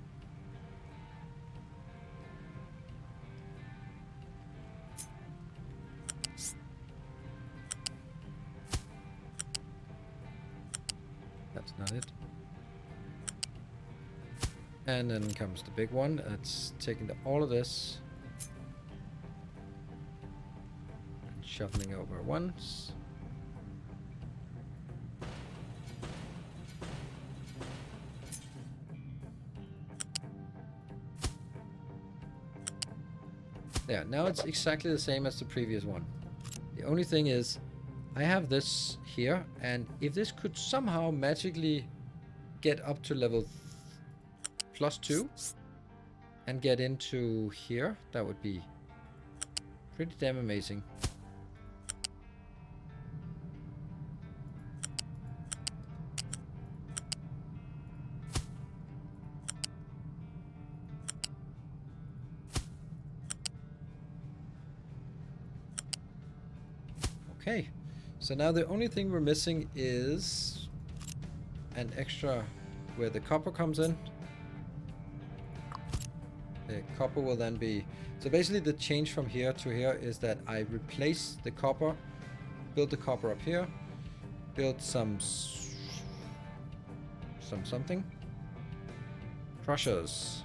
That's not it. And then comes the big one. That's taking all of this and shuffling over once. Yeah, now it's exactly the same as the previous one. The only thing is, I have this here, and if this could somehow magically get up to level +2 and get into here, that would be pretty damn amazing. Okay, so now the only thing we're missing is an extra where the copper comes in. The copper will then be... So basically the change from here to here is that I replace the copper, build the copper up here, build something. Crushers.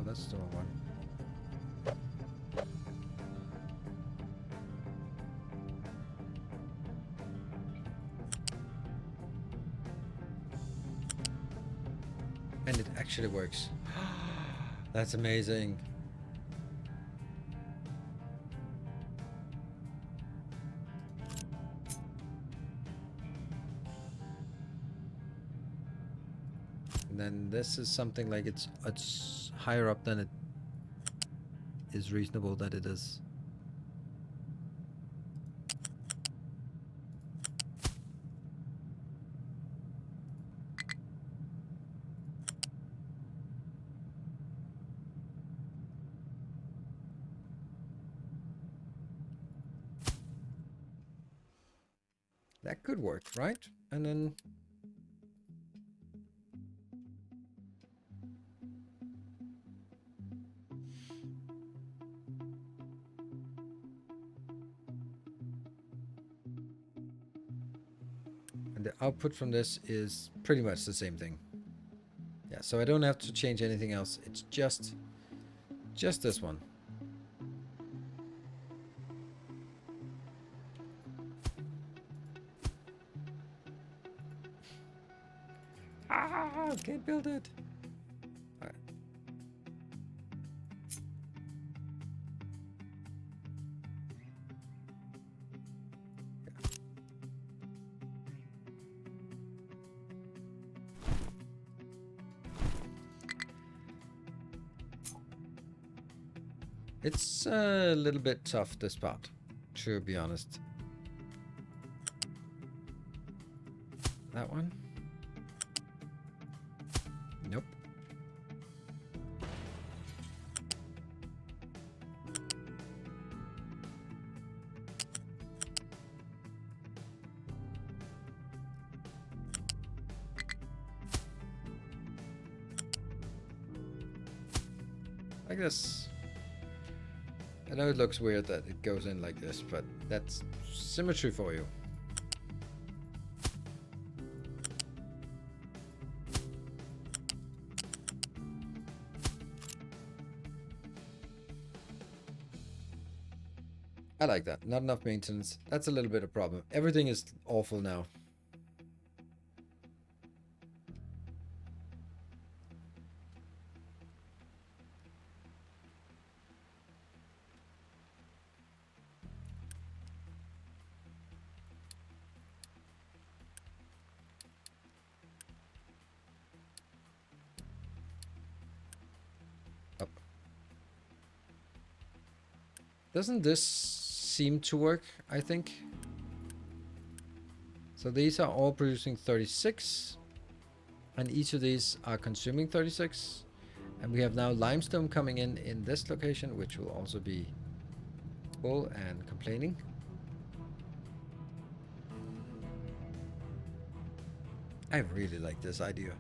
Oh, that's the wrong one. And it actually works. That's amazing. And then this is something like it's higher up than it is reasonable that it is. That could work, right? And then and the output from this is pretty much the same thing. Yeah, so I don't have to change anything else. It's just this one. Ah, can't build it. All right. Yeah. It's a little bit tough, this part, to be honest. That one? Nope. Like this. I know it looks weird that it goes in like this, but that's symmetry for you. I like that. Not enough maintenance. That's a little bit of a problem. Everything is awful now. Up. Doesn't this seem to work, I think? So these are all producing 36. And each of these are consuming 36. And we have now limestone coming in this location, which will also be full and complaining. I really like this idea.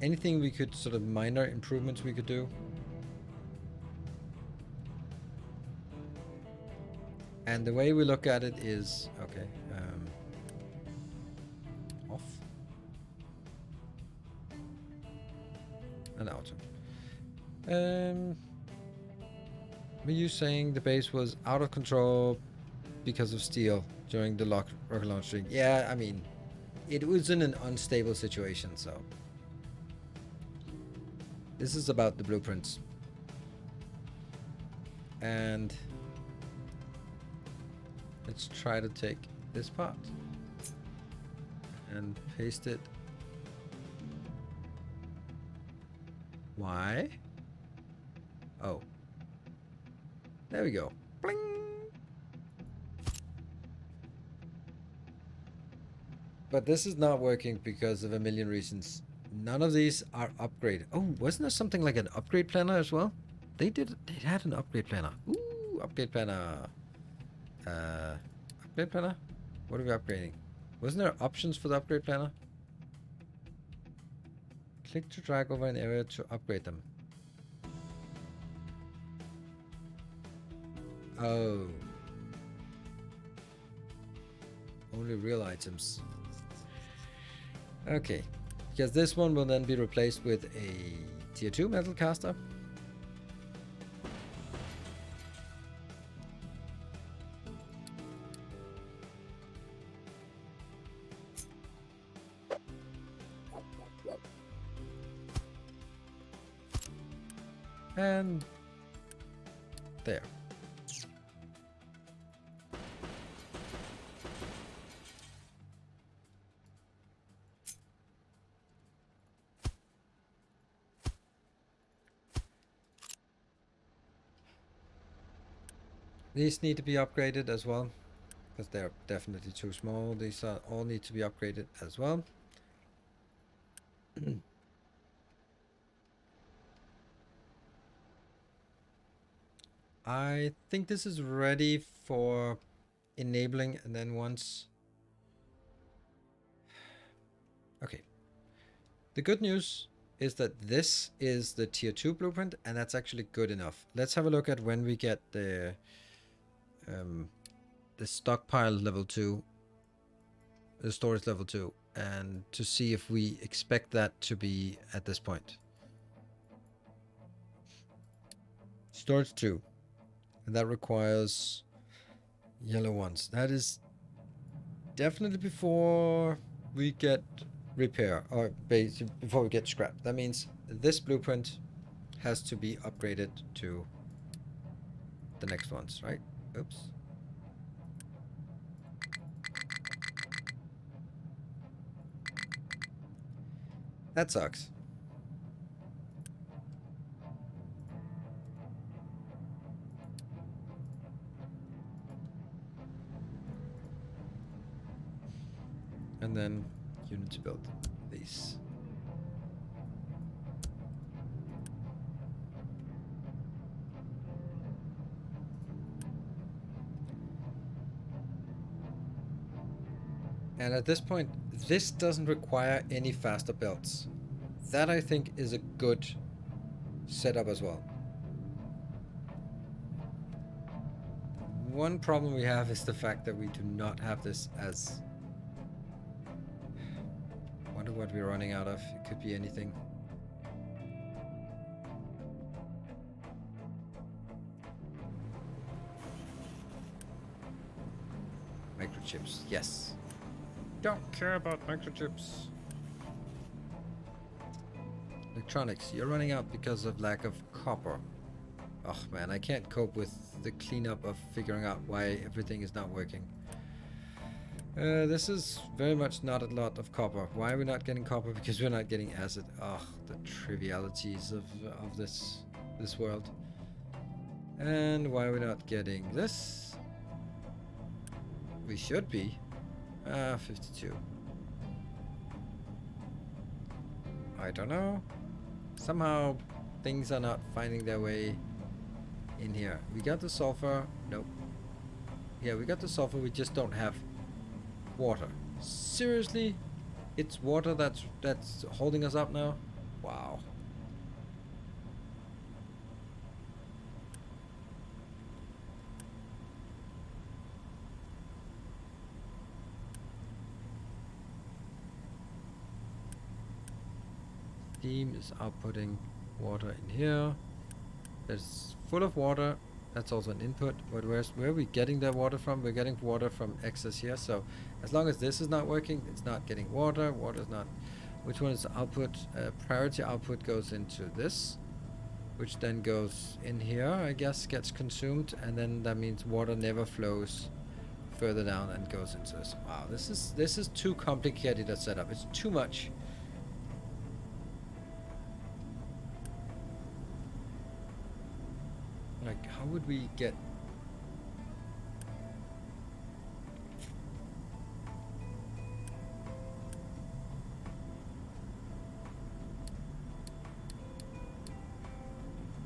Anything we could sort of minor improvements we could do. And the way we look at it is, okay, off. And auto. Were you saying the base was out of control because of steel during the rocket launching? Yeah, I mean, it was in an unstable situation, so. This is about the blueprints. And let's try to take this part and paste it. Why? Oh. There we go. Bling! But this is not working because of a million reasons. None of these are upgraded. Oh, wasn't there something like an upgrade planner as well? They had an upgrade planner. Ooh, upgrade planner. Upgrade planner? What are we upgrading? Wasn't there options for the upgrade planner? Click to drag over an area to upgrade them. Oh. Only real items. Okay. Because this one will then be replaced with a tier 2 metal caster. And there. These need to be upgraded as well, because they're definitely too small. These all need to be upgraded as well. I think this is ready for enabling, and then once... Okay. The good news is that this is the tier 2 blueprint, and that's actually good enough. Let's have a look at when we get the stockpile level 2, the storage level 2, and to see if we expect that to be at this point. Storage 2. And that requires yellow ones. That is definitely before we get repair, or basically before we get scrap. That means this blueprint has to be upgraded to the next ones, right? Oops. That sucks. And then unit to build these. And at this point, this doesn't require any faster builds. That I think is a good setup as well. One problem we have is the fact that we do not have this as... Wonder what we're running out of. It could be anything. Microchips, yes. Don't care about microchips. Electronics, you're running out because of lack of copper. Oh man, I can't cope with the cleanup of figuring out why everything is not working. This is very much not a lot of copper. Why are we not getting copper? Because we're not getting acid. Oh, the trivialities of this world. And why are we not getting this? We should be. 52. I don't know. Somehow things are not finding their way in here. We got the sulfur. Nope. Yeah, we got the sulfur. We just don't have water. Seriously? It's water that's holding us up now? Wow. Steam is outputting water in here. It's full of water. That's also an input. But where are we getting that water from? We're getting water from excess here. So as long as this is not working, it's not getting water. Water is not... Which one is the output? Priority output goes into this, which then goes in here, I guess, gets consumed. And then that means water never flows further down and goes into this. Wow, this is too complicated a setup. It's too much. Like, how would we get...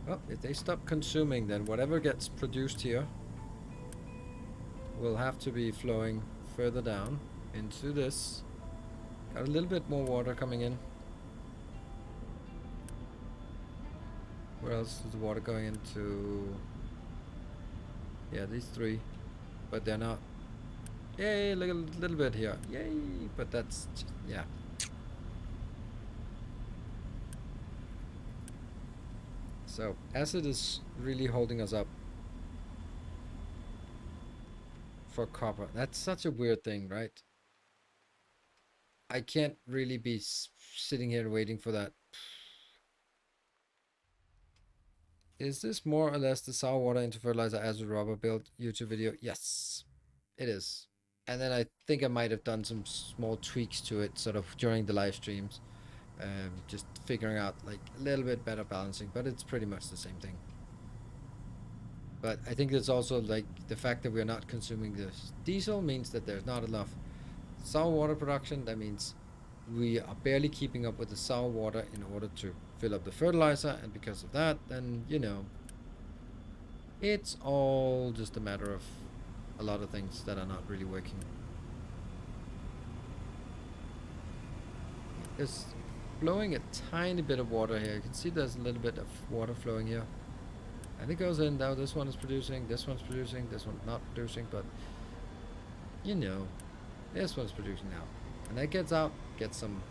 Well, if they stop consuming, then whatever gets produced here will have to be flowing further down into this. Got a little bit more water coming in. Where else is the water going into? Yeah, these three. But they're not. Yay, a little bit here. Yay, but that's just, yeah. So, acid is really holding us up for copper. That's such a weird thing, right? I can't really be sitting here waiting for that. Is this more or less the sour water into fertilizer as a rubber build YouTube video? Yes, it is. And then I think I might have done some small tweaks to it sort of during the live streams. Just figuring out like a little bit better balancing, but it's pretty much the same thing. But I think there's also like the fact that we're not consuming this diesel means that there's not enough sour water production. That means we are barely keeping up with the sour water in order to fill up the fertilizer, and because of that, then you know, it's all just a matter of a lot of things that are not really working. There's flowing a tiny bit of water here. You can see there's a little bit of water flowing here, and it goes in. Now this one is producing, this one's producing, this one's not producing, but you know, this one's producing now, and that gets out, gets some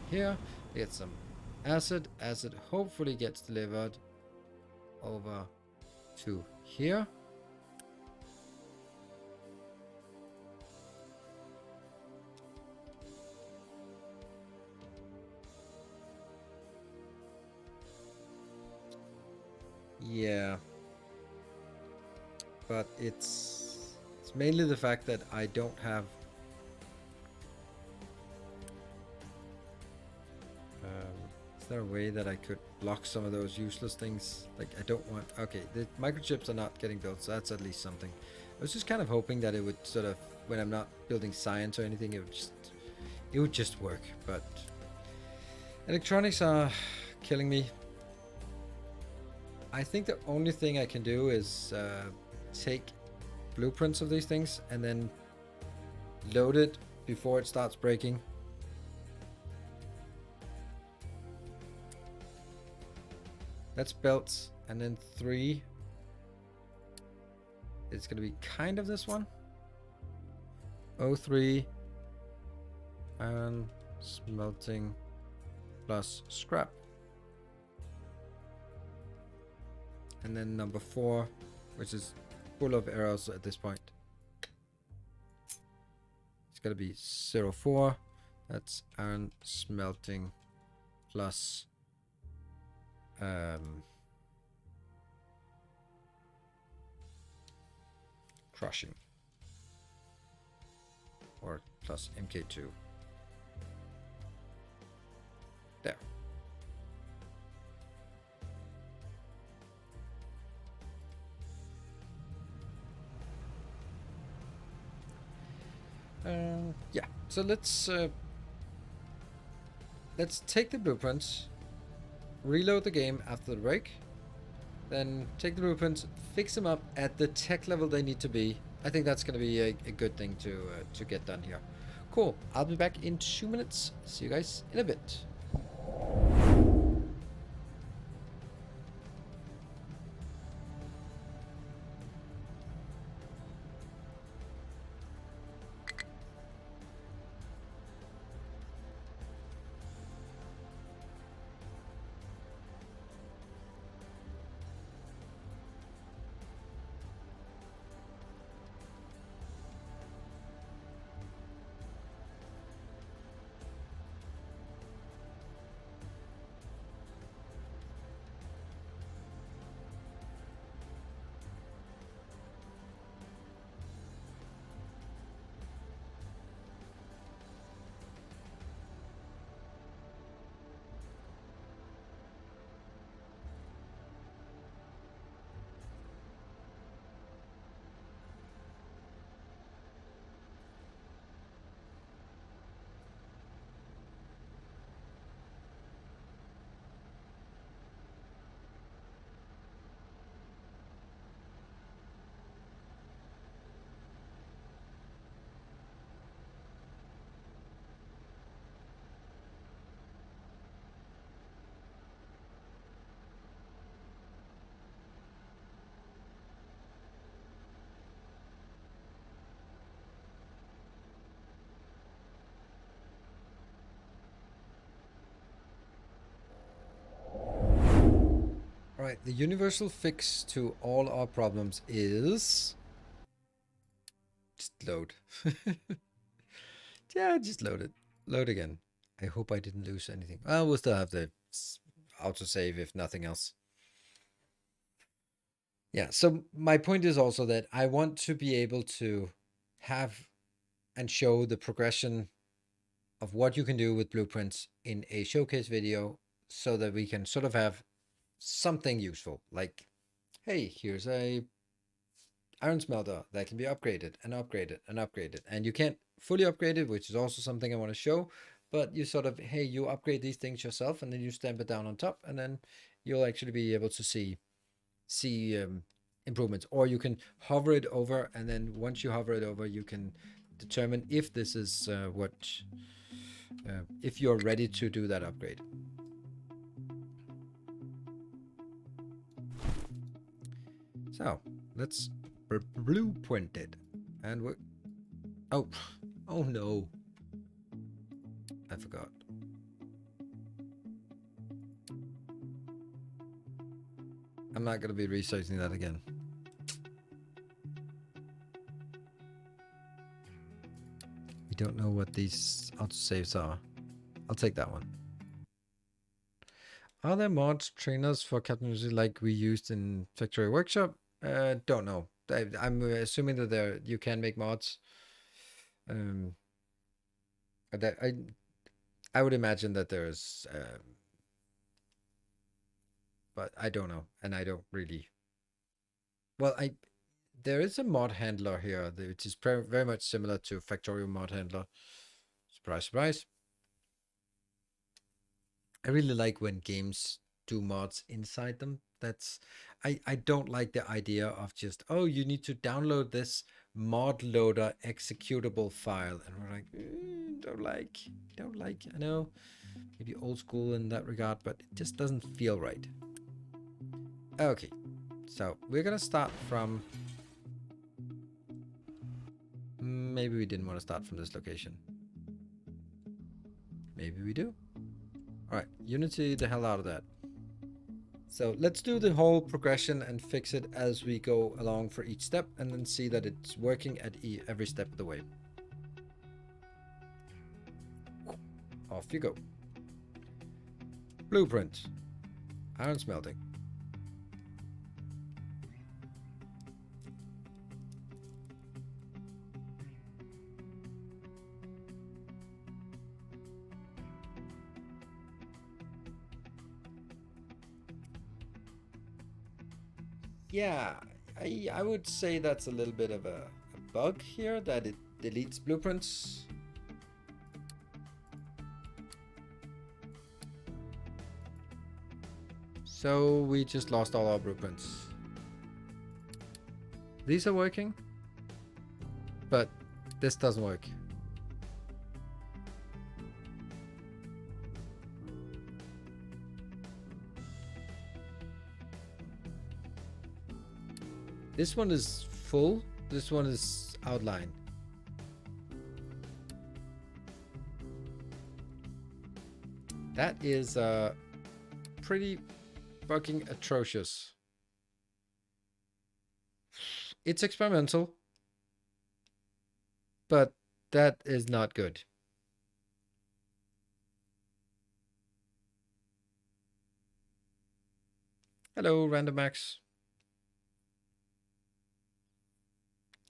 here, gets some acid. Acid hopefully gets delivered over to here. Yeah, but it's mainly the fact that I don't have is there a way that I could block some of those useless things? Like, I don't want... Okay, the microchips are not getting built, so that's at least something. I was just kind of hoping that it would sort of, when I'm not building science or anything, it would just it would just work. But electronics are killing me. I think the only thing I can do is take blueprints of these things and then load it before it starts breaking. That's belts, and then 3. It's gonna be kind of this one. 03 and smelting plus scrap. And then number 4, which is full of errors at this point. It's gonna be 04. That's iron smelting plus crushing, or plus MK2. There. Yeah, so let's take the blueprints, reload the game after the break, then take the blueprints, fix them up at the tech level they need to be. I think that's going to be a good thing to get done here. Cool. I'll be back in 2 minutes. See you guys in a bit. Alright, the universal fix to all our problems is just load. Yeah, just load it. Load again. I hope I didn't lose anything. Well, we'll still have the autosave if nothing else. Yeah, so my point is also that I want to be able to have and show the progression of what you can do with blueprints in a showcase video so that we can sort of have something useful. Like, hey, here's a iron smelter that can be upgraded and upgraded and upgraded. And you can't fully upgrade it, which is also something I want to show. But you sort of, hey, you upgrade these things yourself and then you stamp it down on top, and then you'll actually be able to see improvements. Or you can hover it over, and then once you hover it over, you can determine if this is if you're ready to do that upgrade. So let's blueprint it, and we oh no, I forgot. I'm not gonna be researching that again. We don't know what these autosaves are. I'll take that one. Are there mod trainers for Captain Music like we used in Factory Workshop? Don't know. I'm assuming that you can make mods. That I would imagine that there's, but I don't know, and I don't really. Well, there is a mod handler here, which is very much similar to Factorio mod handler. So Surprise, surprise. I really like when games do mods inside them. I don't like the idea of just, oh, you need to download this mod loader executable file. And we're like, don't like. I know, maybe old school in that regard, but it just doesn't feel right. Okay, so we're gonna start from... Maybe we didn't want to start from this location. Maybe we do. All right, Unity the hell out of that. So let's do the whole progression and fix it as we go along for each step, and then see that it's working at every step of the way. Off you go. Blueprint. Iron smelting. Yeah, I would say that's a little bit of a bug here, that it deletes blueprints. So we just lost all our blueprints. These are working, but this doesn't work. This one is full, this one is outline. That is pretty fucking atrocious. It's experimental, but that is not good. Hello, Random Max.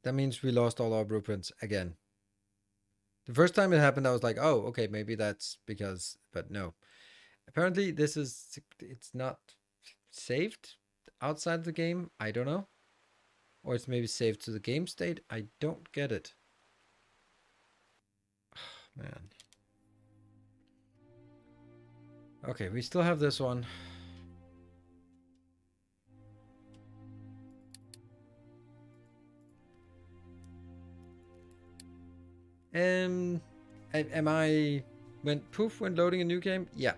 That means we lost all our blueprints again. The first time it happened, I was like, oh, okay, maybe that's because, but no. Apparently it's not saved outside the game. I don't know. Or it's maybe saved to the game state. I don't get it. Oh, man. Okay, we still have this one. Am I went poof when loading a new game? Yeah.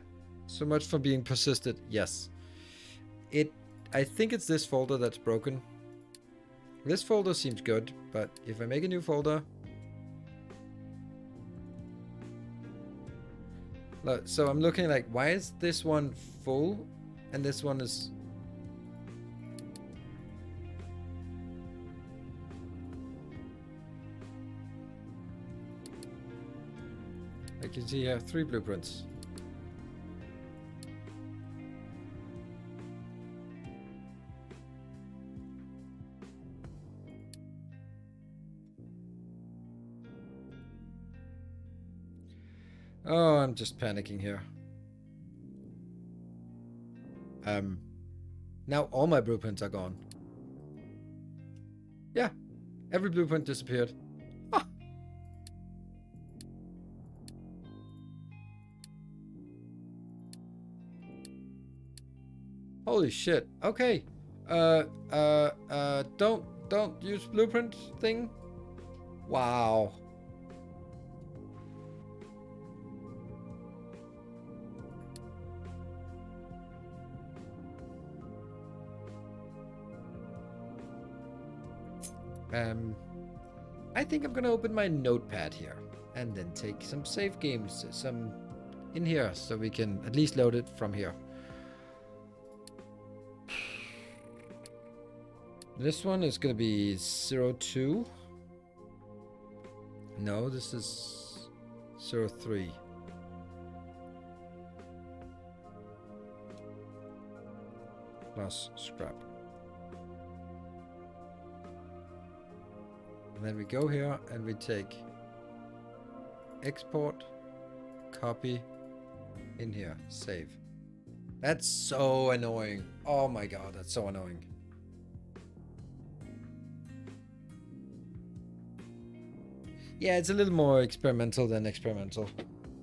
So much for being persistent. Yes. I think it's this folder that's broken. This folder seems good, but if I make a new folder... So I'm looking like, why is this one full and this one is... I can see here 3 blueprints. Oh, I'm just panicking here. Now all my blueprints are gone. Yeah, every blueprint disappeared. Ah. Holy shit. Okay. Don't use blueprint thing. Wow. I think I'm gonna open my notepad here and then take some save games, some in here, so we can at least load it from here. This one is gonna be 02. No, this is 03. Plus scrap. And then we go here and we take export, copy, in here, save. That's so annoying. Oh my god, that's so annoying. Yeah, it's a little more experimental than experimental.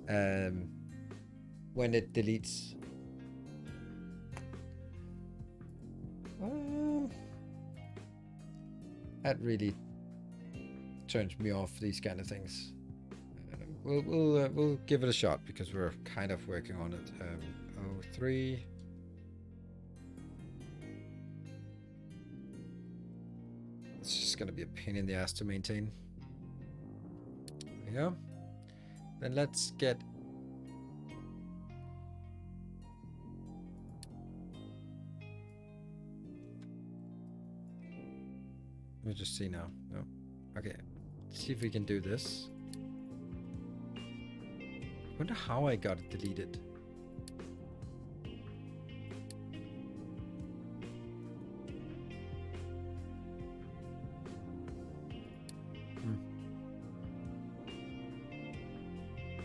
When it deletes. That really turns me off, these kind of things. We'll give it a shot because we're kind of working on it. 03. It's just gonna be a pain in the ass to maintain. There we go. Then let's get. Let me just see now. No. Okay. See if we can do this. I wonder how I got it deleted.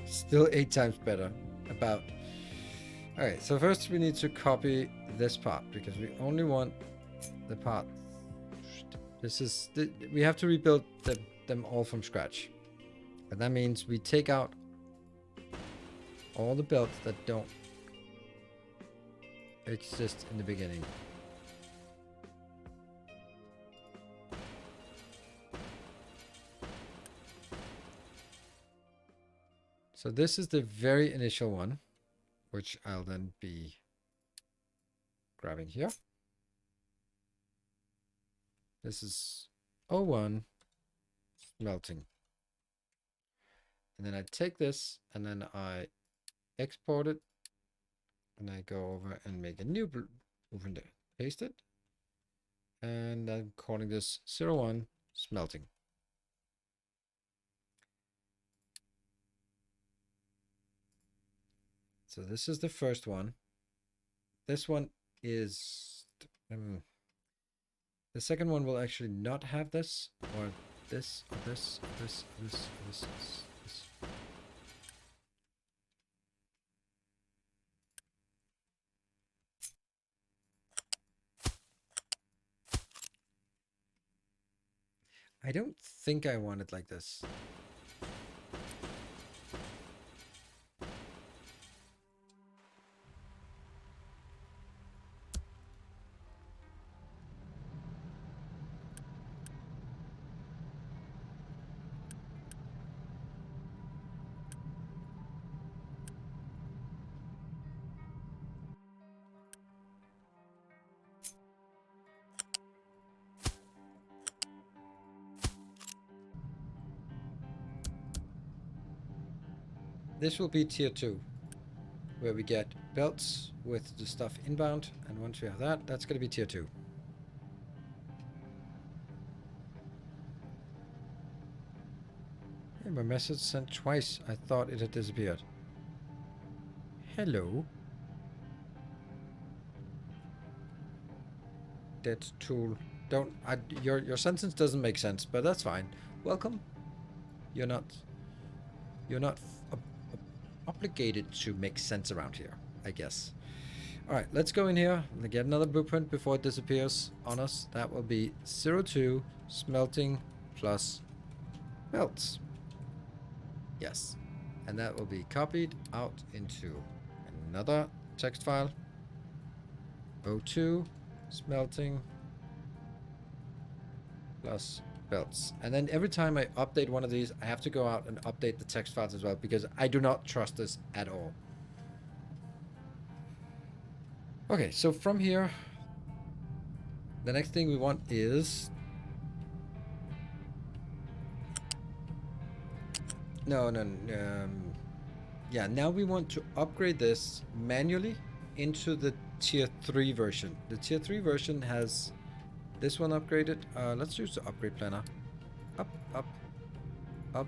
Still 8 times better. About. Alright, so first we need to copy this part because we only want the part. This is. We have to rebuild them all from scratch. And that means we take out all the belts that don't exist in the beginning. So this is the very initial one, which I'll then be grabbing here. This is 01 smelting. And then I take this and then I export it and I go over and make a new blueprint, paste it. And I'm calling this 01 smelting. So this is the first one. This one is the second one will actually not have this, or this, or this, or this, or this, or this, this. I don't think I want it like this. This will be tier 2, where we get belts with the stuff inbound, and once we have that, that's going to be tier 2. Hey, my message sent twice. I thought it had disappeared. Hello. Dead tool. Don't. Your sentence doesn't make sense, but that's fine. Welcome. You're not obligated to make sense around here, I guess. All right, let's go in here and get another blueprint before it disappears on us. That will be 02 smelting plus belts. Yes, and that will be copied out into another text file. 02 smelting plus belts. And then every time I update one of these, I have to go out and update the text files as well, because I do not trust this at all. Okay, so from here, the next thing we want is... yeah, now we want to upgrade this manually into the tier 3 version. The tier 3 version has this one upgraded. Let's use the upgrade planner. Up, up, up,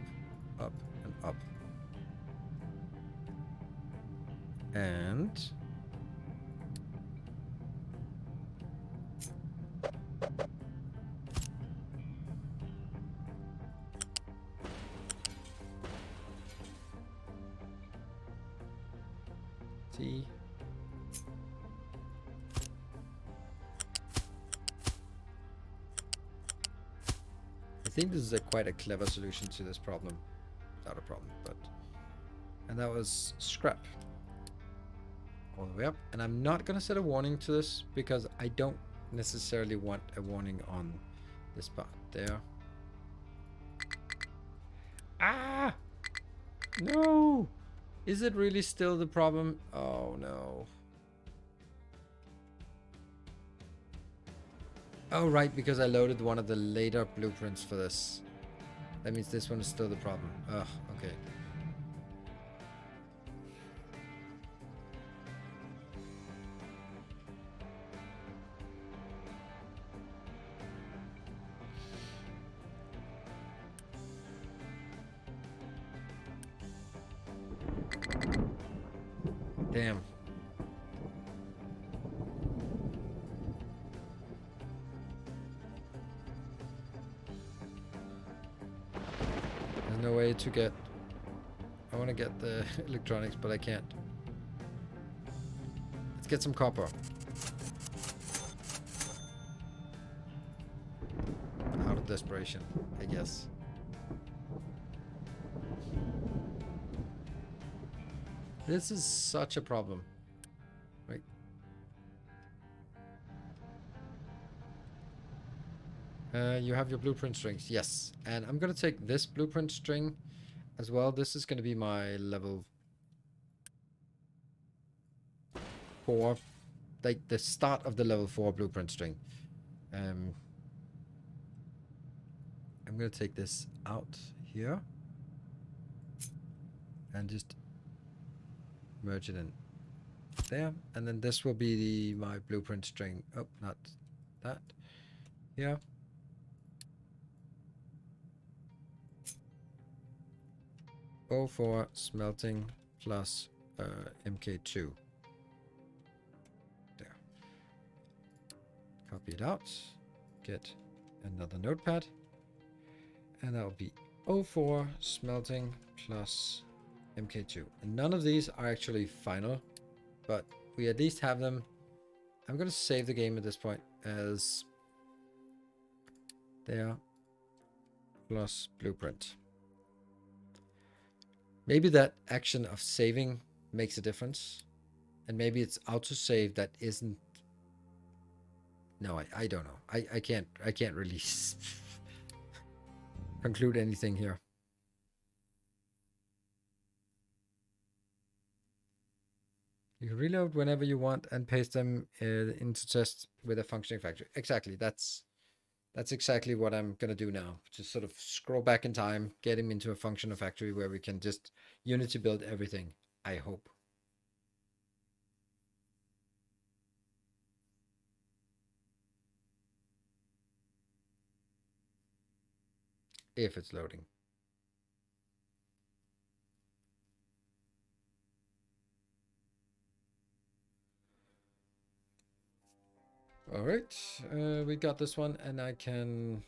up, and up. And see. I think this is quite a clever solution to this problem. Without a problem, but... And that was scrap. All the way up. And I'm not going to set a warning to this because I don't necessarily want a warning on this part. There. Ah! No! Is it really still the problem? Oh no. Oh right, because I loaded one of the later blueprints for this. That means this one is still the problem. Ugh, okay. Damn. There's no way to get... I want to get the electronics, but I can't. Let's get some copper. Out of desperation, I guess. This is such a problem. Right. You have your blueprint strings. Yes. And I'm going to take this blueprint string as well. This is going to be my level 4. Like the start of the level 4 blueprint string. I'm going to take this out here. And just merge it in there, and then this will be my blueprint string. Oh, not that. Yeah. O4 smelting plus MK2. There. Copy it out. Get another notepad, and that will be O4 smelting plus MK2. And none of these are actually final, but we at least have them. I'm going to save the game at this point as there plus blueprint. Maybe that action of saving makes a difference, and maybe it's autosave that isn't. No, I don't know. I can't really conclude anything here. You can reload whenever you want and paste them into test with a functioning factory. Exactly. That's exactly what I'm going to do now. Just sort of scroll back in time, get him into a functional factory where we can just Unity build everything. I hope. If it's loading. All right, we got this one, and I can...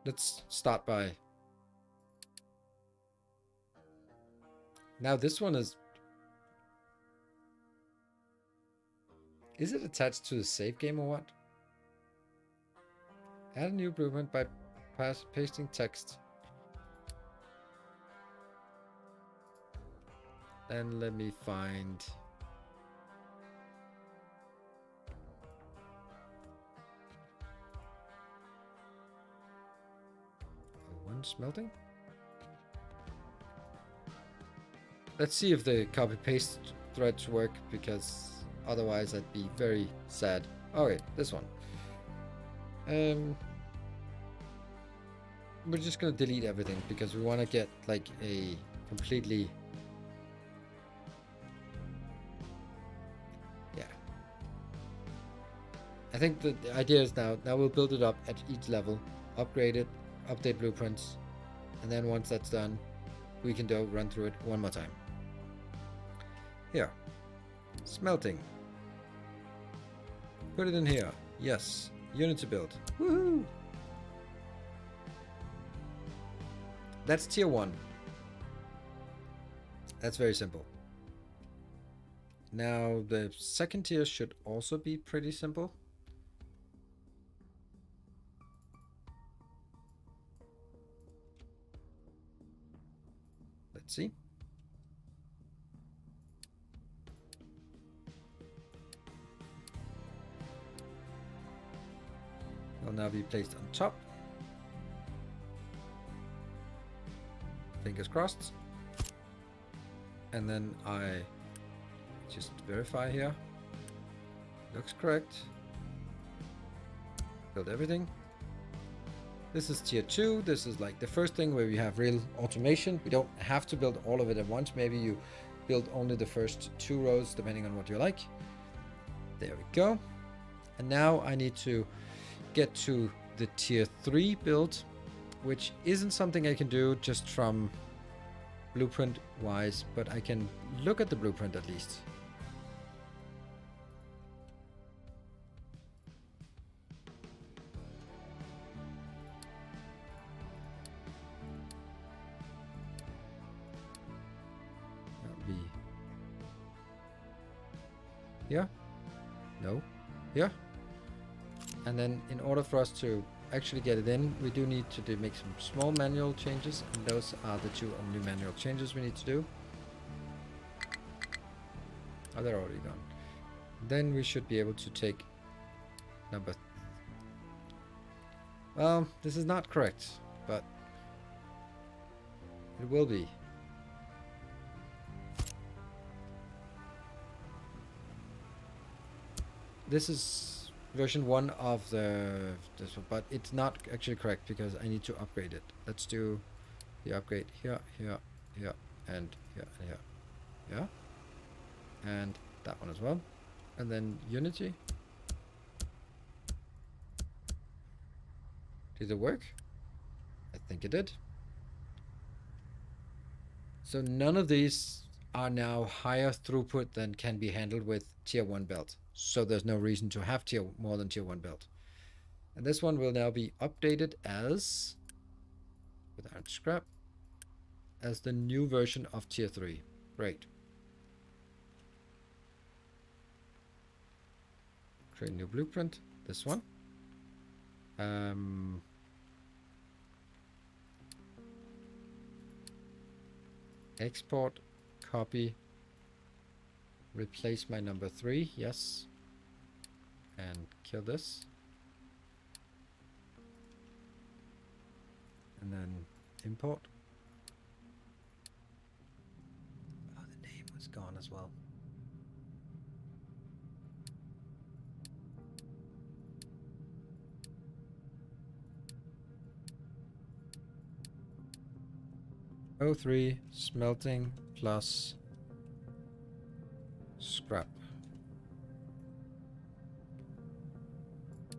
Let's start by... Now this one is... Is it attached to the save game or what? Add a new blueprint by pasting text. And let me find... One smelting? Let's see if the copy paste threads work, because otherwise I'd be very sad. Okay, this one. We're just gonna delete everything because we want to get like a completely... Yeah. I think the idea is now we'll build it up at each level, upgrade it, update blueprints, and then once that's done, we can run through it one more time. Here. Smelting. Put it in here. Yes. Unity build. Woohoo! That's tier 1. That's very simple. Now the second tier should also be pretty simple. Let's see. Will now be placed on top. Fingers crossed. And then I just verify here. Looks correct. Build everything. This is tier 2. This is like the first thing where we have real automation. We don't have to build all of it at once. Maybe you build only the first 2 rows depending on what you like. There we go. And now I need to get to the tier 3 build, which isn't something I can do just from blueprint wise, but I can look at the blueprint at least. That'll be here. No. Here. And then in order for us to actually get it in, we do need to make some small manual changes, and those are the 2 only manual changes we need to do. Oh, they're already gone. Then we should be able to take number... Well, this is not correct, but it will be. This is version 1 of this one, but it's not actually correct because I need to upgrade it. Let's do the upgrade here, here, here, and here, and here, yeah, and that one as well, and then Unity. Did it work? I think it did. So none of these are now higher throughput than can be handled with tier 1 belt. So there's no reason to have more than tier 1 belt. And this one will now be updated as, without scrap, as the new version of tier 3. Great. Create a new blueprint. This one. Export, copy, replace my number 3, yes, and kill this, and then import. Oh, the name was gone as well. O3 smelting plus scrap.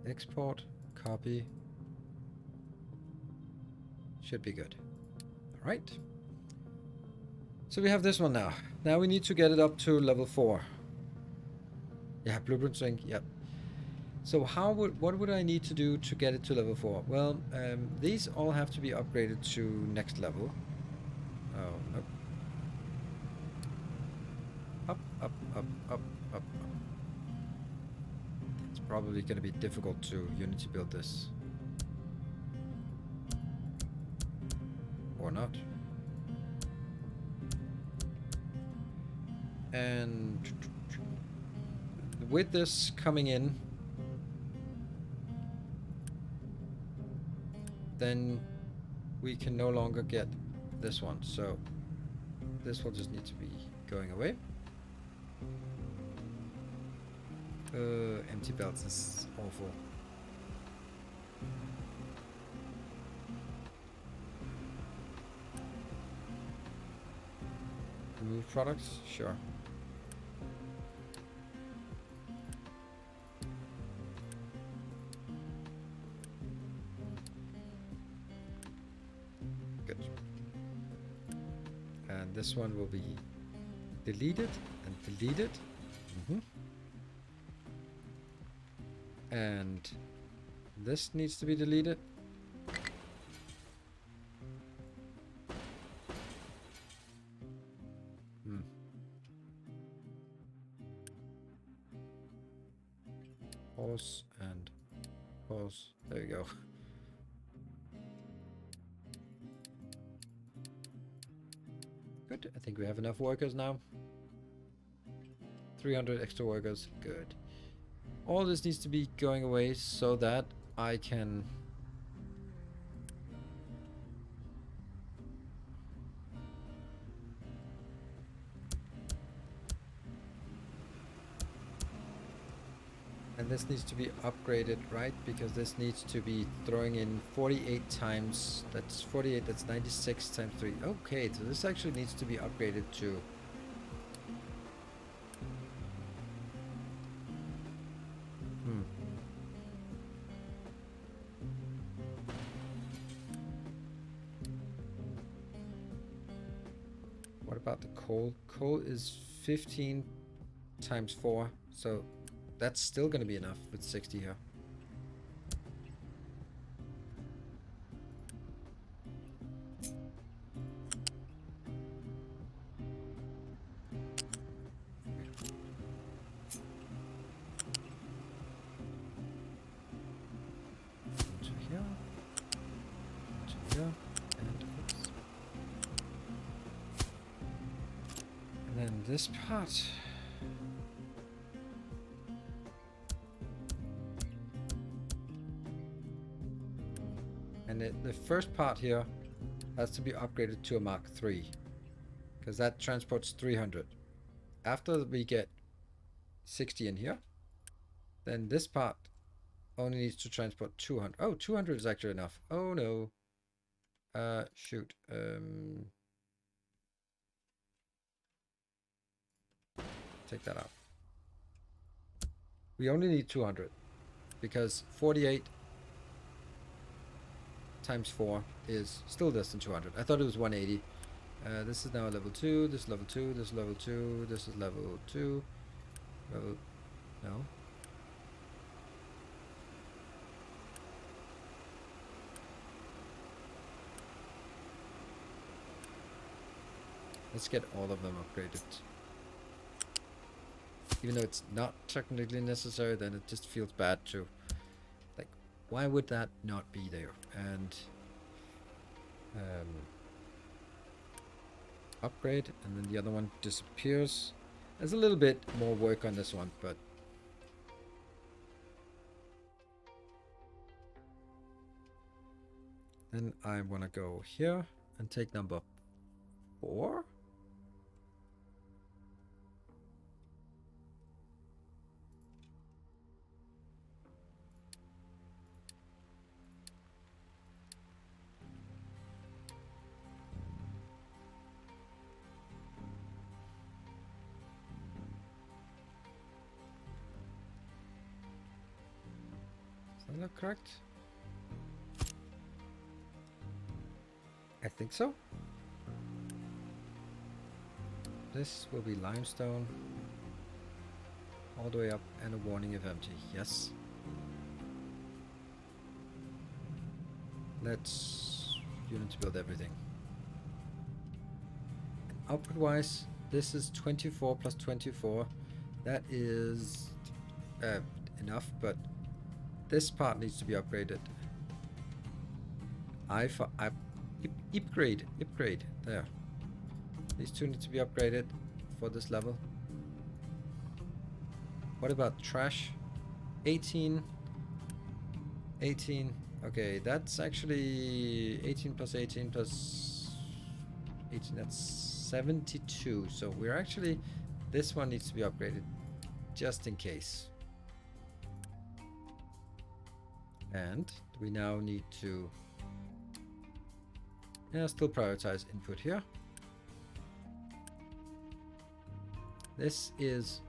Export, copy. Should be good. All right. So we have this one now. Now we need to get it up to level 4. Yeah, blueprint sync. Yep. So what would I need to do to get it to level 4? Well, these all have to be upgraded to next level. Oh, nope. Up, up, up, up, up, up. It's probably going to be difficult to Unity build this. Or not. And with this coming in, then we can no longer get this one, so this will just need to be going away. Empty belts is awful. Remove products? Sure. Good. And this one will be deleted and deleted. And this needs to be deleted. Pause and pause. There you go. Good. I think we have enough workers now. 300 extra workers. Good. All this needs to be going away so that I can... And this needs to be upgraded, right? Because this needs to be throwing in 48 times. That's 48, that's 96 times 3. Okay, so this actually needs to be upgraded to... What about the coal? Coal is 15 times 4, so that's still going to be enough with 60 here. To here, to here, and oops. And then this part. And the first part here has to be upgraded to a Mark III, because that transports 300. After we get 60 in here, then this part only needs to transport 200. Oh, 200 is actually enough. Oh no. Shoot. Take that out. We only need 200 because 48 times 4 is still less than 200. I thought it was 180. This is now level 2, this is level 2, this is level 2, this is level 2. Level... no. Let's get all of them upgraded. Even though it's not technically necessary, then it just feels bad to... like, why would that not be there? And... upgrade, and then the other one disappears. There's a little bit more work on this one, but... then I want to go here and take number 4. Is that correct? I think so. This will be limestone all the way up and a warning if empty. Yes. Let's unit to build everything. Output wise, this is 24 plus 24. That is enough, but this part needs to be upgraded. Upgrade. There. These two need to be upgraded for this level. What about trash? 18. 18. Okay, that's actually 18 plus 18 plus 18. That's 72. So we're actually... this one needs to be upgraded just in case. And we now need to still prioritize input here. This is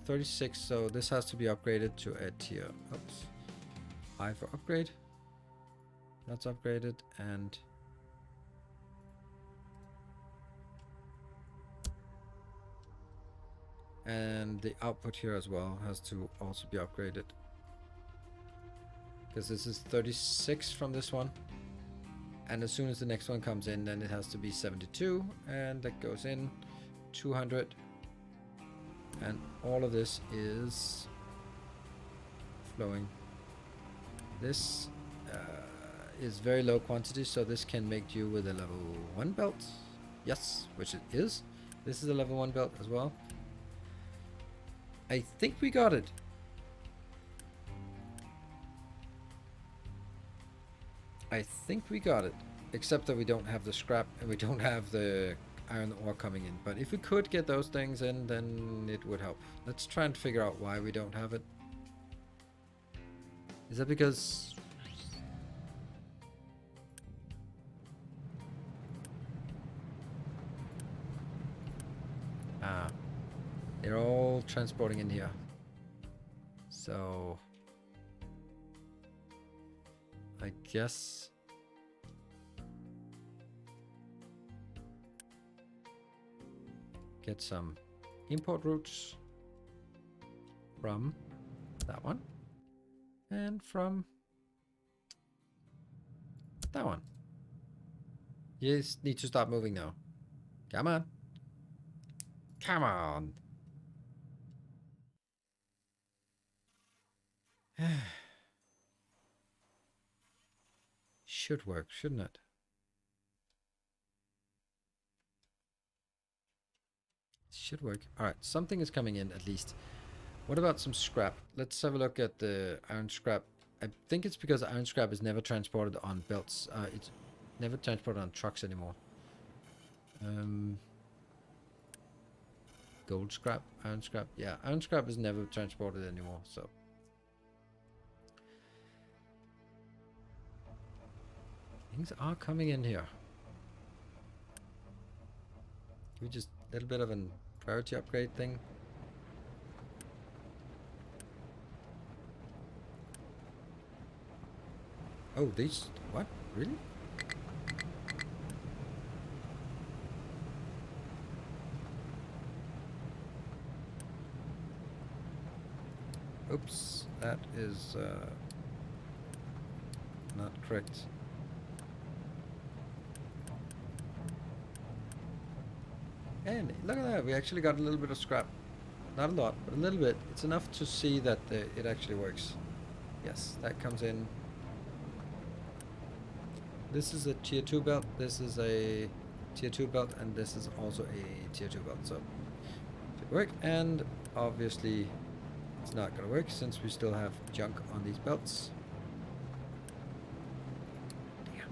36, so this has to be upgraded to a tier. Oops. I for upgrade. That's upgraded, and the output here as well has to also be upgraded. Because this is 36 from this one, and as soon as the next one comes in, then it has to be 72, and that goes in 200, and all of this is flowing. This is very low quantity, so this can make you with a level 1 belt. Yes, which it is. This is a level 1 belt as well. I think we got it. I think we got it. Except that we don't have the scrap and we don't have the iron ore coming in. But if we could get those things in, then it would help. Let's try and figure out why we don't have it. Is that because... Ah, they're all transporting in here. So... I guess... Get some import routes from that one and from that one. You just need to stop moving now. Come on. Come on. Should work, shouldn't it? Should work. Alright, something is coming in at least. What about some scrap? Let's have a look at the iron scrap. I think it's because iron scrap is never transported on belts. It's never transported on trucks anymore. Gold scrap, iron scrap. Yeah, iron scrap is never transported anymore, so. Things are coming in here. We just a little bit of a priority upgrade thing. Oh, these... What? Really? Oops. That is not correct. And look at that. We actually got a little bit of scrap. Not a lot, but a little bit. It's enough to see that it actually works. Yes, that comes in. This is a tier 2 belt, this is a tier 2 belt, and this is also a tier 2 belt, so it should work. And obviously it's not gonna work since we still have junk on these belts. Damn.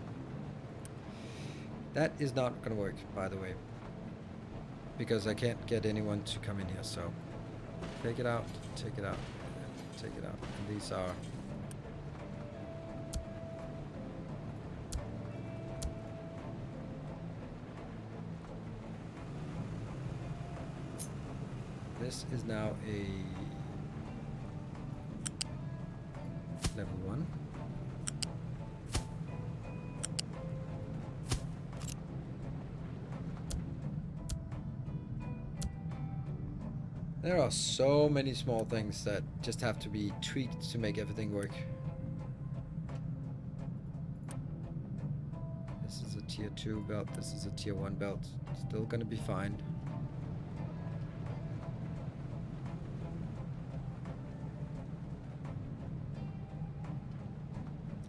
That is not gonna work, by the way, because I can't get anyone to come in here, so take it out, take it out, take it out. And these are... This is now a level 1. There are so many small things that just have to be tweaked to make everything work. This is a tier 2 belt, this is a tier 1 belt. Still gonna be fine.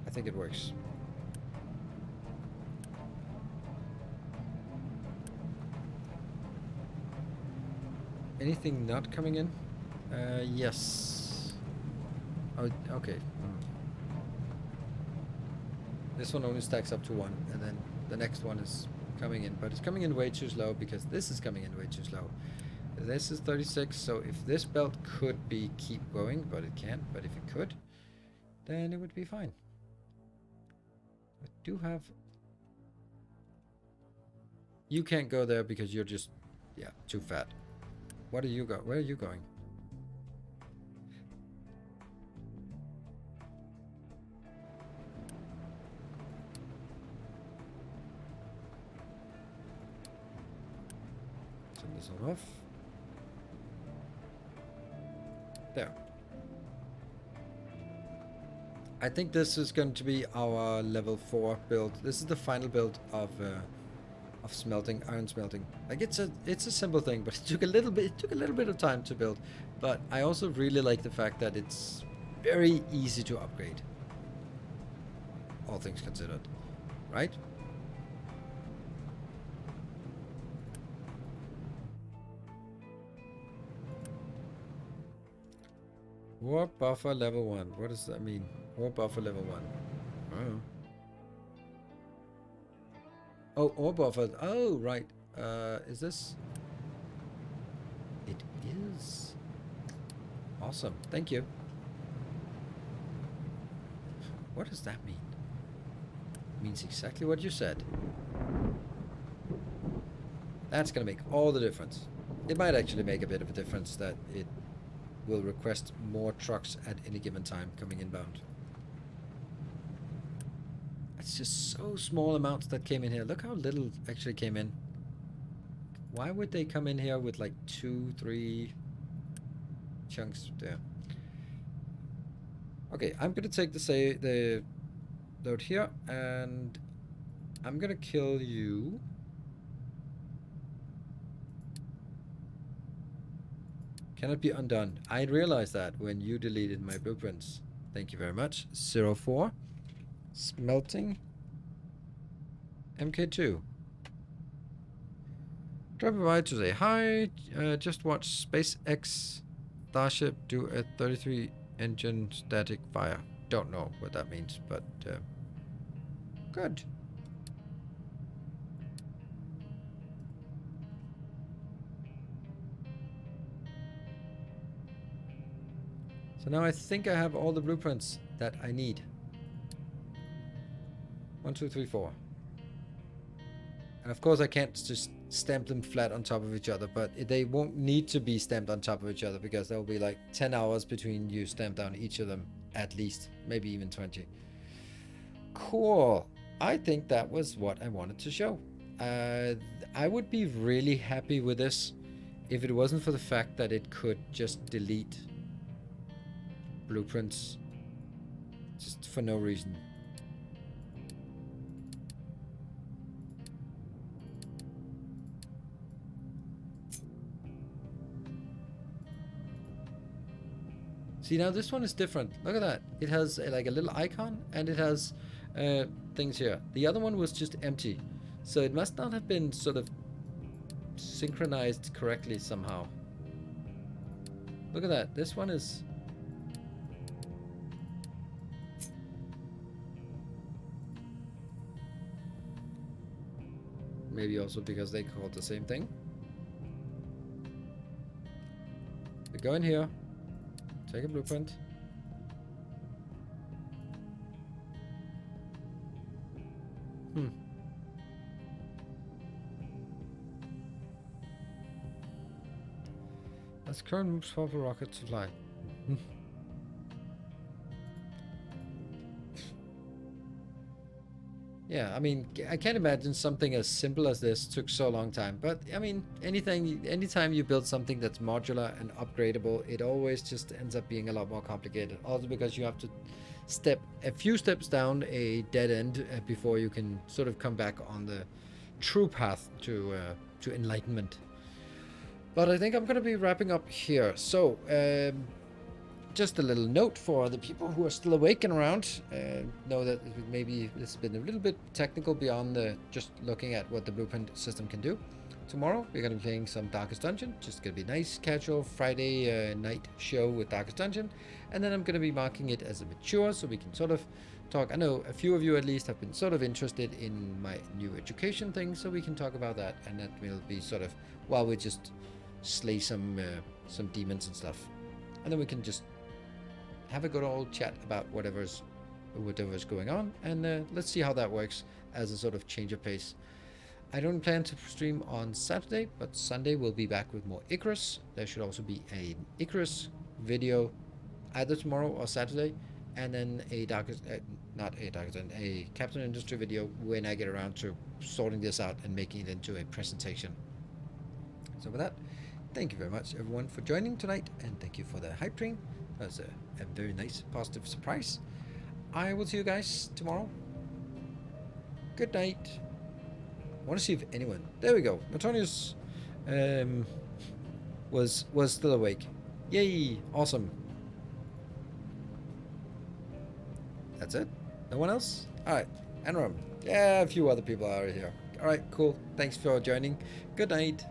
I think it works. Anything not coming in? Yes. Oh, okay. This one only stacks up to 1, and then the next one is coming in, but it's coming in way too slow because this is coming in way too slow. This is 36, so if this belt could keep going, but it can't, but if it could, then it would be fine. I do have... You can't go there because you're just, yeah, too fat. What are you go? Where are you going? Turn this one off. There. I think this is going to be our level 4 build. This is the final build of smelting, iron smelting. Like it's a simple thing, but it took a little bit of time to build. But I also really like the fact that it's very easy to upgrade. All things considered, right? Warp buffer level 1. What does that mean? Warp buffer level 1. Oh. Oh, ore buffer. Oh, right. Is this? It is. Awesome. Thank you. What does that mean? It means exactly what you said. That's going to make all the difference. It might actually make a bit of a difference that it will request more trucks at any given time coming inbound. It's just so small amounts that came in here. Look how little actually came in. Why would they come in here with like 2, 3 chunks there? Okay, I'm gonna take the load here, and I'm gonna kill you. Cannot be undone. I realized that when you deleted my blueprints. Thank you very much. 04. Smelting. MK2. Drop by to say hi. Just watch SpaceX Starship do a 33 engine static fire. Don't know what that means, but good. So now I think I have all the blueprints that I need. 1, 2, 3, 4. And of course I can't just stamp them flat on top of each other, but they won't need to be stamped on top of each other because there will be like 10 hours between you stamp down each of them at least, maybe even 20. Cool. I think that was what I wanted to show. I would be really happy with this if it wasn't for the fact that it could just delete blueprints just for no reason. See, now this one is different. Look at that. It has like a little icon, and it has things here. The other one was just empty. So it must not have been sort of synchronized correctly somehow. Look at that. This one is... Maybe also because they called the same thing. We go in here. Take a blueprint. That's current moves for the rocket to fly. Yeah, I mean, I can't imagine something as simple as this took so long time. But I mean, anytime you build something that's modular and upgradable, it always just ends up being a lot more complicated. Also because you have to step a few steps down a dead end before you can sort of come back on the true path to enlightenment. But I think I'm going to be wrapping up here. So, just a little note for the people who are still awake and around. Know that maybe this has been a little bit technical beyond just looking at what the blueprint system can do. Tomorrow we're going to be playing some Darkest Dungeon. Just going to be a nice casual Friday night show with Darkest Dungeon. And then I'm going to be marking it as a mature so we can sort of talk. I know a few of you at least have been sort of interested in my new education thing, so we can talk about that. And that will be sort of while we just slay some demons and stuff. And then we can just have a good old chat about whatever's going on, and let's see how that works as a sort of change of pace. I don't plan to stream on Saturday, but Sunday we'll be back with more Icarus. There should also be an Icarus video either tomorrow or Saturday, and then a Captain Industry video when I get around to sorting this out and making it into a presentation. So with that, thank you very much everyone for joining tonight, and thank you for the hype train. That was a very nice positive surprise. I will see you guys tomorrow. Good night. I want to see if anyone... There we go. Antonius was still awake. Yay! Awesome. That's it? No one else? Alright. Enram. Yeah, a few other people are here. Alright, cool. Thanks for joining. Good night.